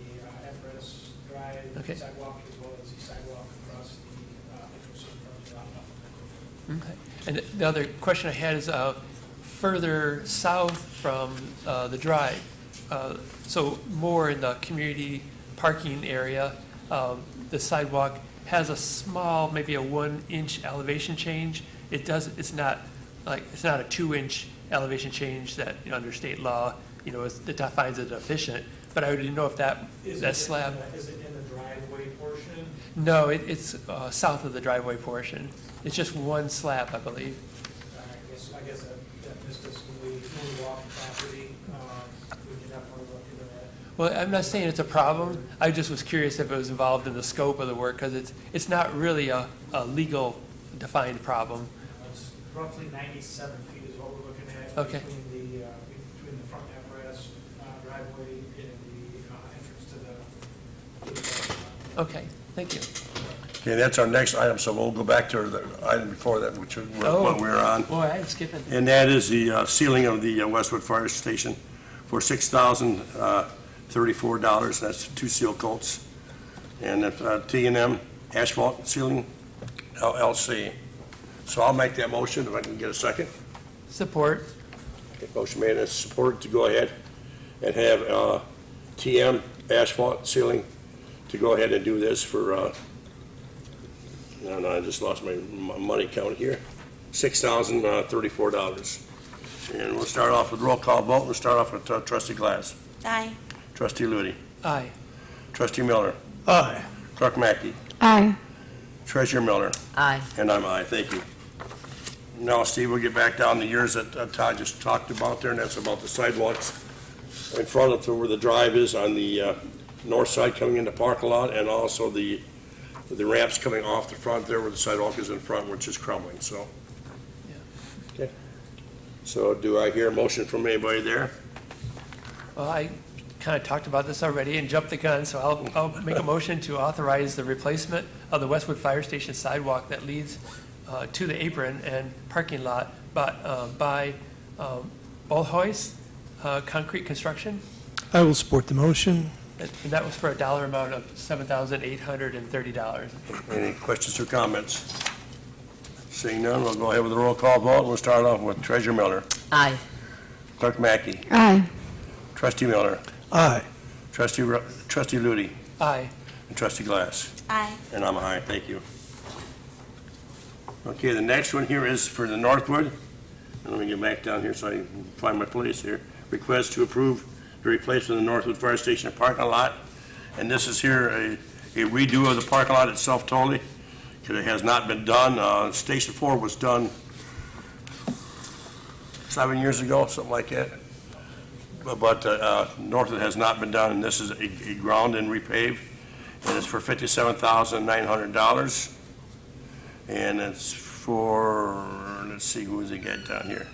apparatus drive sidewalk, as well as the sidewalk across the entrance in front of the Okay. And the other question I had is further south from the drive, so more in the community parking area, the sidewalk has a small, maybe a 1-inch elevation change. It's not a 2-inch elevation change that, under state law, that defines it efficient. But I didn't know if that slab. Is it in the driveway portion? No, it's south of the driveway portion. It's just one slab, I believe. I guess that missed us when we walked the property. We can definitely look into that. Well, I'm not saying it's a problem. I just was curious if it was involved in the scope of the work, because it's not really a legal defined problem. It's roughly 97 feet is what we're looking at. Okay. Between the front apparatus driveway and the entrance to the. Okay, thank you. Okay, that's our next item, so we'll go back to the item before that, which is what we're on. Boy, I skip it. And that is the ceiling of the Westwood Fire Station for $6,034. That's 2 seal coats. And T&M Asphalt Ceiling LLC. So I'll make that motion if I can get a second. Support. Okay, motion made and supported to go ahead and have TM Asphalt Ceiling to go ahead and do this for, no, I just lost my money count here, $6,034. And we'll start off with roll call vote. We'll start off with Trustee Glass. Aye. Trustee Ludi. Aye. Trustee Miller. Aye. Clerk Mackey. Aye. Treasurer Miller. Aye. And I'm aye. Thank you. Now, Steve, we'll get back down to yours that Todd just talked about there, and that's about the sidewalks in front of where the drive is on the north side coming into parking lot, and also the ramps coming off the front there where the sidewalk is in front, which is crumbling, so. Okay. So do I hear a motion from anybody there? Well, I kind of talked about this already and jumped the gun, so I'll make a motion to authorize the replacement of the Westwood Fire Station sidewalk that leads to the apron and parking lot, but by Bolhois Concrete Construction. I will support the motion. And that was for a dollar amount of $7,830. Any questions or comments? Seeing none, we'll go ahead with the roll call vote. We'll start off with Treasurer Miller, Aye. Clerk Mackey, Aye. Trustee Miller, Aye. Trustee Ludi, Aye. and Trustee Glass. Aye. And I'm aye, thank you. Okay, the next one here is for the Northwood. Let me get back down here so I can find my place here. Request to approve the replacement of the Northwood Fire Station parking lot. And this is here a redo of the parking lot itself totally, because it has not been done. Station 4 was done 7 years ago, something like that. But Northwood has not been done, and this is a ground and repave. And it's for $57,900. And it's for, let's see, who is it got down here?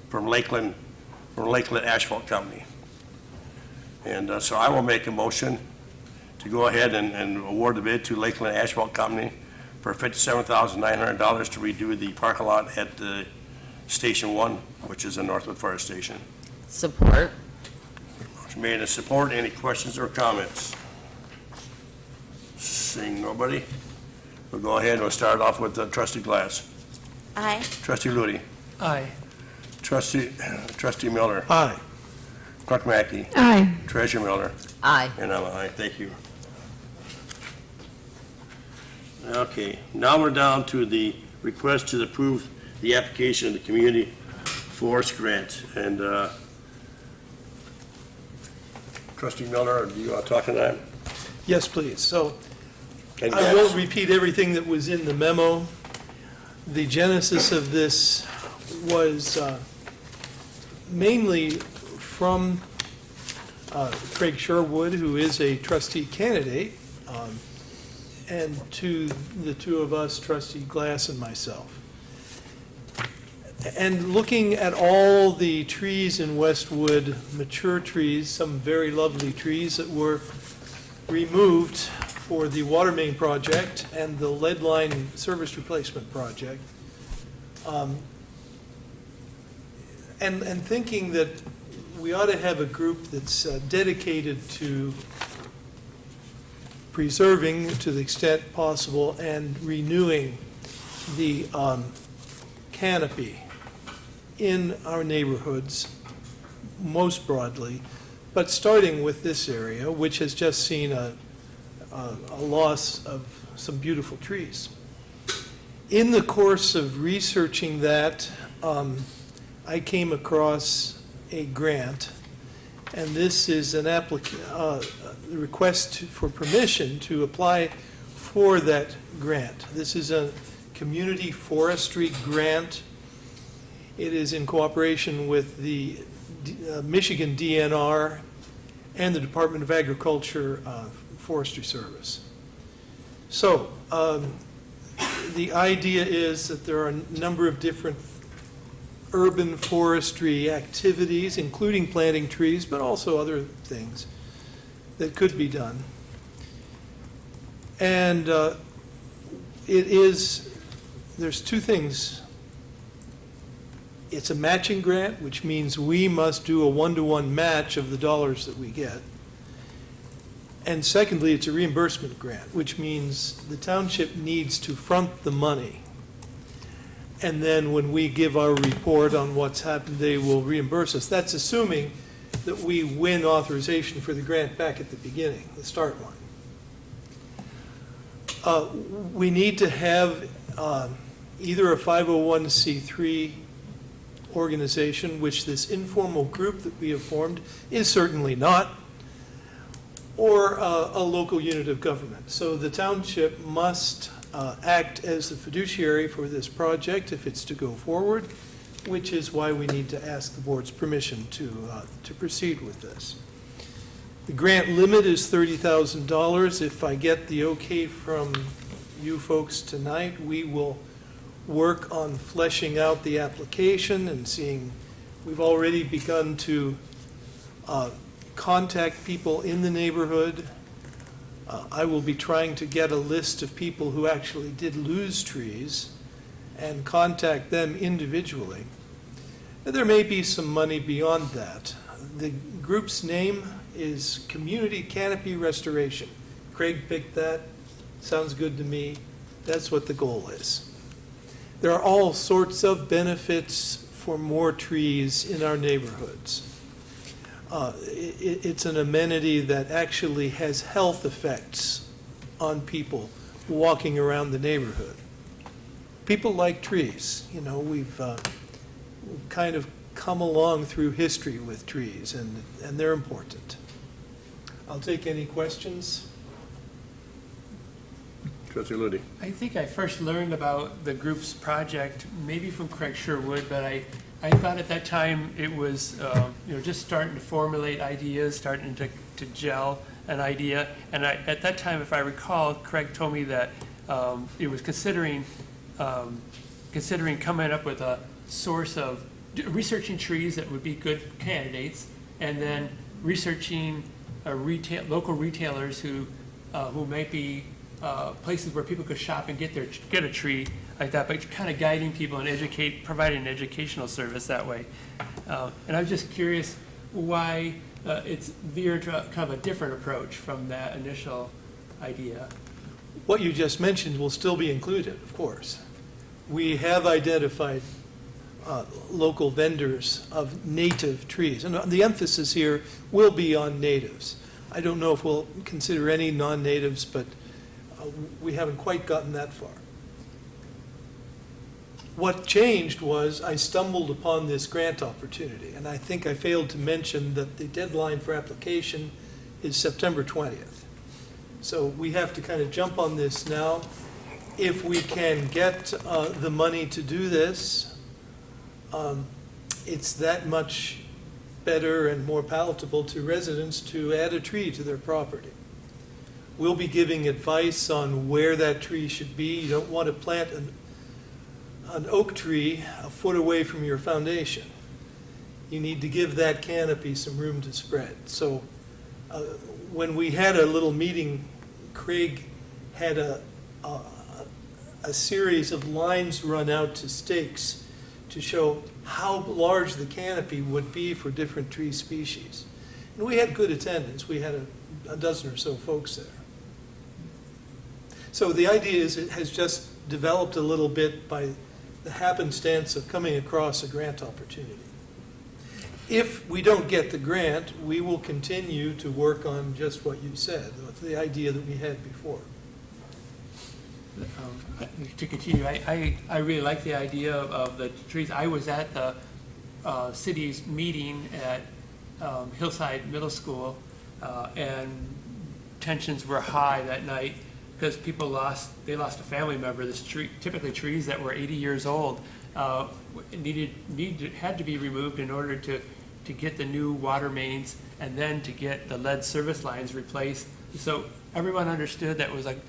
From Lakeland Asphalt Company. And so I will make a motion to go ahead and award the bid to Lakeland Asphalt Company for $57,900 to redo the parking lot at Station 1, which is the Northwood Fire Station. Support. Motion made and support. Any questions or comments? Seeing nobody, we'll go ahead and we'll start off with Trustee Glass. Aye. Trustee Ludi. Aye. Trustee Miller. Aye. Clerk Mackey. Aye. Treasurer Miller. Aye. And I'm an aye. Thank you. Okay, now we're down to the request to approve the application of the Community Forest Grant. And Trustee Miller, do you want to talk on that? Yes, please. So And I won't repeat everything that was in the memo. The genesis of this was mainly from Craig Sherwood, who is a trustee candidate, and to the two of us, Trustee Glass and myself. And looking at all the trees in Westwood, mature trees, some very lovely trees that were removed for the water main project and the lead line service replacement project. And thinking that we ought to have a group that's dedicated to preserving to the extent possible and renewing the canopy in our neighborhoods most broadly, but starting with this area, which has just seen a loss of some beautiful trees. In the course of researching that, I came across a grant, and this is an request for permission to apply for that grant. This is a community forestry grant. It is in cooperation with the Michigan DNR and the Department of Agriculture Forestry Service. So the idea is that there are a number of different urban forestry activities, including planting trees, but also other things that could be done. And there's two things. It's a matching grant, which means we must do a one-to-one match of the dollars that we get. And secondly, it's a reimbursement grant, which means the township needs to front the money. And then when we give our report on what's happened, they will reimburse us. That's assuming that we win authorization for the grant back at the beginning, the start line. We need to have either a 501c3 organization, which this informal group that we have formed is certainly not, or a local unit of government. So the township must act as the fiduciary for this project if it's to go forward, which is why we need to ask the board's permission to proceed with this. The grant limit is $30,000. If I get the okay from you folks tonight, we will work on fleshing out the application and seeing, we've already begun to contact people in the neighborhood. I will be trying to get a list of people who actually did lose trees and contact them individually. There may be some money beyond that. The group's name is Community Canopy Restoration. Craig picked that. Sounds good to me. That's what the goal is. There are all sorts of benefits for more trees in our neighborhoods. It's an amenity that actually has health effects on people walking around the neighborhood. People like trees. You know, we've kind of come along through history with trees, and they're important. I'll take any questions. Trustee Ludi. I think I first learned about the group's project maybe from Craig Sherwood, but I thought at that time it was just starting to formulate ideas, starting to gel an idea. And at that time, if I recall, Craig told me that it was considering coming up with a source of researching trees that would be good candidates, and then researching local retailers who might be places where people could shop and get a tree like that, but kind of guiding people and providing an educational service that way. And I was just curious why it's veered to kind of a different approach from that initial idea. What you just mentioned will still be included, of course. We have identified local vendors of native trees, and the emphasis here will be on natives. I don't know if we'll consider any non-natives, but we haven't quite gotten that far. What changed was I stumbled upon this grant opportunity, and I think I failed to mention that the deadline for application is September 20th. So we have to kind of jump on this now. If we can get the money to do this, it's that much better and more palatable to residents to add a tree to their property. We'll be giving advice on where that tree should be. You don't want to plant an oak tree a foot away from your foundation. You need to give that canopy some room to spread. So when we had a little meeting, Craig had a series of lines run out to stakes to show how large the canopy would be for different tree species. And we had good attendance. We had a dozen or so folks there. So the idea is it has just developed a little bit by the happenstance of coming across a grant opportunity. If we don't get the grant, we will continue to work on just what you said, the idea that we had before. To continue, I really like the idea of the trees. I was at the city's meeting at Hillside Middle School, and tensions were high that night because people lost a family member. This tree, typically trees that were 80 years old, had to be removed in order to get the new water mains and then to get the lead service lines replaced. So everyone understood that was like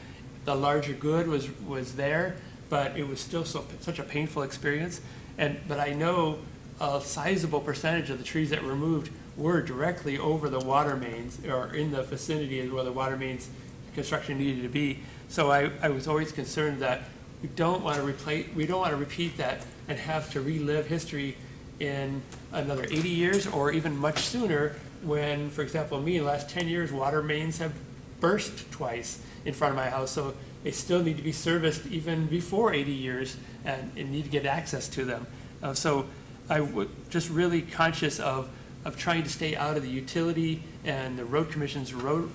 the larger good was there, but it was still such a painful experience. But I know a sizable percentage of the trees that were removed were directly over the water mains or in the vicinity where the water mains construction needed to be. So I was always concerned that we don't want to repeat that and have to relive history in another 80 years or even much sooner when, for example, me, in the last 10 years, water mains have burst twice in front of my house. So they still need to be serviced even before 80 years and need to get access to them. So I was just really conscious of trying to stay out of the utility and the road commission's road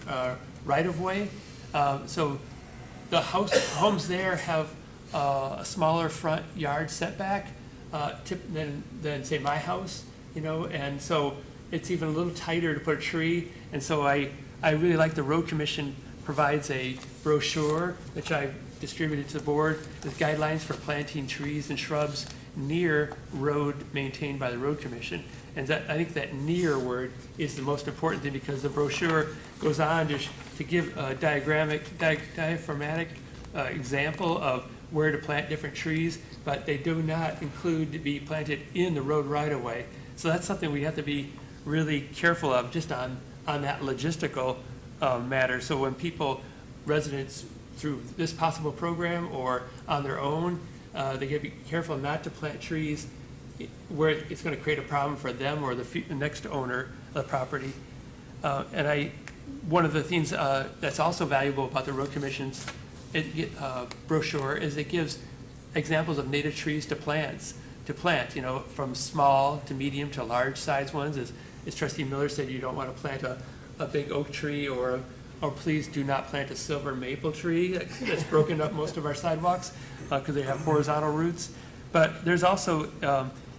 right-of-way. So the homes there have a smaller front yard setback than say my house, and so it's even a little tighter to put a tree. And so I really like the road commission provides a brochure, which I've distributed to the board, with guidelines for planting trees and shrubs near road maintained by the road commission. And I think that near word is the most important thing, because the brochure goes on to give a diaphragmatic example of where to plant different trees, but they do not include to be planted in the road right-of-way. So that's something we have to be really careful of, just on that logistical matter. So when residents through this possible program or on their own, they gotta be careful not to plant trees where it's gonna create a problem for them or the next owner of the property. One of the things that's also valuable about the Road Commission's brochure is it gives examples of native trees to plant, from small to medium to large size ones. As Trustee Miller said, you don't want to plant a big oak tree, or please do not plant a silver maple tree that's broken up most of our sidewalks because they have horizontal roots. But there's also,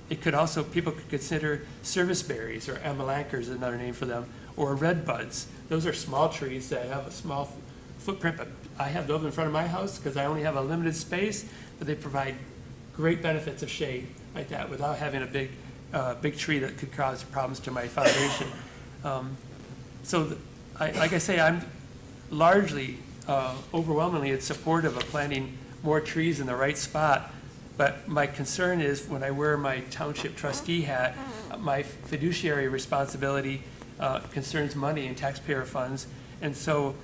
people could consider service berries, or amalankers is another name for them, or red buds. Those are small trees that have a small footprint, but I have those in front of my house because I only have a limited space, but they provide great benefits of shade like that without having a big tree that could cause problems to my foundation. Like I say, I'm largely, overwhelmingly supportive of planting more trees in the right spot. But my concern is when I wear my township trustee hat, my fiduciary responsibility concerns money and taxpayer funds. And so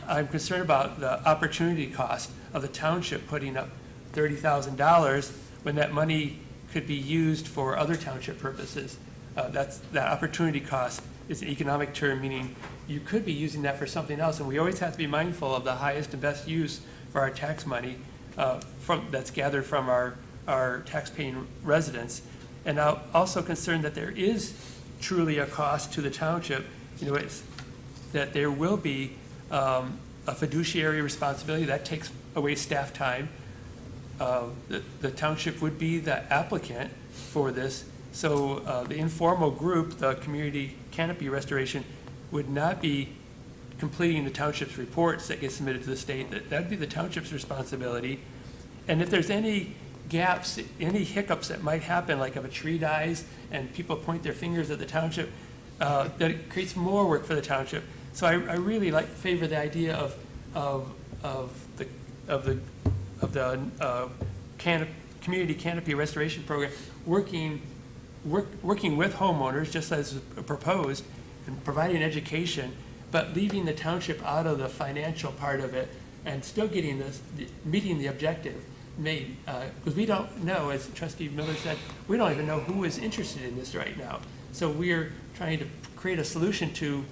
I'm concerned about the opportunity cost of the township putting up $30,000 when that money could be used for other township purposes. That opportunity cost is an economic term, meaning you could be using that for something else. And we always have to be mindful of the highest and best use for our tax money that's gathered from our taxpaying residents. And I'm also concerned that there is truly a cost to the township. It's that there will be a fiduciary responsibility that takes away staff time. The township would be the applicant for this. So the informal group, the community canopy restoration, would not be completing the township's reports that get submitted to the state. That'd be the township's responsibility. And if there's any gaps, any hiccups that might happen, like if a tree dies and people point their fingers at the township, that it creates more work for the township. So I really favor the idea of the community canopy restoration program working with homeowners, just as proposed, and providing education, but leaving the township out of the financial part of it, and still meeting the objective made. Because we don't know, as Trustee Miller said, we don't even know who is interested in this right now. So we're trying to create a solution to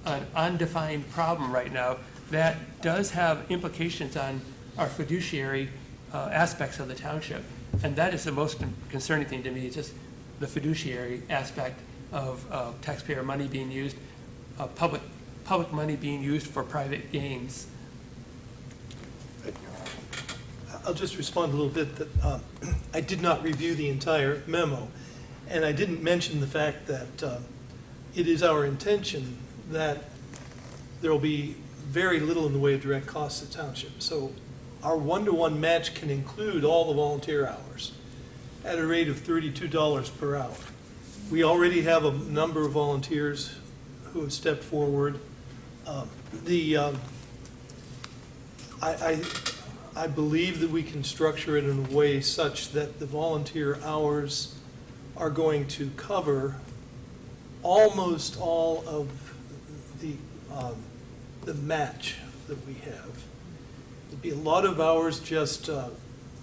an undefined problem right now that does have implications on our fiduciary aspects of the township. And that is the most concerning thing to me, is just the fiduciary aspect of taxpayer money being used, public money being used for private gains. I'll just respond a little bit that I did not review the entire memo, and I didn't mention the fact that it is our intention that there will be very little in the way of direct costs to township. So our one-to-one match can include all the volunteer hours at a rate of $32 per hour. We already have a number of volunteers who have stepped forward. I believe that we can structure it in a way such that the volunteer hours are going to cover almost all of the match that we have. There'd be a lot of hours just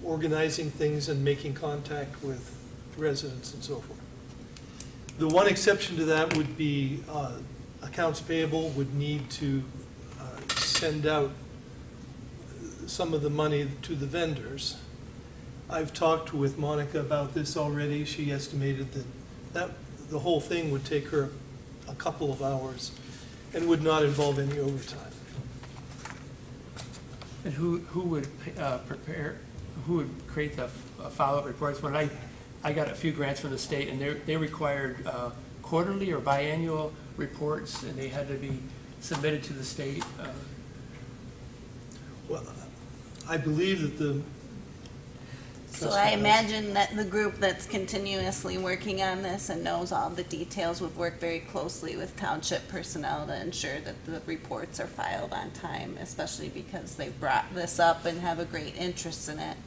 organizing things and making contact with residents and so forth. The one exception to that would be accounts payable would need to send out some of the money to the vendors. I've talked with Monica about this already. She estimated that the whole thing would take her a couple of hours and would not involve any overtime. And who would who would create the follow-up reports? When I got a few grants from the state, and they required quarterly or biannual reports, and they had to be submitted to the state. Well, I believe that the So Trustee I Wells. imagine that the group that's continuously working on this and knows all the details would work very closely with township personnel to ensure that the reports are filed on time, especially because they brought this up and have a great interest in it.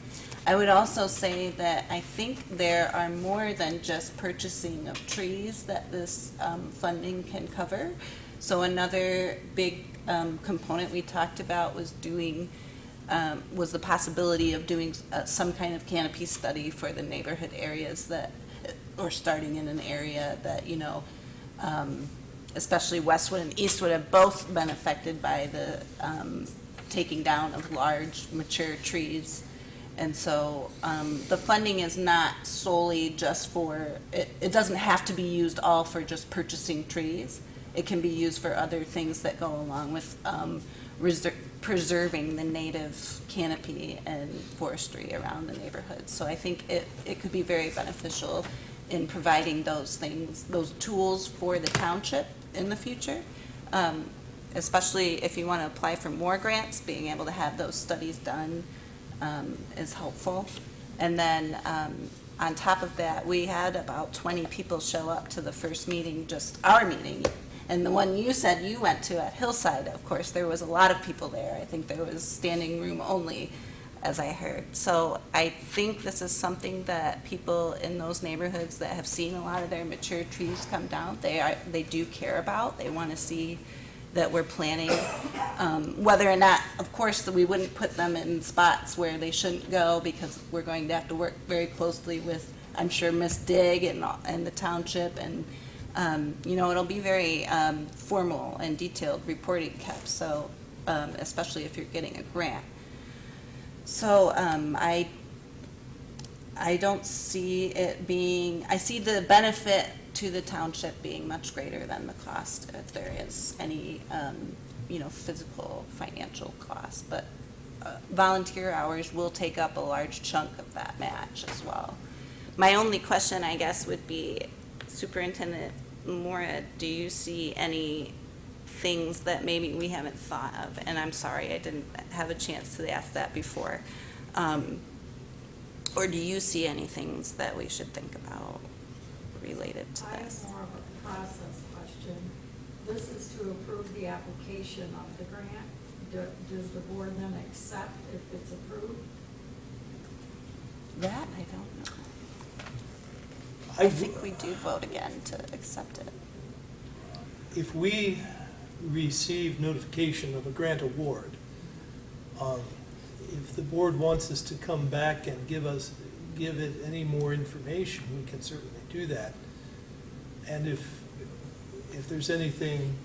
I would also say that I think there are more than just purchasing of trees that this funding can cover. So another big component we talked about was was the possibility of doing some kind of canopy study for the neighborhood areas that, or starting in an area that, especially Westwood and Eastwood have both been affected by the taking down of large mature trees. And so the funding is not solely just for, it doesn't have to be used all for just purchasing trees. It can be used for other things that go along with preserving the native canopy and forestry around the neighborhood. So I think it could be very beneficial in providing those things, those tools for the township in the future. Especially if you want to apply for more grants, being able to have those studies done is helpful. And then on top of that, we had about 20 people show up to the first meeting, just our meeting. And the one you said you went to at Hillside, of course, there was a lot of people there. I think there was standing room only, as I heard. So I think this is something that people in those neighborhoods that have seen a lot of their mature trees come down, they do care about. They want to see that we're planning, whether or not, of course, that we wouldn't put them in spots where they shouldn't go, because we're going to have to work very closely with, I'm sure, Miss Digg and the township, and it'll be very formal and detailed reporting kept, so especially if you're getting a grant. So I don't see it being, I see the benefit to the township being much greater than the cost, if there is any, physical, financial cost. But volunteer hours will take up a large chunk of that match as well. My only question, I guess, would be, Superintendent Mora, do you see any things that maybe we haven't thought of? And I'm sorry, I didn't have a chance to ask that before. Or do you see any things that we should think about related to I this? have more of a process question. This is to approve the application of the grant. Does the board then accept if it's approved? That, I don't know. I think we do vote again to accept it. If we receive notification of a grant award, if the board wants us to come back and give it any more information, we can certainly do that. And if there's anything,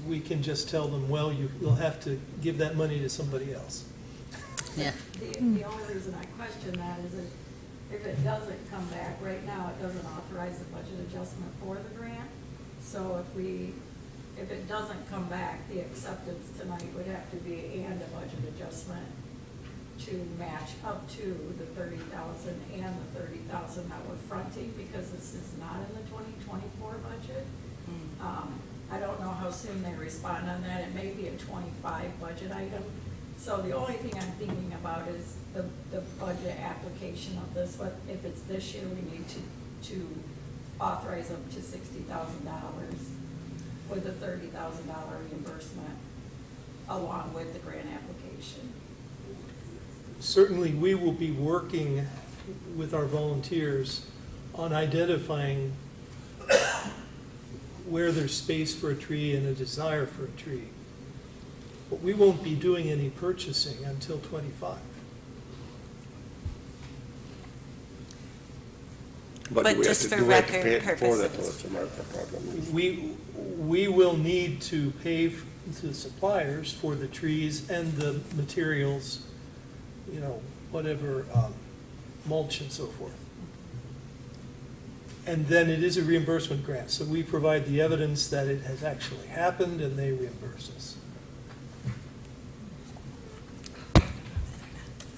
we can just tell them, well, you'll have to give that money to somebody else. Yeah. The only reason I question that is if it doesn't come back, right now, it doesn't authorize the budget adjustment for the grant. So if it doesn't come back, the acceptance tonight would have to be and a budget adjustment to match up to the 30,000 and the 30,000 that we're fronting, because this is not in the 2024 budget. I don't know how soon they respond on that. It may be a 25 budget item. So the only thing I'm thinking about is the budget application of this. But if it's this year, we need to authorize up to $60,000 with a $30,000 reimbursement along with the grant application. Certainly, we will be working with our volunteers on identifying where there's space for a tree and a desire for a tree. But we won't be doing any purchasing until 25. But do we have just to- for do we have to record pay it before that, purposes. though? That's the problem. We will need to pay to suppliers for the trees and the materials, whatever, mulch and so forth. And then it is a reimbursement grant, so we provide the evidence that it has actually happened and they reimburse us. I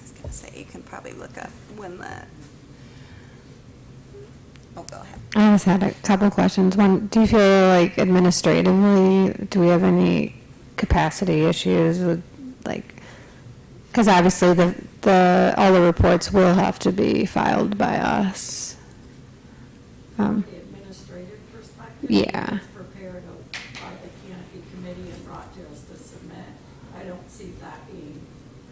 was gonna say, you can probably look up when oh, go ahead. I just had a couple questions. One, do you feel like administratively, do we have any capacity issues with, like, because obviously all the reports will have to be filed by us. From the administrative perspective. Yeah. It's prepared by the canopy committee and brought to us to submit. I don't see that being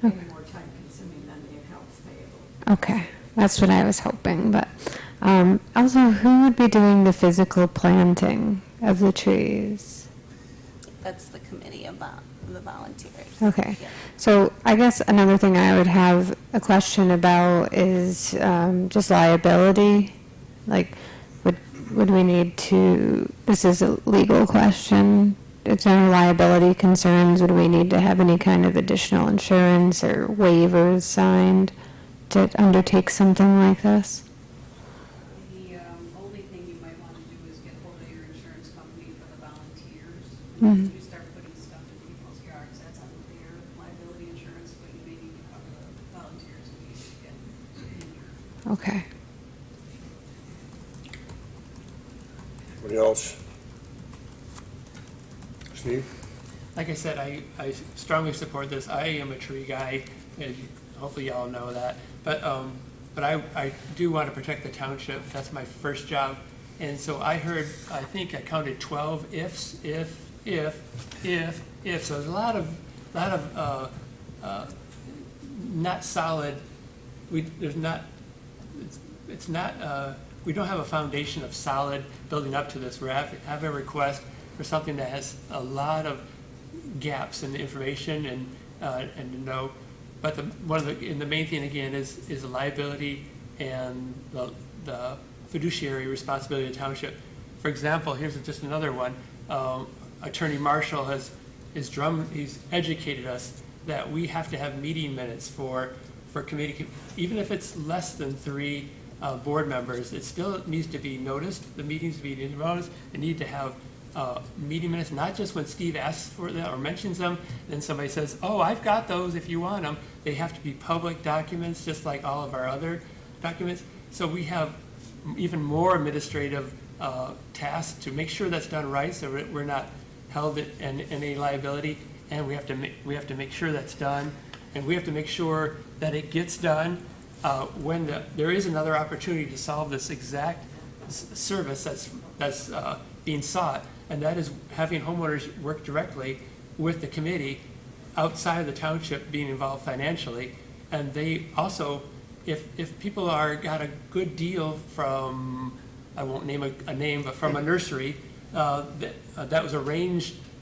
any more time consuming than the accounts payable. Okay, that's what I was hoping, but, also, who would be doing the physical planting of the trees? That's the committee of the volunteers. Okay, Yeah. so I guess another thing I would have a question about is, just liability. Like, would we need to, this is a legal question, it's general liability concerns, would we need to have any kind of additional insurance or waivers signed to undertake something like this? The only thing you might want to do is get hold of your insurance company for the volunteers. Mhm. If you start putting stuff in people's yards, that's on their liability insurance, but you may need to cover the volunteers in case you get injured. Okay. Anybody else? Steve? Like I said, I strongly support this. I am a tree guy, and hopefully y'all know that. But I do want to protect the township. That's my first job. And so I think I counted 12 ifs, if. So there's a lot of not solid, we don't have a foundation of solid building up to this. We have a request for something that has a lot of gaps in the information and to know. But the main thing again is the liability and the fiduciary responsibility of the township. For example, here's just another one. Attorney Marshall he's educated us that we have to have meeting minutes for committee, even if it's less than 3 board members, it still needs to be noticed. The meetings to be noticed. They need to have meeting minutes, not just when Steve asks for them or mentions them, then somebody says, oh, I've got those if you want them. They have to be public documents, just like all of our other documents. So we have even more administrative tasks to make sure that's done right, so we're not held in any liability, and we have to make sure that's done, and we have to make sure that it gets done when there is another opportunity to solve this exact service that's being sought, and that is having homeowners work directly with the committee outside of the township being involved financially. And they also, if people got a good deal from, I won't name a name, but from a nursery that was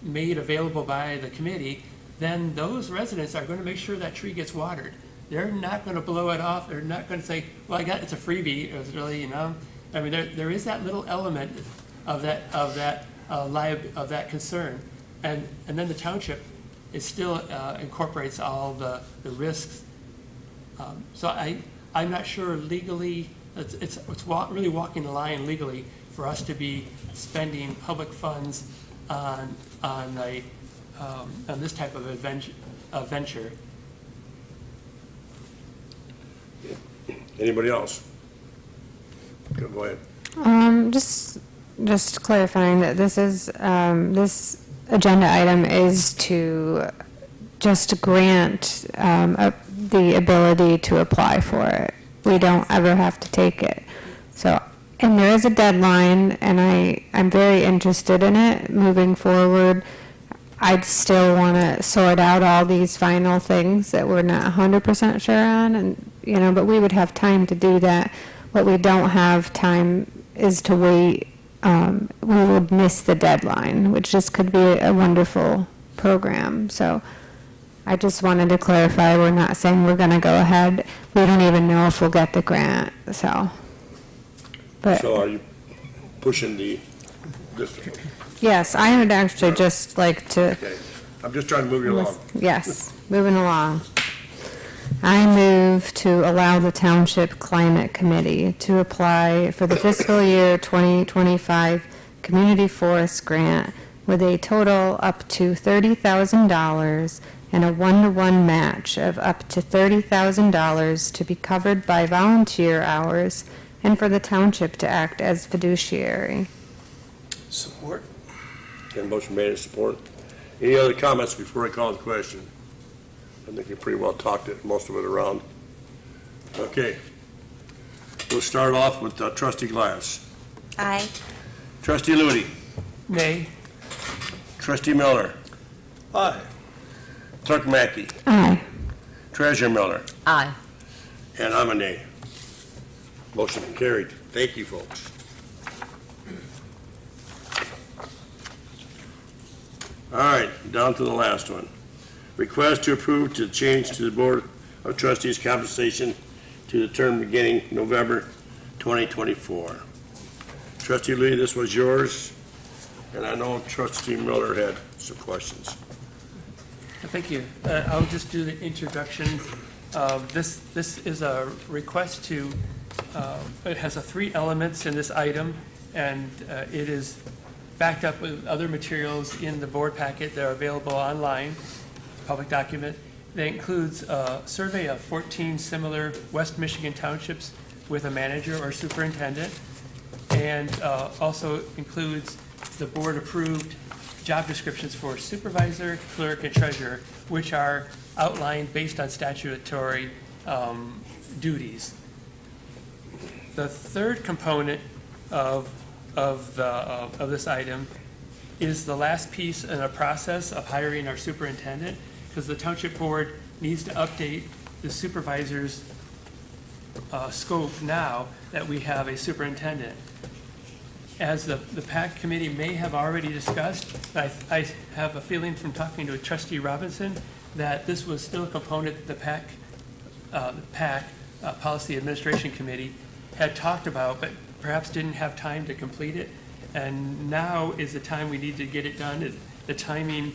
made available by the committee, then those residents are going to make sure that tree gets watered. They're not going to blow it off. They're not going to say, well, it's a freebie. It was really, I mean, there is that little element of that concern, and then the township still incorporates all the risks. So I'm not sure legally. It's really walking the line legally for us to be spending public funds on this type of venture. Anybody else? Go ahead. Just clarifying that this this agenda item is to just grant the ability to apply for it. We don't ever have to take it. So, and there is a deadline, and I'm very interested in it moving forward. I'd still want to sort out all these final things that we're not 100% sure on, and but we would have time to do that. What we don't have time is to wait. We would miss the deadline, which just could be a wonderful program. So I just wanted to clarify, we're not saying we're going to go ahead. We don't even know if we'll get the grant, so. But So are you pushing this? yes, I would actually just like to. Okay, I'm just trying to move you along. Yes, moving along. I move to allow the Township Climate Committee to apply for the fiscal year 2025 Community Forest Grant with a total up to $30,000 and a 1-to-1 match of up to $30,000 to be covered by volunteer hours and for the township to act as fiduciary. Support. Okay, motion made and support. Any other comments before I call the question? I think we pretty well talked most of it around. Okay. We'll start off with trustee Glass. Aye. Trustee Ludi. Nay. Trustee Miller. Aye. Clerk Mackey. Aye. Treasurer Miller. Aye. And I'm a nay. Motion carried. Thank you, folks. All right, down to the last one. Request to approve to change to the Board of Trustees compensation to the term beginning November 2024. Trustee Lee, this was yours, and I know Trustee Miller had some questions. Thank you. I'll just do the introduction. This is a request to, it has 3 elements in this item, and it is backed up with other materials in the board packet that are available online, public document. That includes a survey of 14 similar West Michigan townships with a manager or superintendent, and also includes the board-approved job descriptions for supervisor, clerk, and treasurer, which are outlined based on statutory duties. The third component of this item is the last piece in a process of hiring our superintendent, because the township board needs to update the supervisor's scope now that we have a superintendent. As the PAC committee may have already discussed, I have a feeling from talking to Trustee Robinson that this was still a component that the PAC Policy Administration Committee had talked about, but perhaps didn't have time to complete it. And now is the time we need to get it done. The timing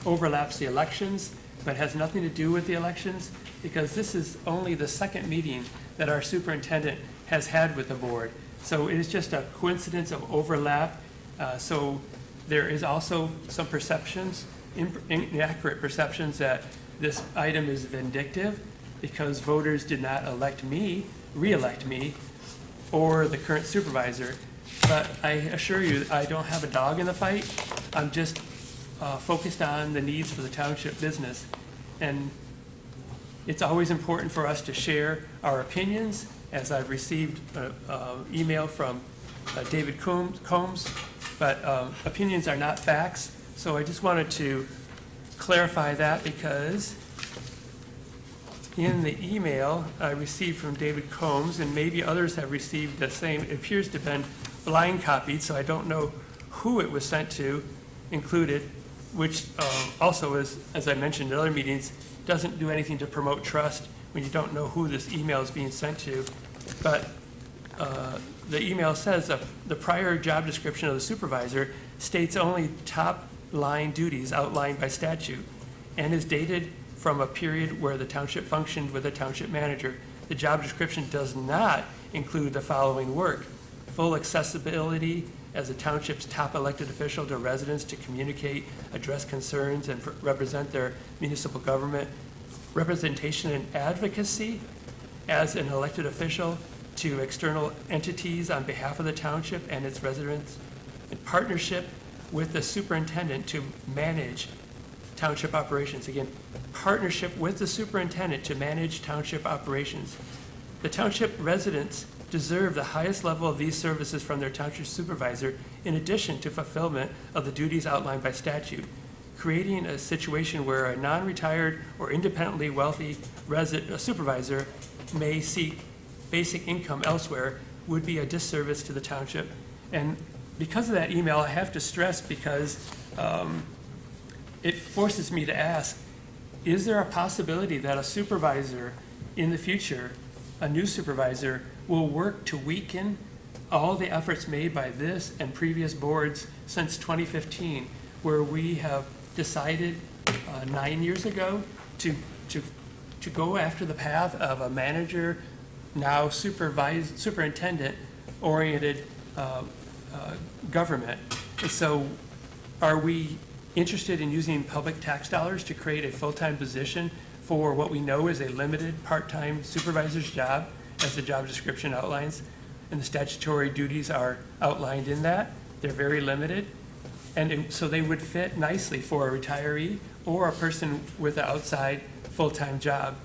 overlaps the elections, but has nothing to do with the elections, because this is only the second meeting that our superintendent has had with the board. So it is just a coincidence of overlap. So there is also some perceptions, inaccurate perceptions, that this item is vindictive because voters did not re-elect me, or the current supervisor. But I assure you, I don't have a dog in the fight. I'm just focused on the needs for the township business. And it's always important for us to share our opinions, as I've received an email from David Combs, but opinions are not facts. So I just wanted to clarify that, because in the email I received from David Combs, and maybe others have received the same, it appears to have been blind copied, so I don't know who it was sent to, included, which also is, as I mentioned in other meetings, doesn't do anything to promote trust when you don't know who this email is being sent to. But the email says that the prior job description of the supervisor states only top line duties outlined by statute, and is dated from a period where the township functioned with a township manager. The job description does not include the following work: full accessibility as the township's top elected official to residents to communicate, address concerns, and represent their municipal government; representation and advocacy as an elected official to external entities on behalf of the township and its residents; in partnership with the superintendent to manage township operations. Again, partnership with the superintendent to manage township operations. The township residents deserve the highest level of these services from their township supervisor, in addition to fulfillment of the duties outlined by statute. Creating a situation where a non-retired or independently wealthy supervisor may seek basic income elsewhere would be a disservice to the township. And because of that email, I have to stress, because it forces me to ask, is there a possibility that a supervisor in the future, a new supervisor, will work to weaken all the efforts made by this and previous boards since 2015, where we have decided 9 years ago to go after the path of a manager, now superintendent-oriented government? And so are we interested in using public tax dollars to create a full-time position for what we know is a limited part-time supervisor's job, as the job description outlines, and the statutory duties are outlined in that? They're very limited. so they would fit nicely for a retiree or a person with an outside full-time job.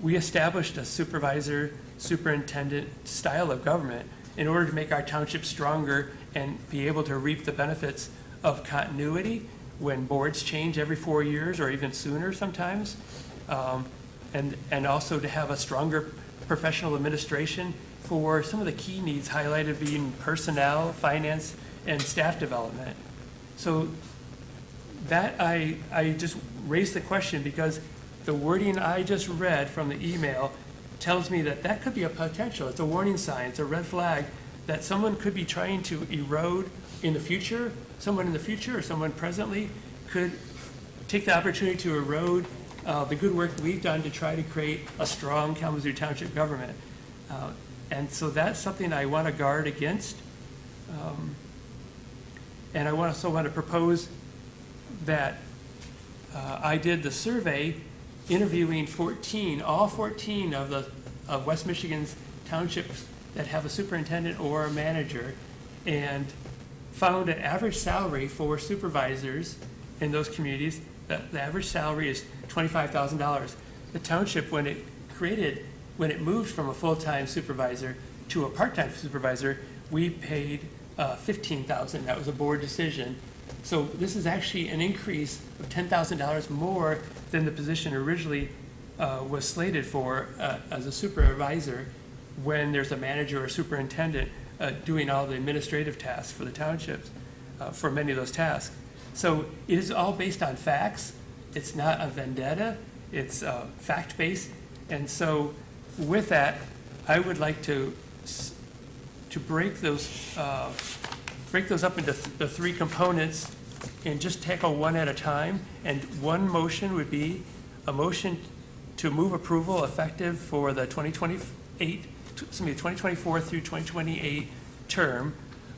We established a supervisor, superintendent style of government in order to make our township stronger and be able to reap the benefits of continuity when boards change every 4 years or even sooner sometimes. And also to have a stronger professional administration for some of the key needs highlighted being personnel, finance, and staff development. So that I just raised the question because the wording I just read from the email tells me that that could be a potential. It's a warning sign, it's a red flag that someone could be trying to erode in the future, someone in the future or someone presently could take the opportunity to erode the good work we've done to try to create a strong Kalamazoo Township government. And so that's something I want to guard against. And I also want to propose that I did the survey interviewing all 14 of West Michigan's townships that have a superintendent or a manager, and found an average salary for supervisors in those communities. The average salary is $25,000. The township, when it moved from a full-time supervisor to a part-time supervisor, we paid $15,000. That was a board decision. So this is actually an increase of $10,000 more than the position originally was slated for as a supervisor when there's a manager or superintendent doing all the administrative tasks for the townships, for many of those tasks. So it is all based on facts. It's not a vendetta. It's fact-based. And so with that, I would like to break those up into the three components and just tackle one at a time. And one motion would be a motion to move approval effective for the 2024 through 2028 term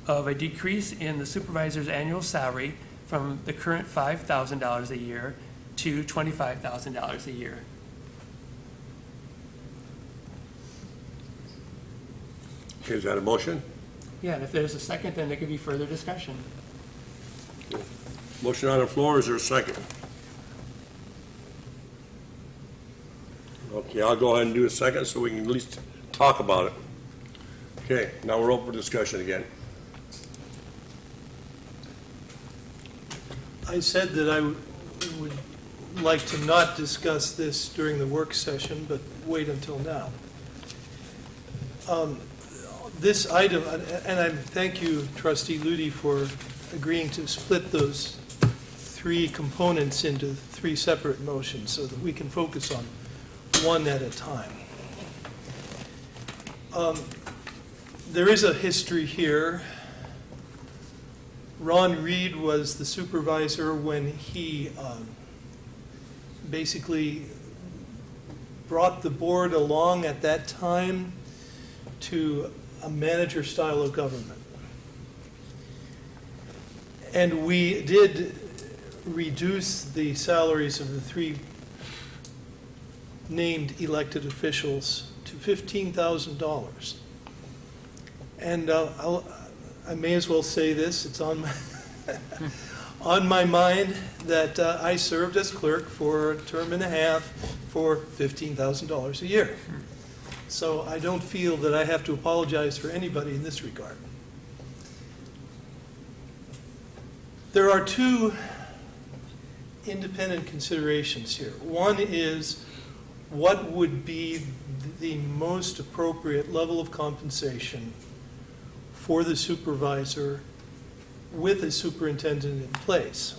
of a decrease in the supervisor's annual salary from the current $5,000 a year to $25,000 a year. Okay, is that a motion? Yeah, and if there's a second, then there could be further discussion. Motion on the floor, is there a second? Okay, I'll go ahead and do a second so we can at least talk about it. Okay, now we're open for discussion again. I said that I would like to not discuss this during the work session, but wait until now. This item, and I thank you, Trustee Ludi, for agreeing to split those three components into three separate motions so that we can focus on one at a time. There is a history here. Ron Reed was the supervisor when he basically brought the board along at that time to a manager style of government. And we did reduce the salaries of the three named elected officials to $15,000. And I may as well say this, it's on my, on my mind that I served as clerk for a term and a half for $15,000 a year. So I don't feel that I have to apologize for anybody in this regard. There are two independent considerations here. One is what would be the most appropriate level of compensation for the supervisor with a superintendent in place.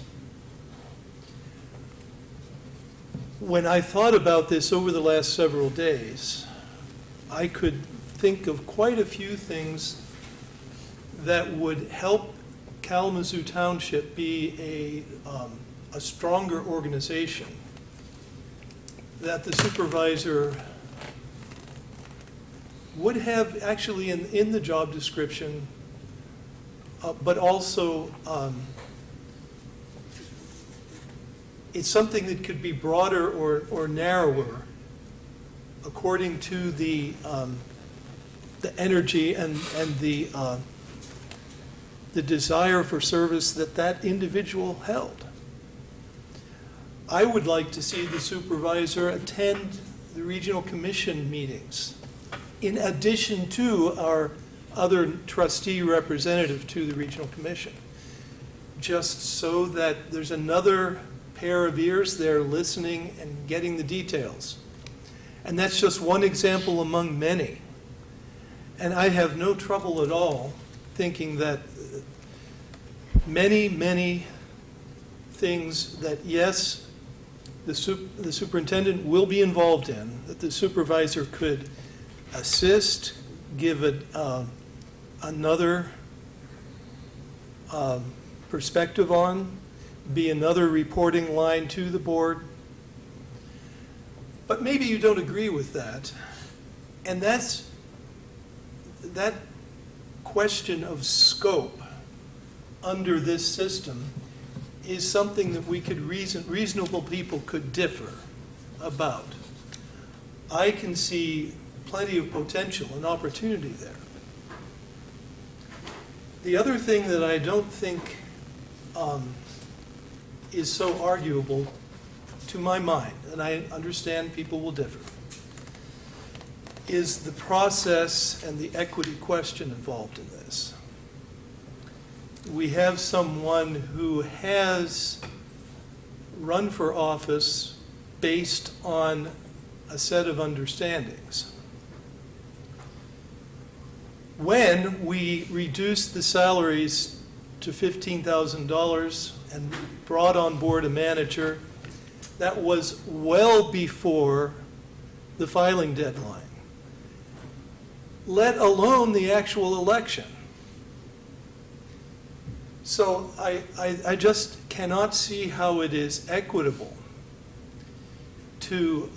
When I thought about this over the last several days, I could think of quite a few things that would help Kalamazoo Township be a stronger organization, that the supervisor would have actually in the job description, but also it's something that could be broader or narrower according to the energy and the the desire for service that that individual held. I would like to see the supervisor attend the regional commission meetings in addition to our other trustee representative to the regional commission, just so that there's another pair of ears there listening and getting the details. And that's just one example among many. And I have no trouble at all thinking that many, many things that, yes, the superintendent will be involved in, that the supervisor could assist, give it another perspective on, be another reporting line to the board. But maybe you don't agree with that. And that question of scope under this system is something that we could reasonable people could differ about. I can see plenty of potential and opportunity there. The other thing that I don't think is so arguable to my mind, and I understand people will differ, is the process and the equity question involved in this. We have someone who has run for office based on a set of understandings. When we reduced the salaries to $15,000 and brought on board a manager, that was well before the filing deadline, let alone the actual election. So I just cannot see how it is equitable to,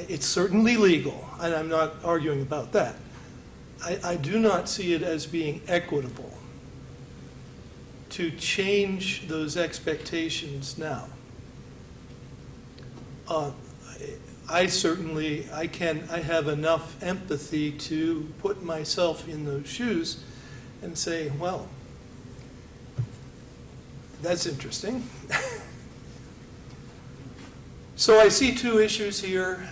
it's certainly legal, and I'm not arguing about that. I do not see it as being equitable to change those expectations now. I have enough empathy to put myself in those shoes and say, well, that's interesting. So I see two issues here.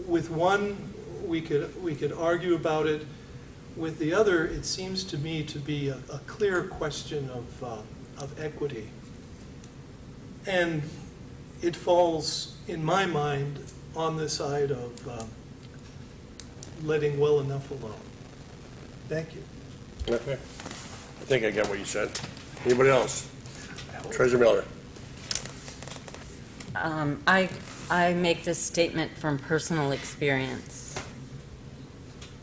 With one, we could argue about it. With the other, it seems to me to be a clear question of equity. And it falls, in my mind, on the side of letting well enough alone. Thank you. Okay. I think I get what you said. Anybody else? Treasurer Miller. I make this statement from personal experience,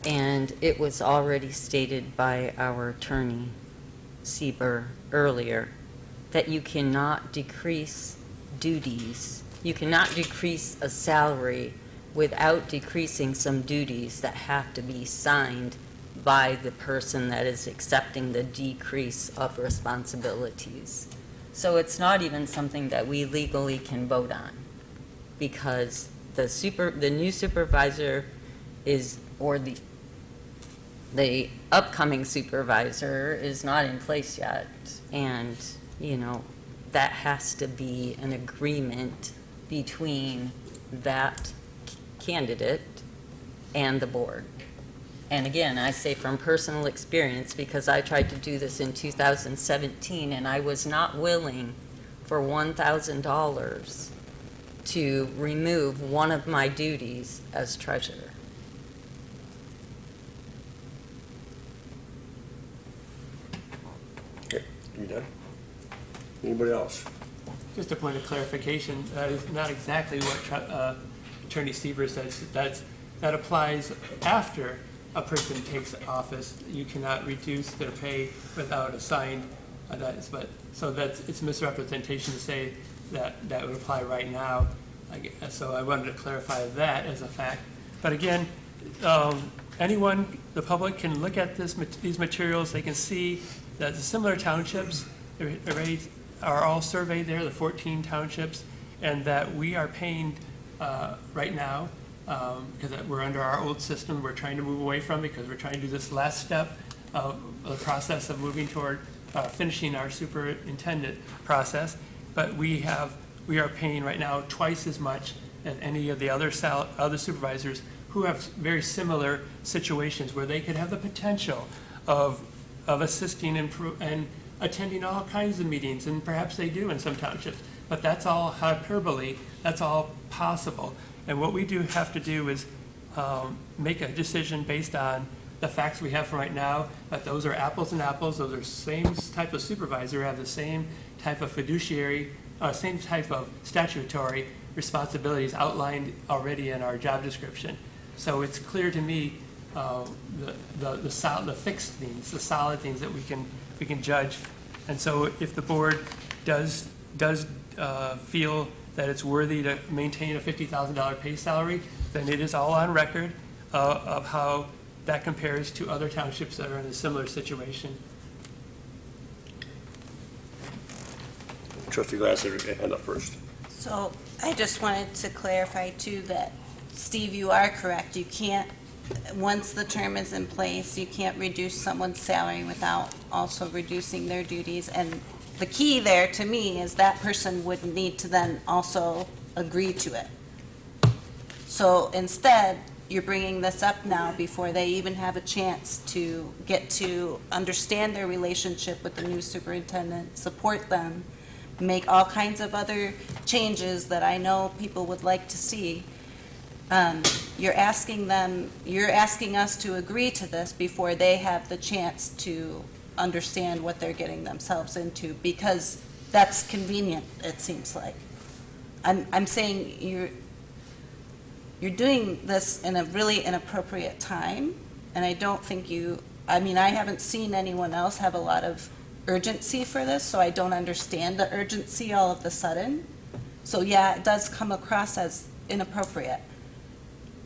and it was already stated by our attorney, Sieber, earlier, that you cannot decrease duties. You cannot decrease a salary without decreasing some duties that have to be signed by the person that is accepting the decrease of responsibilities. So it's not even something that we legally can vote on, because the new supervisor is, or the upcoming supervisor is not in place yet. And, that has to be an agreement between that candidate and the board. And again, I say from personal experience, because I tried to do this in 2017, and I was not willing for $1,000 to remove one of my duties as treasurer. Okay, you done? Anybody else? Just a point of clarification, that is not exactly what Attorney Sieber says. That applies after a person takes office. You cannot reduce their pay without a signed, it's misrepresentation to say that would apply right now. So I wanted to clarify that as a fact. But again, anyone, the public can look at these materials. They can see that the similar townships are all surveyed there, the 14 townships, and that we are paying right now, because we're under our old system we're trying to move away from, because we're trying to do this last step of the process of moving toward finishing our superintendent process, but we are paying right now twice as much as any of the other supervisors who have very similar situations where they could have the potential of assisting and attending all kinds of meetings, and perhaps they do in some townships, but that's all hyperbole, that's all possible. And what we do have to do is make a decision based on the facts we have for right now, that those are apples and apples, those are same type of supervisor, have the same type of fiduciary, same type of statutory responsibilities outlined already in our job description. So it's clear to me the fixed things, the solid things that we can judge. And so if the board does feel that it's worthy to maintain a $50,000 pay salary, then it is all on record of how that compares to other townships that are in a similar situation. Trustee Glasser, hand up first. So I just wanted to clarify too that, Steve, you are correct. You can't, once the term is in place, you can't reduce someone's salary without also reducing their duties. And the key there to me is that person would need to then also agree to it. So instead, you're bringing this up now before they even have a chance to get to understand their relationship with the new superintendent, support them, make all kinds of other changes that I know people would like to see. You're asking us to agree to this before they have the chance to understand what they're getting themselves into, because that's convenient, it seems like. I'm saying you're doing this in a really inappropriate time, and I don't think I haven't seen anyone else have a lot of urgency for this, so I don't understand the urgency all of the sudden. So yeah, it does come across as inappropriate.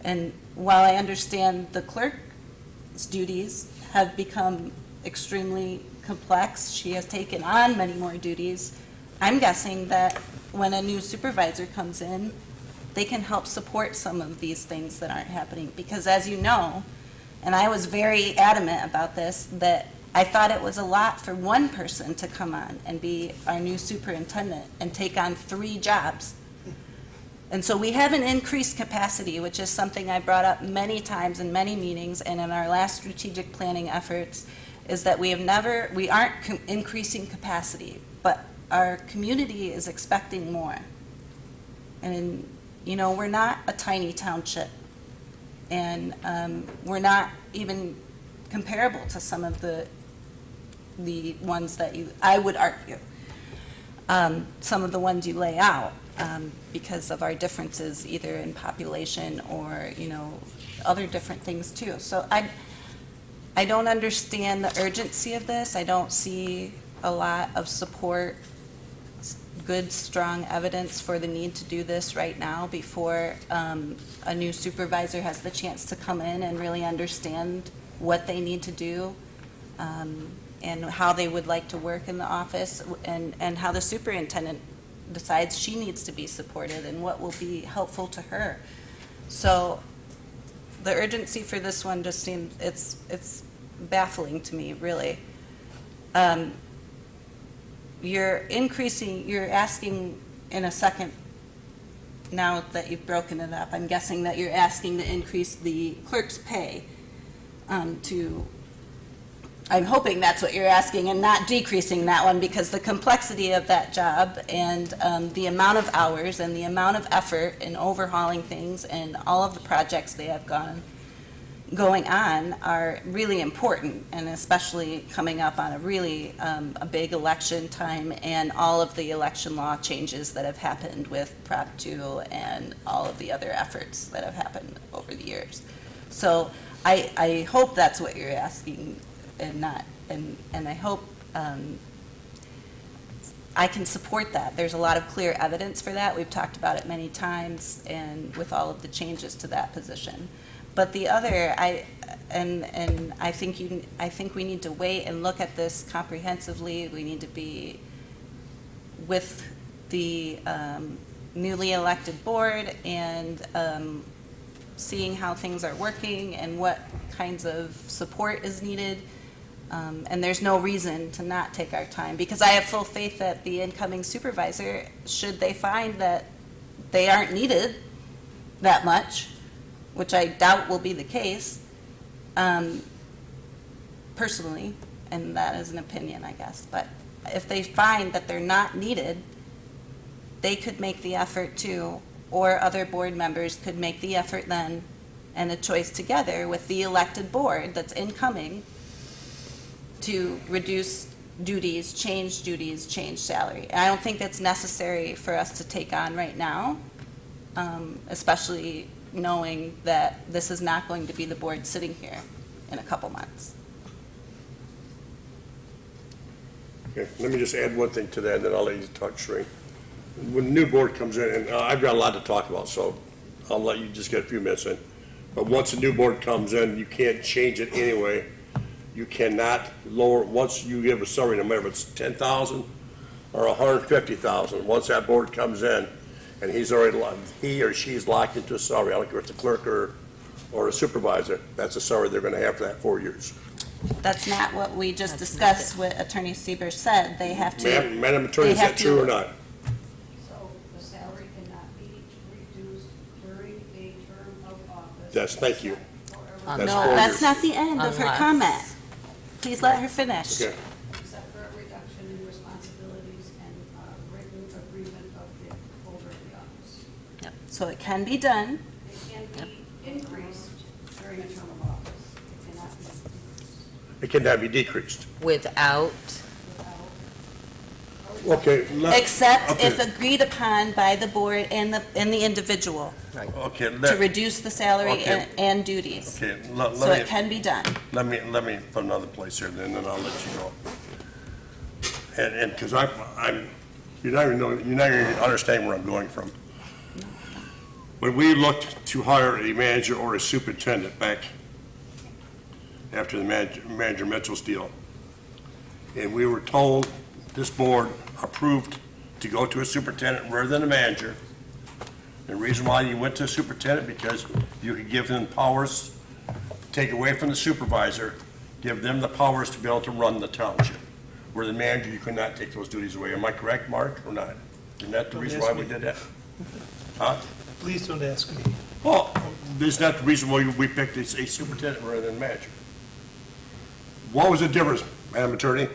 And while I understand the clerk's duties have become extremely complex, she has taken on many more duties, I'm guessing that when a new supervisor comes in, they can help support some of these things that aren't happening. Because as you know, and I was very adamant about this, that I thought it was a lot for one person to come on and be our new superintendent and take on 3 jobs. And so we have an increased capacity, which is something I brought up many times in many meetings and in our last strategic planning efforts, is that we aren't increasing capacity, but our community is expecting more. And, we're not a tiny township, and we're not even comparable to some of the ones that I would argue, some of the ones you lay out, because of our differences either in population or, other different things too. So I don't understand the urgency of this. I don't see a lot of support, good, strong evidence for the need to do this right now before a new supervisor has the chance to come in and really understand what they need to do, and how they would like to work in the office, and how the superintendent decides she needs to be supported and what will be helpful to her. So the urgency for this one just seems, it's baffling to me, really. You're asking in a second, now that you've broken it up, I'm guessing that you're asking to increase the clerk's pay I'm hoping that's what you're asking, and not decreasing that one, because the complexity of that job and the amount of hours and the amount of effort in overhauling things and all of the projects they have going on are really important, and especially coming up on a big election time and all of the election law changes that have happened with Prop 2 and all of the other efforts that have happened over the years. So I hope that's what you're asking, and I hope I can support that. There's a lot of clear evidence for that. We've talked about it many times, and with all of the changes to that position. But the other, I think we need to wait and look at this comprehensively. We need to be with the newly elected board and seeing how things are working and what kinds of support is needed. And there's no reason to not take our time, because I have full faith that the incoming supervisor, should they find that they aren't needed that much, which I doubt will be the case, personally, and that is an opinion, I guess, but if they find that they're not needed, they could make the effort too, or other board members could make the effort then, and a choice together with the elected board that's incoming, to reduce duties, change salary. And I don't think that's necessary for us to take on right now, especially knowing that this is not going to be the board sitting here in a couple months. Okay, let me just add one thing to that, and then I'll let you talk, Sheree. When the new board comes in, and I've got a lot to talk about, so I'll let you just get a few minutes in. But once the new board comes in, you can't change it anyway. You cannot lower, once you give a salary, no matter if it's 10,000 or 150,000, once that board comes in, and he or she's locked into a salary, I don't care if it's a clerk or a supervisor, that's the salary they're gonna have for that 4 years. That's not what we just discussed, what Attorney Sieber said. They have to. Madam Attorney, is that true or not? So the salary cannot be reduced during a term of office. Yes, thank you. No, That's 4 that's years. not the end of her Unless- comment. Please let her finish. Okay, Except for a reduction in responsibilities and written agreement of the holder of the office. So it can be done. It can be increased during a term of office. It cannot be decreased it cannot be decreased. Without, without. Okay. Except okay. if agreed upon by the board and the individual Okay, to reduce the salary Okay. and duties. okay, So it can be done. let me put another place here, then I'll let you go. And, because I'm, you're not even understanding where I'm going from. When we looked to hire a manager or a superintendent back after the manager Mitchell's deal, and we were told, this board approved to go to a superintendent rather than a manager. The reason why you went to a superintendent, because you could give them powers, take away from the supervisor, give them the powers to be able to run the township. Where the manager, you could not take those duties away. Am I correct, Mark, or not? Isn't that the Don't reason ask why we me. did that? Huh? Please don't ask me. Well, isn't that the reason why we picked a superintendent rather than a manager? What was the difference, Madam Attorney,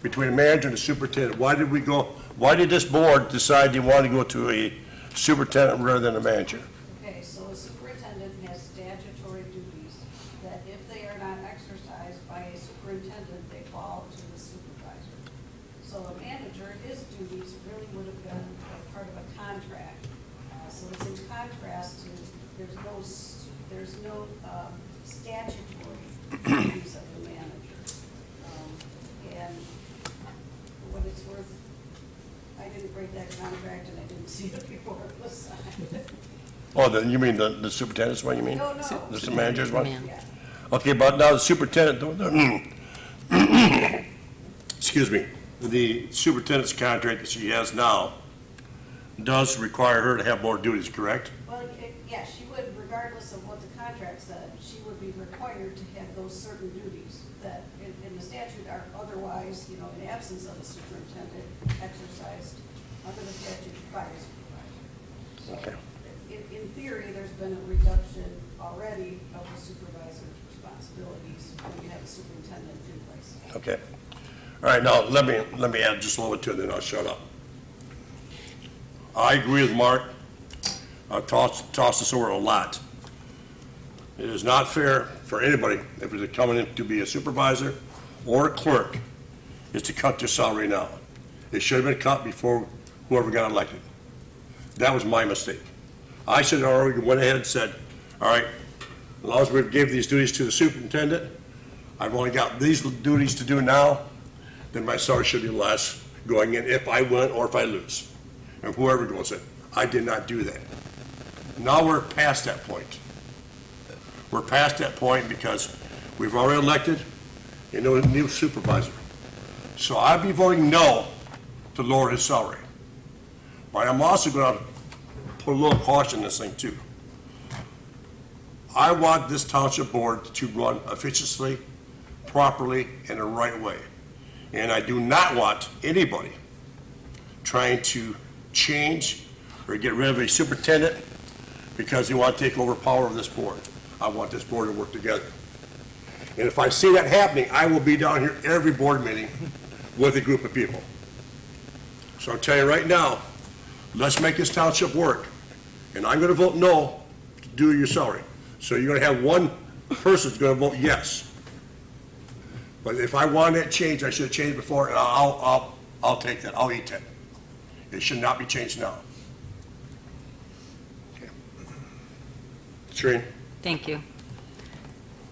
between a manager and a superintendent? Why did this board decide they wanted to go to a superintendent rather than a manager? Okay, so a superintendent has statutory duties that if they are not exercised by a superintendent, they fall to the supervisor. So a manager, his duties really would have been a part of a contract. So it's in contrast to, there's no statutory duties of the manager. And for what it's worth, I didn't break that contract and I didn't see it before it was signed. Oh, then you mean the superintendent's one, you mean? No, no. The manager's one? Man. Yeah. Okay, but now the superintendent, excuse me, the superintendent's contract that she has now does require her to have more duties, correct? Well, yeah, she would, regardless of what the contract said, she would be required to have those certain duties that in the statute are otherwise, in absence of a superintendent, exercised under the statute by a supervisor. Okay. So, in theory, there's been a reduction already of the supervisor's responsibilities when you have a superintendent in place. Okay. All right, now, let me add just a little bit to it, then I'll shut up. I agree with Mark. I've tossed this over a lot. It is not fair for anybody, if they're coming in to be a supervisor or a clerk, is to cut their salary now. It should have been cut before whoever got elected. That was my mistake. I should have already went ahead and said, all right, as long as we gave these duties to the superintendent, I've only got these duties to do now, then my salary should be less going in if I win or if I lose. And whoever goes in. I did not do that. Now we're past that point. We're past that point because we've already elected a new supervisor. So I'd be voting no to lower his salary. But I'm also going to put a little caution in this thing too. I want this township board to run efficiently, properly in the right way. And I do not want anybody trying to change or get rid of a superintendent because they want to take over power of this board. I want this board to work together. And if I see that happening, I will be down here every board meeting with a group of people. So I'm telling you right now, let's make this township work. And I'm gonna vote no to do your salary. So you're gonna have one person that's gonna vote yes. But if I want that change, I should have changed before, and I'll take that, I'll eat that. It should not be changed now. Okay. Shereen? Thank you.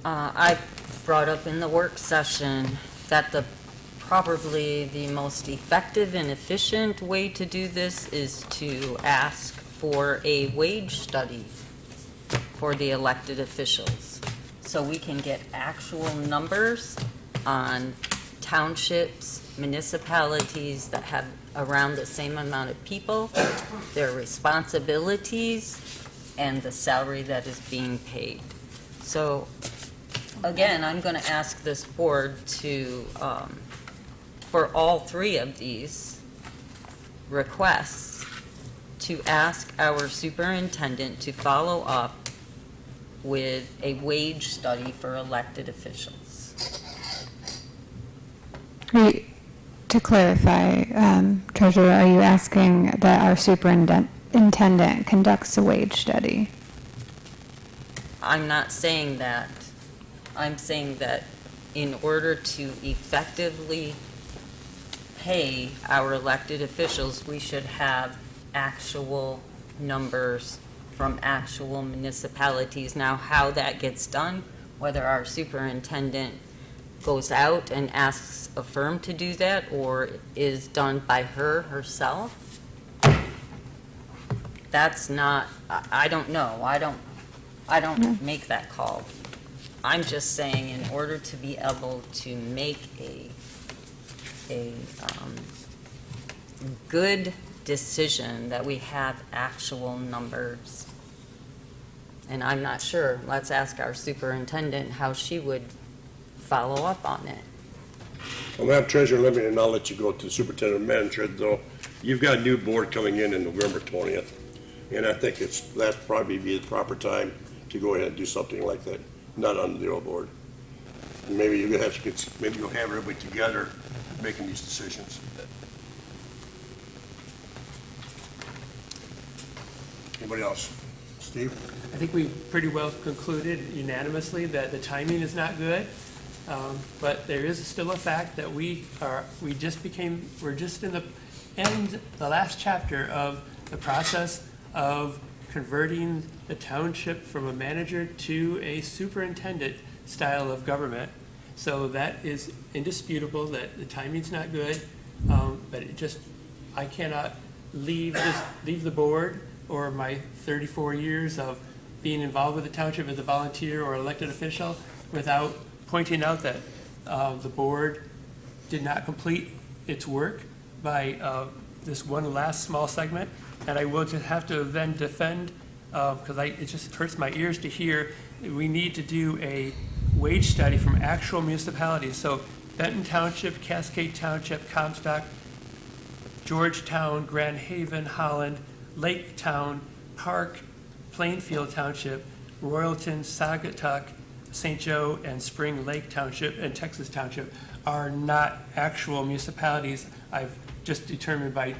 I brought up in the work session that probably the most effective and efficient way to do this is to ask for a wage study for the elected officials, so we can get actual numbers on townships, municipalities that have around the same amount of people, their responsibilities, and the salary that is being paid. So, again, I'm going to ask this board to, for all three of these requests, to ask our superintendent to follow up with a wage study for elected officials. To clarify, Treasurer, are you asking that our superintendent conducts a wage study? I'm not saying that. I'm saying that in order to effectively pay our elected officials, we should have actual numbers from actual municipalities. Now, how that gets done, whether our superintendent goes out and asks a firm to do that or is done by herself, that's not, I don't know. I don't make that call. I'm just saying, in order to be able to make a good decision, that we have actual numbers. And I'm not sure. Let's ask our superintendent how she would follow up on it. Well, Madam Treasurer, and I'll let you go to the superintendent manager, though. You've got a new board coming in November 20th, and I think that'd probably be the proper time to go ahead and do something like that, not under the old board. And maybe you'll have everybody together making these decisions. Anybody else? Steve? I think we pretty well concluded unanimously that the timing is not good, but there is still a fact that we're just in the last chapter of the process of converting the township from a manager to a superintendent style of government. So that is indisputable that the timing's not good, but I cannot leave the board or my 34 years of being involved with the township as a volunteer or elected official without pointing out that the board did not complete its work by this one last small segment. And I will just have to then defend, because it just hurts my ears to hear, we need to do a wage study from actual municipalities. So Benton Township, Cascade Township, Comstock, Georgetown, Grand Haven, Holland, Lake Town, Park, Plainfield Township, Royalton, Saugatuck, St. Joe, and Spring Lake Township, and Texas Township are not actual municipalities. I've just determined by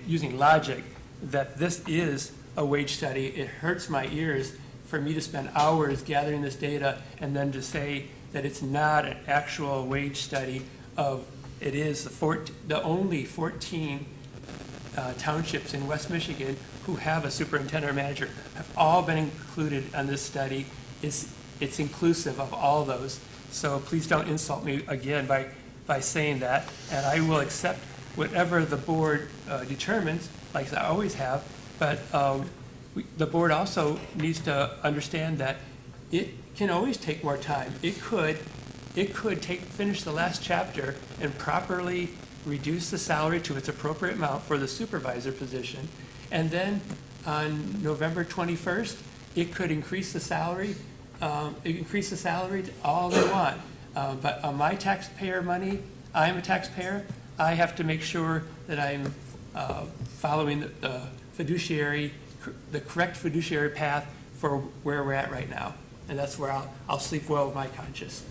using logic that this is a wage study. It hurts my ears for me to spend hours gathering this data and then to say that it's not an actual wage study of, it is the only 14 townships in West Michigan who have a superintendent or manager have all been included on this study. It's inclusive of all those. So please don't insult me again by saying that. And I will accept whatever the board determines, like I always have. But the board also needs to understand that it can always take more time. It could finish the last chapter and properly reduce the salary to its appropriate amount for the supervisor position. And then on November 21st, it could increase the salary increase the salary all they want. But on my taxpayer money, I'm a taxpayer, I have to make sure that I'm following the fiduciary, the correct fiduciary path for where we're at right now. And that's where I'll sleep well with my conscience.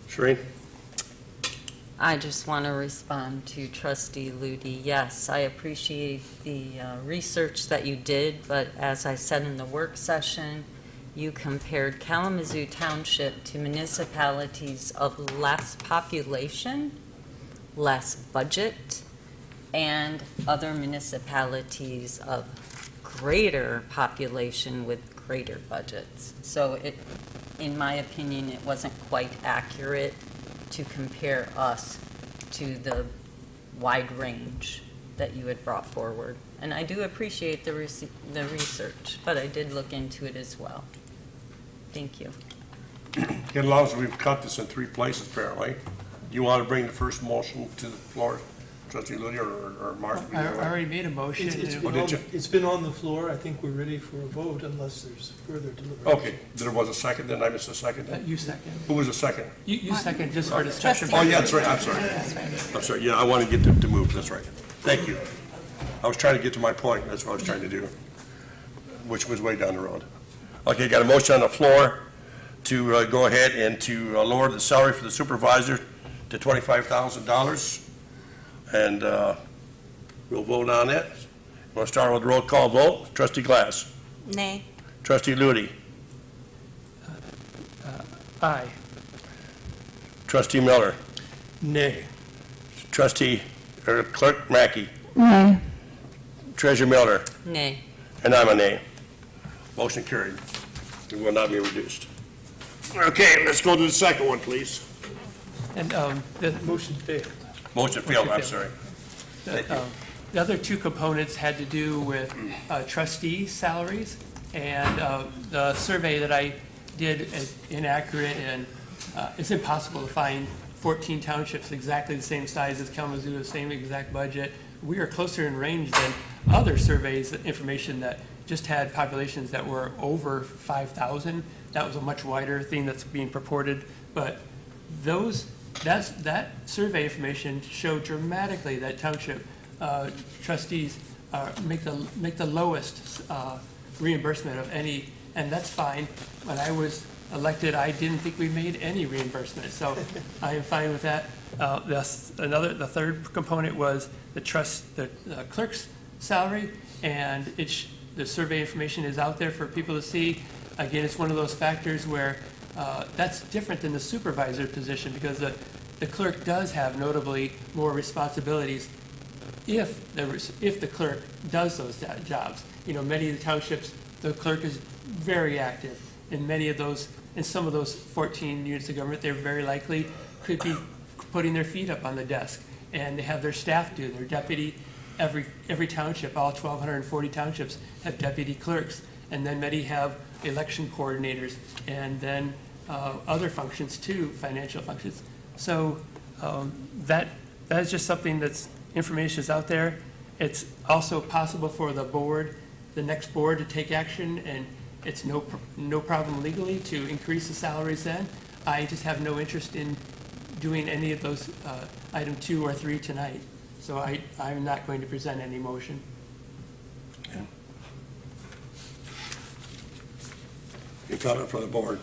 Shereen? I just want to respond to Trustee Ludi. Yes, I appreciate the research that you did, but as I said in the work session, you compared Kalamazoo Township to municipalities of less population, less budget, and other municipalities of greater population with greater budgets. So it, in my opinion, it wasn't quite accurate to compare us to the wide range that you had brought forward. And I do appreciate the research, but I did look into it as well. Thank you. Get along, so we've cut this in 3 places apparently. Do you want to bring the first motion to the floor, Trustee Ludi or Mark? I already made a motion. It's been on the floor. I think we're ready for a vote unless there's further deliberation. Okay, there was a second, then I missed a second. You second. Who was the second? You second just for discussion. Oh, yeah, that's right, I'm sorry. I'm sorry, yeah, I want to get to move, that's right. Thank you. I was trying to get to my point, that's what I was trying to do, which was way down the road. Okay, got a motion on the floor to go ahead and to lower the salary for the supervisor to $25,000. And we'll vote on it. We'll start with roll call vote. Trustee Glass. Nay. Trustee Ludi. Aye. Trustee Miller. Nay. Trustee, or Clerk Mackey. Nay. Treasurer Miller. Nay. And I'm a nay. Motion carried. It will not be reduced. Okay, let's go to the second one, please. And the Motion failed. Motion failed, I'm sorry. The other 2 components had to do with trustee salaries, and the survey that I did is inaccurate, and it's impossible to find 14 townships exactly the same size as Kalamazoo, the same exact budget. We are closer in range than other surveys, information that just had populations that were over 5,000. That was a much wider thing that's being purported, but that survey information showed dramatically that township trustees make the lowest reimbursement of any, and that's fine. When I was elected, I didn't think we made any reimbursement, so I am fine with that. The third component was the clerk's salary, and the survey information is out there for people to see. Again, it's one of those factors where that's different than the supervisor position, because the clerk does have notably more responsibilities if the clerk does those jobs. You know, many of the townships, the clerk is very active. In some of those 14 units of government, they're very likely could be putting their feet up on the desk, and they have their staff do their deputy. Every township, all 1,240 townships have deputy clerks, and then many have election coordinators, and then other functions too, financial functions. So that is just something information is out there. It's also possible for the next board to take action, and it's no problem legally to increase the salaries then. I just have no interest in doing any of those item 2 or 3 tonight. So I'm not going to present any motion. You got it for the board.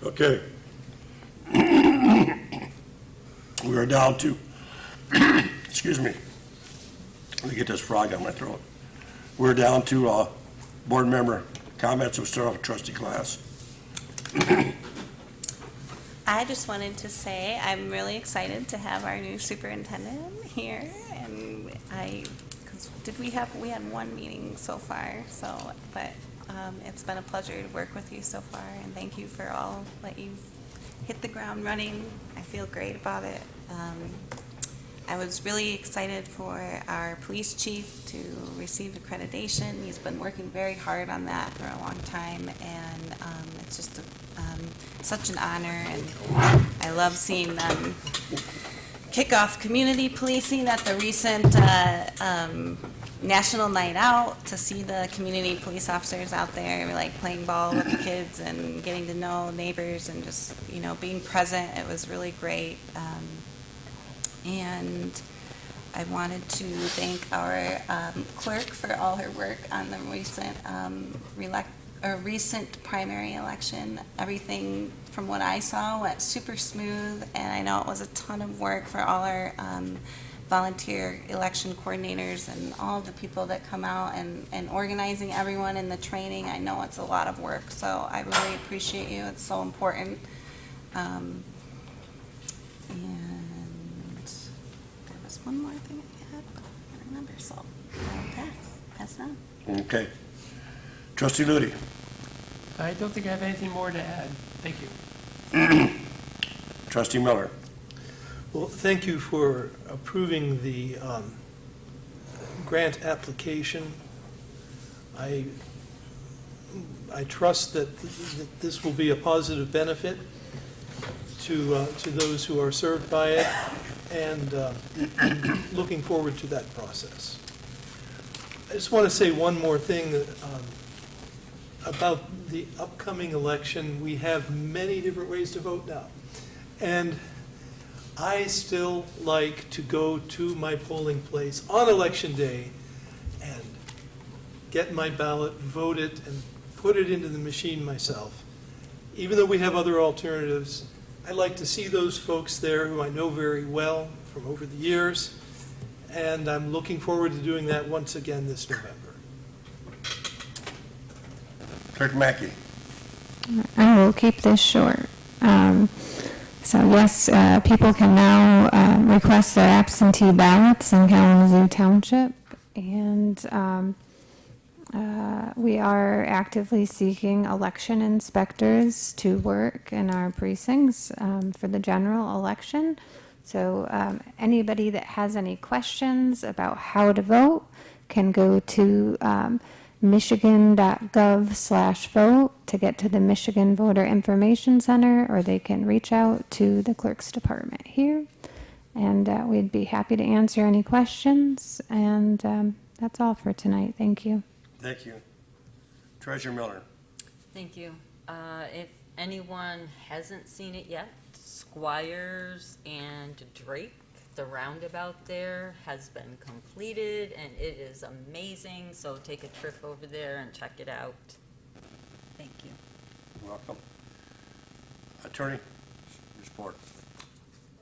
Okay. We are down to, excuse me, let me get this frog on my throat. We're down to board member comments. We'll start off with Trustee Glass. I just wanted to say I'm really excited to have our new superintendent here, and we had 1 meeting so far, but it's been a pleasure to work with you so far, and thank you for all that you've hit the ground running. I feel great about it. I was really excited for our police chief to receive accreditation. He's been working very hard on that for a long time, and it's just such an honor, and I love seeing them kick off community policing at the recent National Night Out, to see the community police officers out there, like playing ball with the kids and getting to know neighbors and just, you know, being present. It was really great. And I wanted to thank our clerk for all her work on the recent primary election. Everything from what I saw went super smooth, and I know it was a ton of work for all our volunteer election coordinators and all the people that come out and organizing everyone in the training. I know it's a lot of work, so I really appreciate you. It's so important. And there was one more thing I had, but I can't remember, so I'll pass it on. Okay. Trustee Ludi? I don't think I have anything more to add. Thank you. Trustee Miller? Well, thank you for approving the grant application. I trust that this will be a positive benefit to those who are served by it, and looking forward to that process. I just want to say one more thing about the upcoming election. We have many different ways to vote now, and I still like to go to my polling place on election day and get my ballot, vote it, and put it into the machine myself. Even though we have other alternatives, I like to see those folks there who I know very well from over the years, and I'm looking forward to doing that once again this November. Clerk Mackey? I will keep this short. So yes, people can now request their absentee ballots in Kalamazoo Township, and we are actively seeking election inspectors to work in our precincts for the general election. So anybody that has any questions about how to vote can go to michigan.gov/vote to get to the Michigan Voter Information Center, or they can reach out to the clerk's department here, and we'd be happy to answer any questions. And that's all for tonight. Thank you. Thank you. Treasurer Miller? Thank you. If anyone hasn't seen it yet, Squires and Drake, the roundabout there has been completed, and it is amazing. So take a trip over there and check it out. Thank you. You're welcome. Attorney? Report.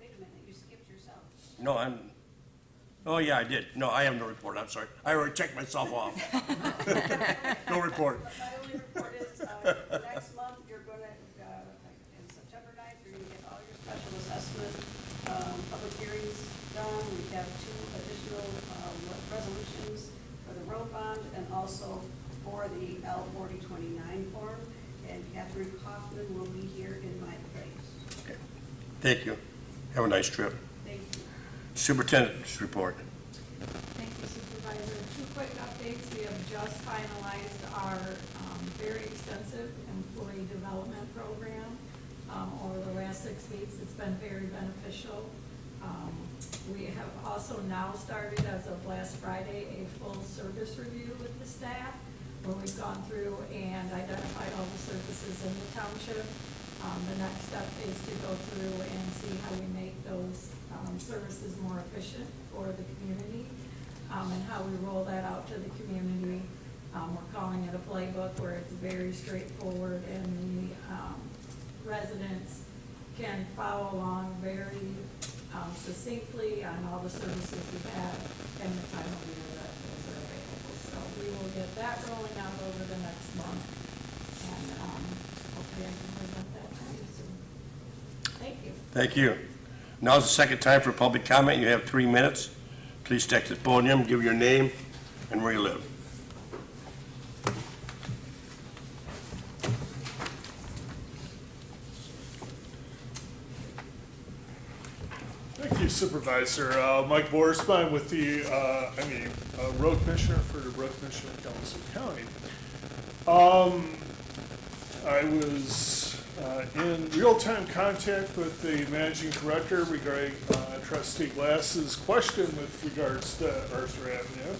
Wait a minute, you skipped yourself. No, oh yeah, I did. No, I have no report. I'm sorry. I already checked myself off. No report. My only report is, next month, you're gonna, in September 9th, you're gonna get all your special assessment, public hearings done. We have 2 additional, resolutions for the road bond and also for the L4029 form. And Catherine Kaufman will be here in my place. Okay. Thank you. Have a nice trip. Thank you. Superintendent's report. Thank you, Supervisor. 2 quick updates. We have just finalized our very extensive employee development program over the last 6 weeks. It's been very beneficial. We have also now started, as of last Friday, a full service review with the staff, where we've gone through and identified all the services in the township. The next step is to go through and see how we make those services more efficient for the community, and how we roll that out to the community. We're calling it a playbook, where it's very straightforward, and the residents can follow along very succinctly on all the services we've had and the time of year that those are available. So we will get that rolling out over the next month, and hopefully I can present that to you soon. Thank you. Thank you. Now's the second time for public comment. You have 3 minutes. Please step to the podium, give your name and where you live. Thank you, Supervisor. Mike Borisma with the, Road Commissioner for the Road Commissioner of Kalamazoo County. I was in real-time contact with the managing director regarding trustee Glass's question with regards to Arthur Avenue,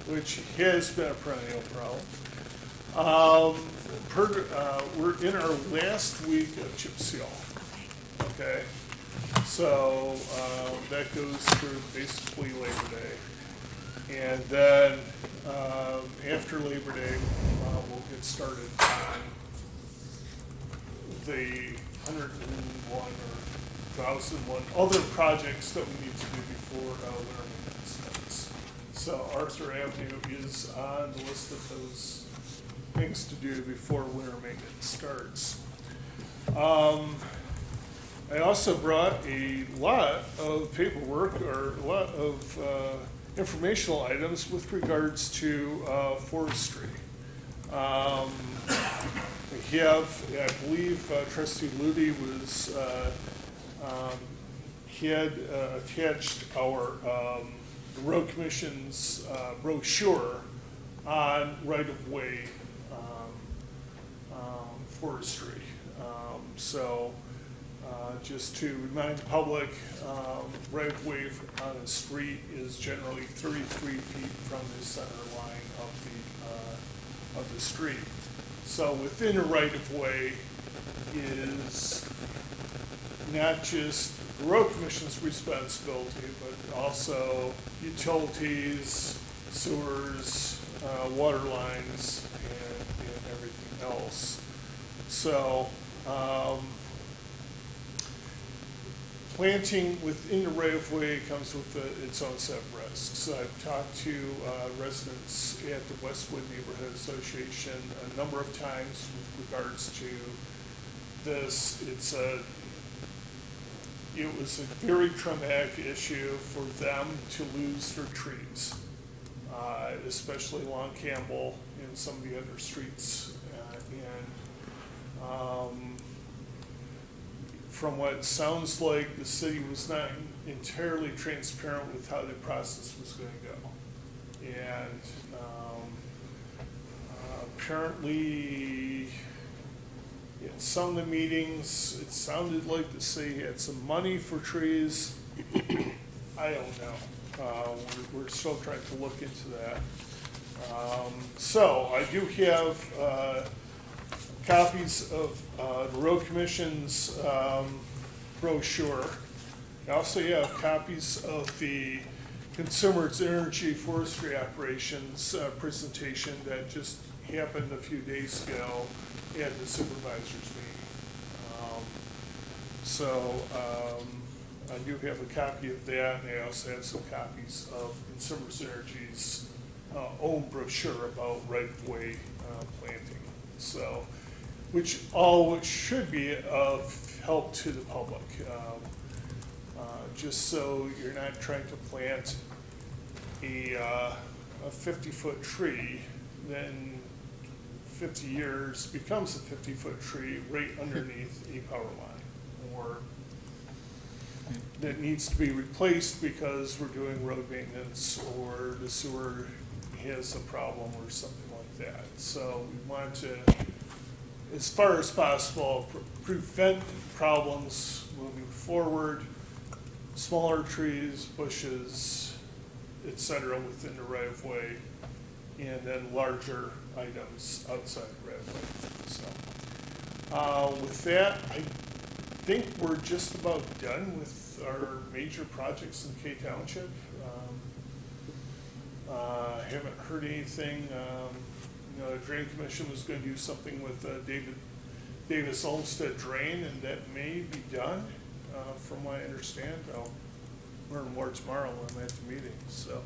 which has been a perennial problem. We're in our last week of chip seal. Okay, so that goes through basically Labor Day. And then after Labor Day, we'll get started on the 101 or 1,001 other projects that we need to do before winter maintenance starts. So Arthur Avenue is on the list of those things to do before winter maintenance starts. I also brought a lot of paperwork or a lot of informational items with regards to forestry. We have, I believe Trustee Ludi was, had attached our Road Commission's brochure on right-of-way forestry. So just to remind the public, right-of-way on a street is generally 33 feet from the center line of the street. So within a right-of-way is not just the Road Commission's responsibility, but also utilities, sewers, water lines, and everything else. So planting within the right-of-way comes with its own set of risks. I've talked to residents at the Westwood Neighborhood Association a number of times with regards to this. It was a very traumatic issue for them to lose their trees, especially along Campbell and some of the other streets. From what sounds like, the city was not entirely transparent with how the process was going to go. And apparently, at some of the meetings, it sounded like the city had some money for trees. I don't know. We're still trying to look into that. So I do have copies of the Road Commission's brochure. I also have copies of the Consumers Energy Forestry Operations presentation that just happened a few days ago at the supervisors meeting. I do have a copy of that, and I also have some copies of Consumers Energy's own brochure about right-of-way planting. So, which should be of help to the public. Just so you're not trying to plant a 50-foot tree, then 50 years becomes a 50-foot tree right underneath a power line, or that needs to be replaced because we're doing road maintenance or the sewer has a problem or something like that. So we want to, as far as possible, prevent problems moving forward, smaller trees, bushes, et cetera, within the right-of-way, and then larger items outside the right-of-way. So with that, I think we're just about done with our major projects in K Township. I haven't heard anything. The Drain Commission was going to do something with Davis Olmsted Drain, and that may be done, from what I understand. I'll learn more tomorrow when I'm at the meeting. So,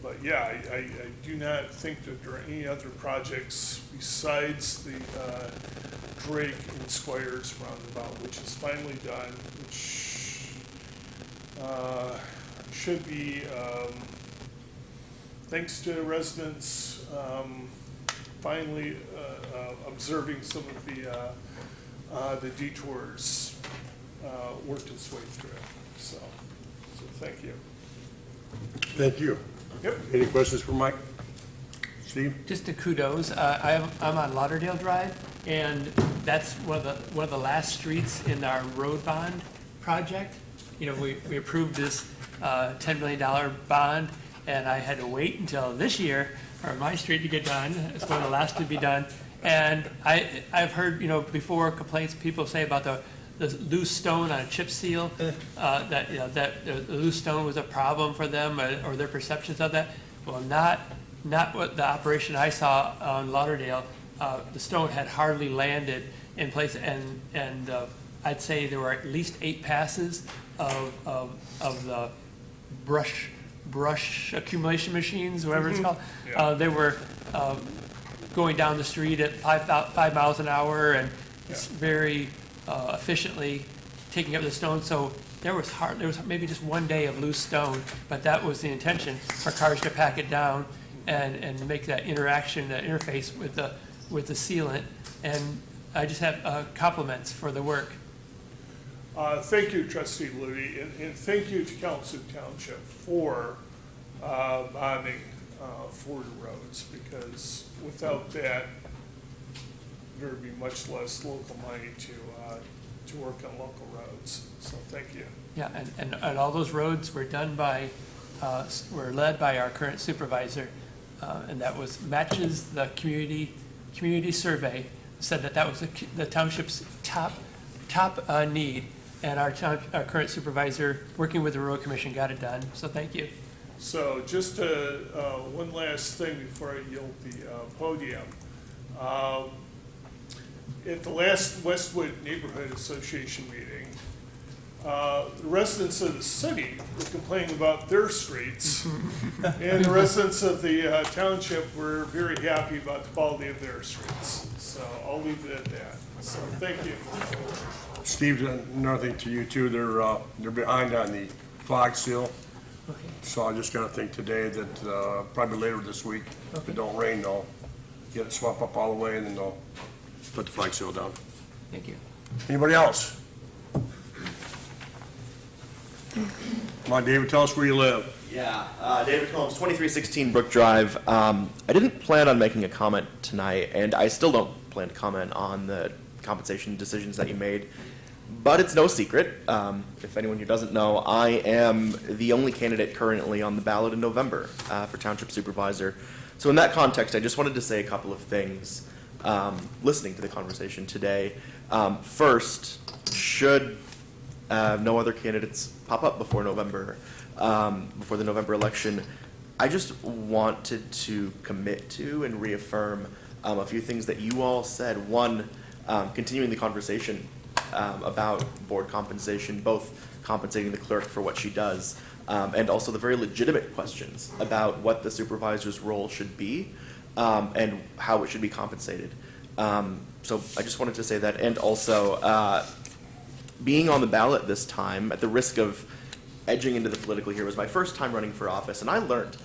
but yeah, I do not think that there are any other projects besides the Drake and Squires roundabout, which is finally done, which should be, thanks to residents finally observing some of the detours worked its way through. So thank you. Thank you. Yep. Any questions for Mike? Steve? Just a kudos. I'm on Lauderdale Drive, And that's one of the last streets in our road bond project. You know, we approved this $10 million bond, and I had to wait until this year for my street to get done. It's one of the last to be done. And I've heard, you know, before complaints people say about the loose stone on a chip seal, that, you know, that the loose stone was a problem for them, or their perceptions of that. Well, not what the operation I saw on Lauderdale. The stone had hardly landed in place, and I'd say there were at least 8 passes of the brush accumulation machines, whatever it's called. Yeah. They were going down the street at 5 miles an hour, and it's very efficiently taking up the stone. So there was maybe just one day of loose stone, but that was the intention, for cars to pack it down and make that interaction, that interface with the sealant. And I just have compliments for the work. Thank you, Trustee Ludy, and thank you to Kalamazoo Township for bonding for the roads, because without that, there'd be much less local money to work on local roads. So thank you. Yeah, and all those roads were done by, were led by our current supervisor, and that matches the community survey, said that was the township's top need, and our current supervisor, working with the road commission, got it done. So thank you. So just one last thing before I yield the podium. At the last Westwood Neighborhood Association meeting, the residents of the city were complaining about their streets, and the residents of the township were very happy about the quality of their streets. So I'll leave it at that. So thank you. Steve, another thing to you too, they're behind on the fog seal. Okay. So I just got to think today that probably later this week, if it don't rain, they'll get it swept up all the way, and then they'll put the flag seal down. Thank you. Anybody else? Come on, David, tell us where you live. Yeah, David Holmes, 2316 Brook Drive. I didn't plan on making a comment tonight, and I still don't plan to comment on the compensation decisions that you made. But it's no secret, if anyone here doesn't know, I am the only candidate currently on the ballot in November for Township Supervisor. So in that context, I just wanted to say a couple of things, listening to the conversation today. First, should no other candidates pop up before November, before the November election, I just wanted to commit to and reaffirm a few things that you all said. One, continuing the conversation about board compensation, both compensating the clerk for what she does, and also the very legitimate questions about what the supervisor's role should be, and how it should be compensated. So I just wanted to say that, and also being on the ballot this time, at the risk of edging into the political here, was my first time running for office, and I learned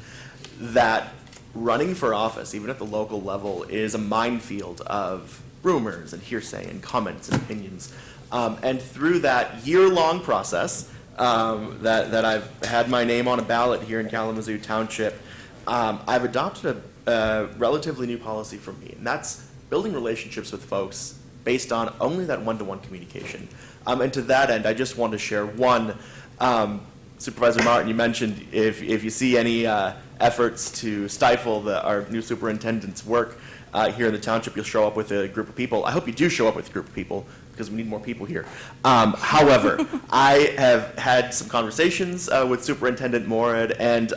that running for office, even at the local level, is a minefield of rumors and hearsay and comments and opinions. And through that year-long process that I've had my name on a ballot here in Kalamazoo Township, I've adopted a relatively new policy for me, and that's building relationships with folks based on only that one-to-one communication. And to that end, I just want to share one. Supervisor Martin, you mentioned if you see any efforts to stifle our new superintendent's work here in the township, you'll show up with a group of people. I hope you do show up with a group of people, because we need more people here. However, I have had some conversations with Superintendent Morad, and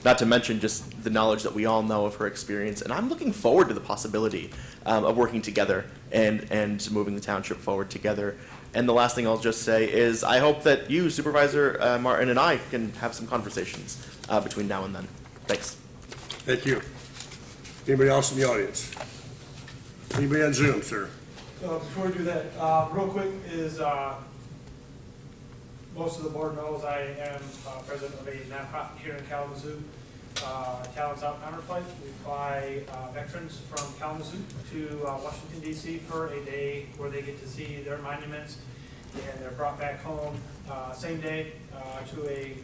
not to mention just the knowledge that we all know of her experience, and I'm looking forward to the possibility of working together and moving the township forward together. And the last thing I'll just say is I hope that you, Supervisor Martin, and I can have some conversations between now and then. Thanks. Thank you. Anybody else in the audience? Anybody on Zoom, sir? Before we do that, real quick is, most of the board knows I am president of a nonprofit here in Kalamazoo, Talents Out Counterfight. We fly veterans from Kalamazoo to Washington DC for a day where they get to see their monuments, and they're brought back home same day to a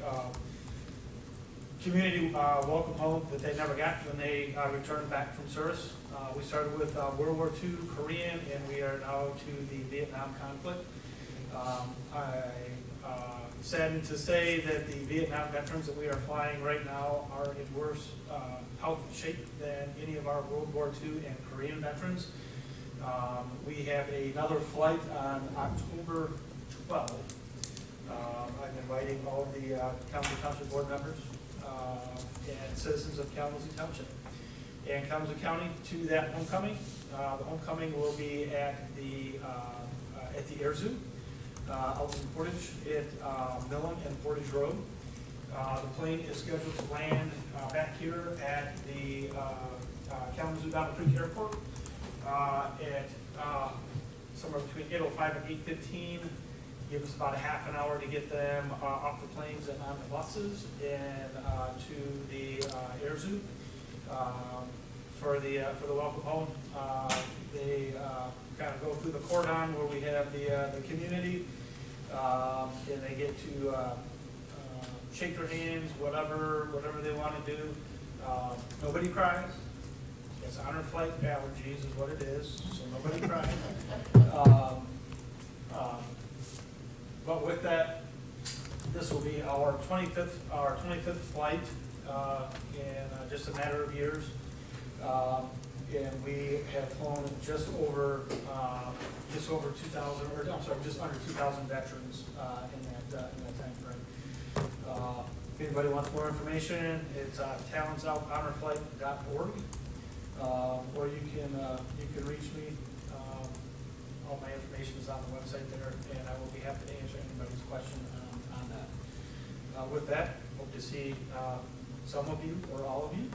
community welcome home that they never got when they returned back from service. We started with World War II, Korean, and we are now to the Vietnam conflict. Saddened to say that the Vietnam veterans that we are flying right now are in worse health shape than any of our World War II and Korean veterans. We have another flight on October 12th. I'm inviting all of the Kalamazoo Township board members and citizens of Kalamazoo Township and Kalamazoo County to that homecoming. The homecoming will be at the Air Zoo. Out in Portage at Millen and Portage Road. The plane is scheduled to land back here at the Kalamazoo Battle Creek Airport at somewhere between 8:05 and 8:15. Give us about a half an hour to get them off the planes and on the buses and to the Air Zoo for the welcome home. They kind of go through the cordon where we have the community. And they get to shake their hands, whatever they want to do. Nobody cries. It's honor flight allergies is what it is, so nobody cries. But with that, this will be our 25th flight in just a matter of years. And we have flown just over 2,000, or I'm sorry, just under 2,000 veterans in that time frame. If anybody wants more information, it's talentsouthonorflight.org, or you can reach me. All my information is on the website there, and I will be happy to answer anybody's question on that. With that, hope to see some of you or all of you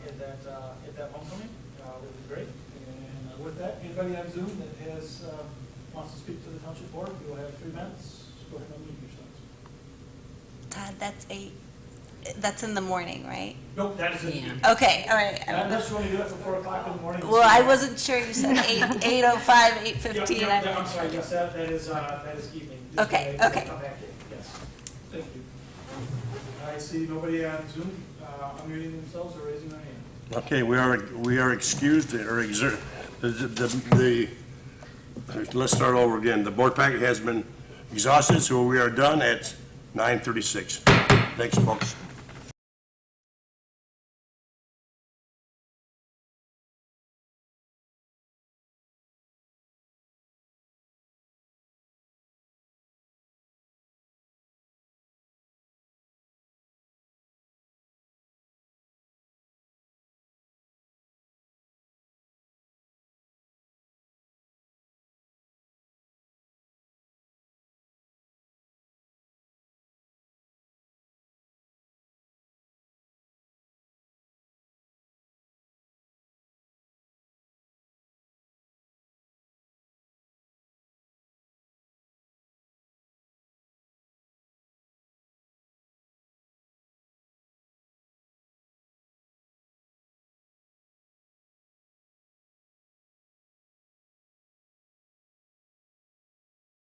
at that homecoming. Would be great. And with that, anybody on Zoom that wants to speak to the township board, you will have 3 minutes. Go ahead and unmute yourselves. That's in the morning, right? Nope, that is in the evening. Okay, all right. Unless you want to do it before 4:00 in the morning. Well, I wasn't sure. You said 8:05, 8:15. Yeah, I'm sorry, yes, that is evening. Just Okay, when they okay. come back in. Yes. Thank you. I see nobody on Zoom unmuting themselves or raising their hand. Okay, we are excused, or let's start over again. The board packet has been exhausted, so we are done at 9:36. Thanks, folks.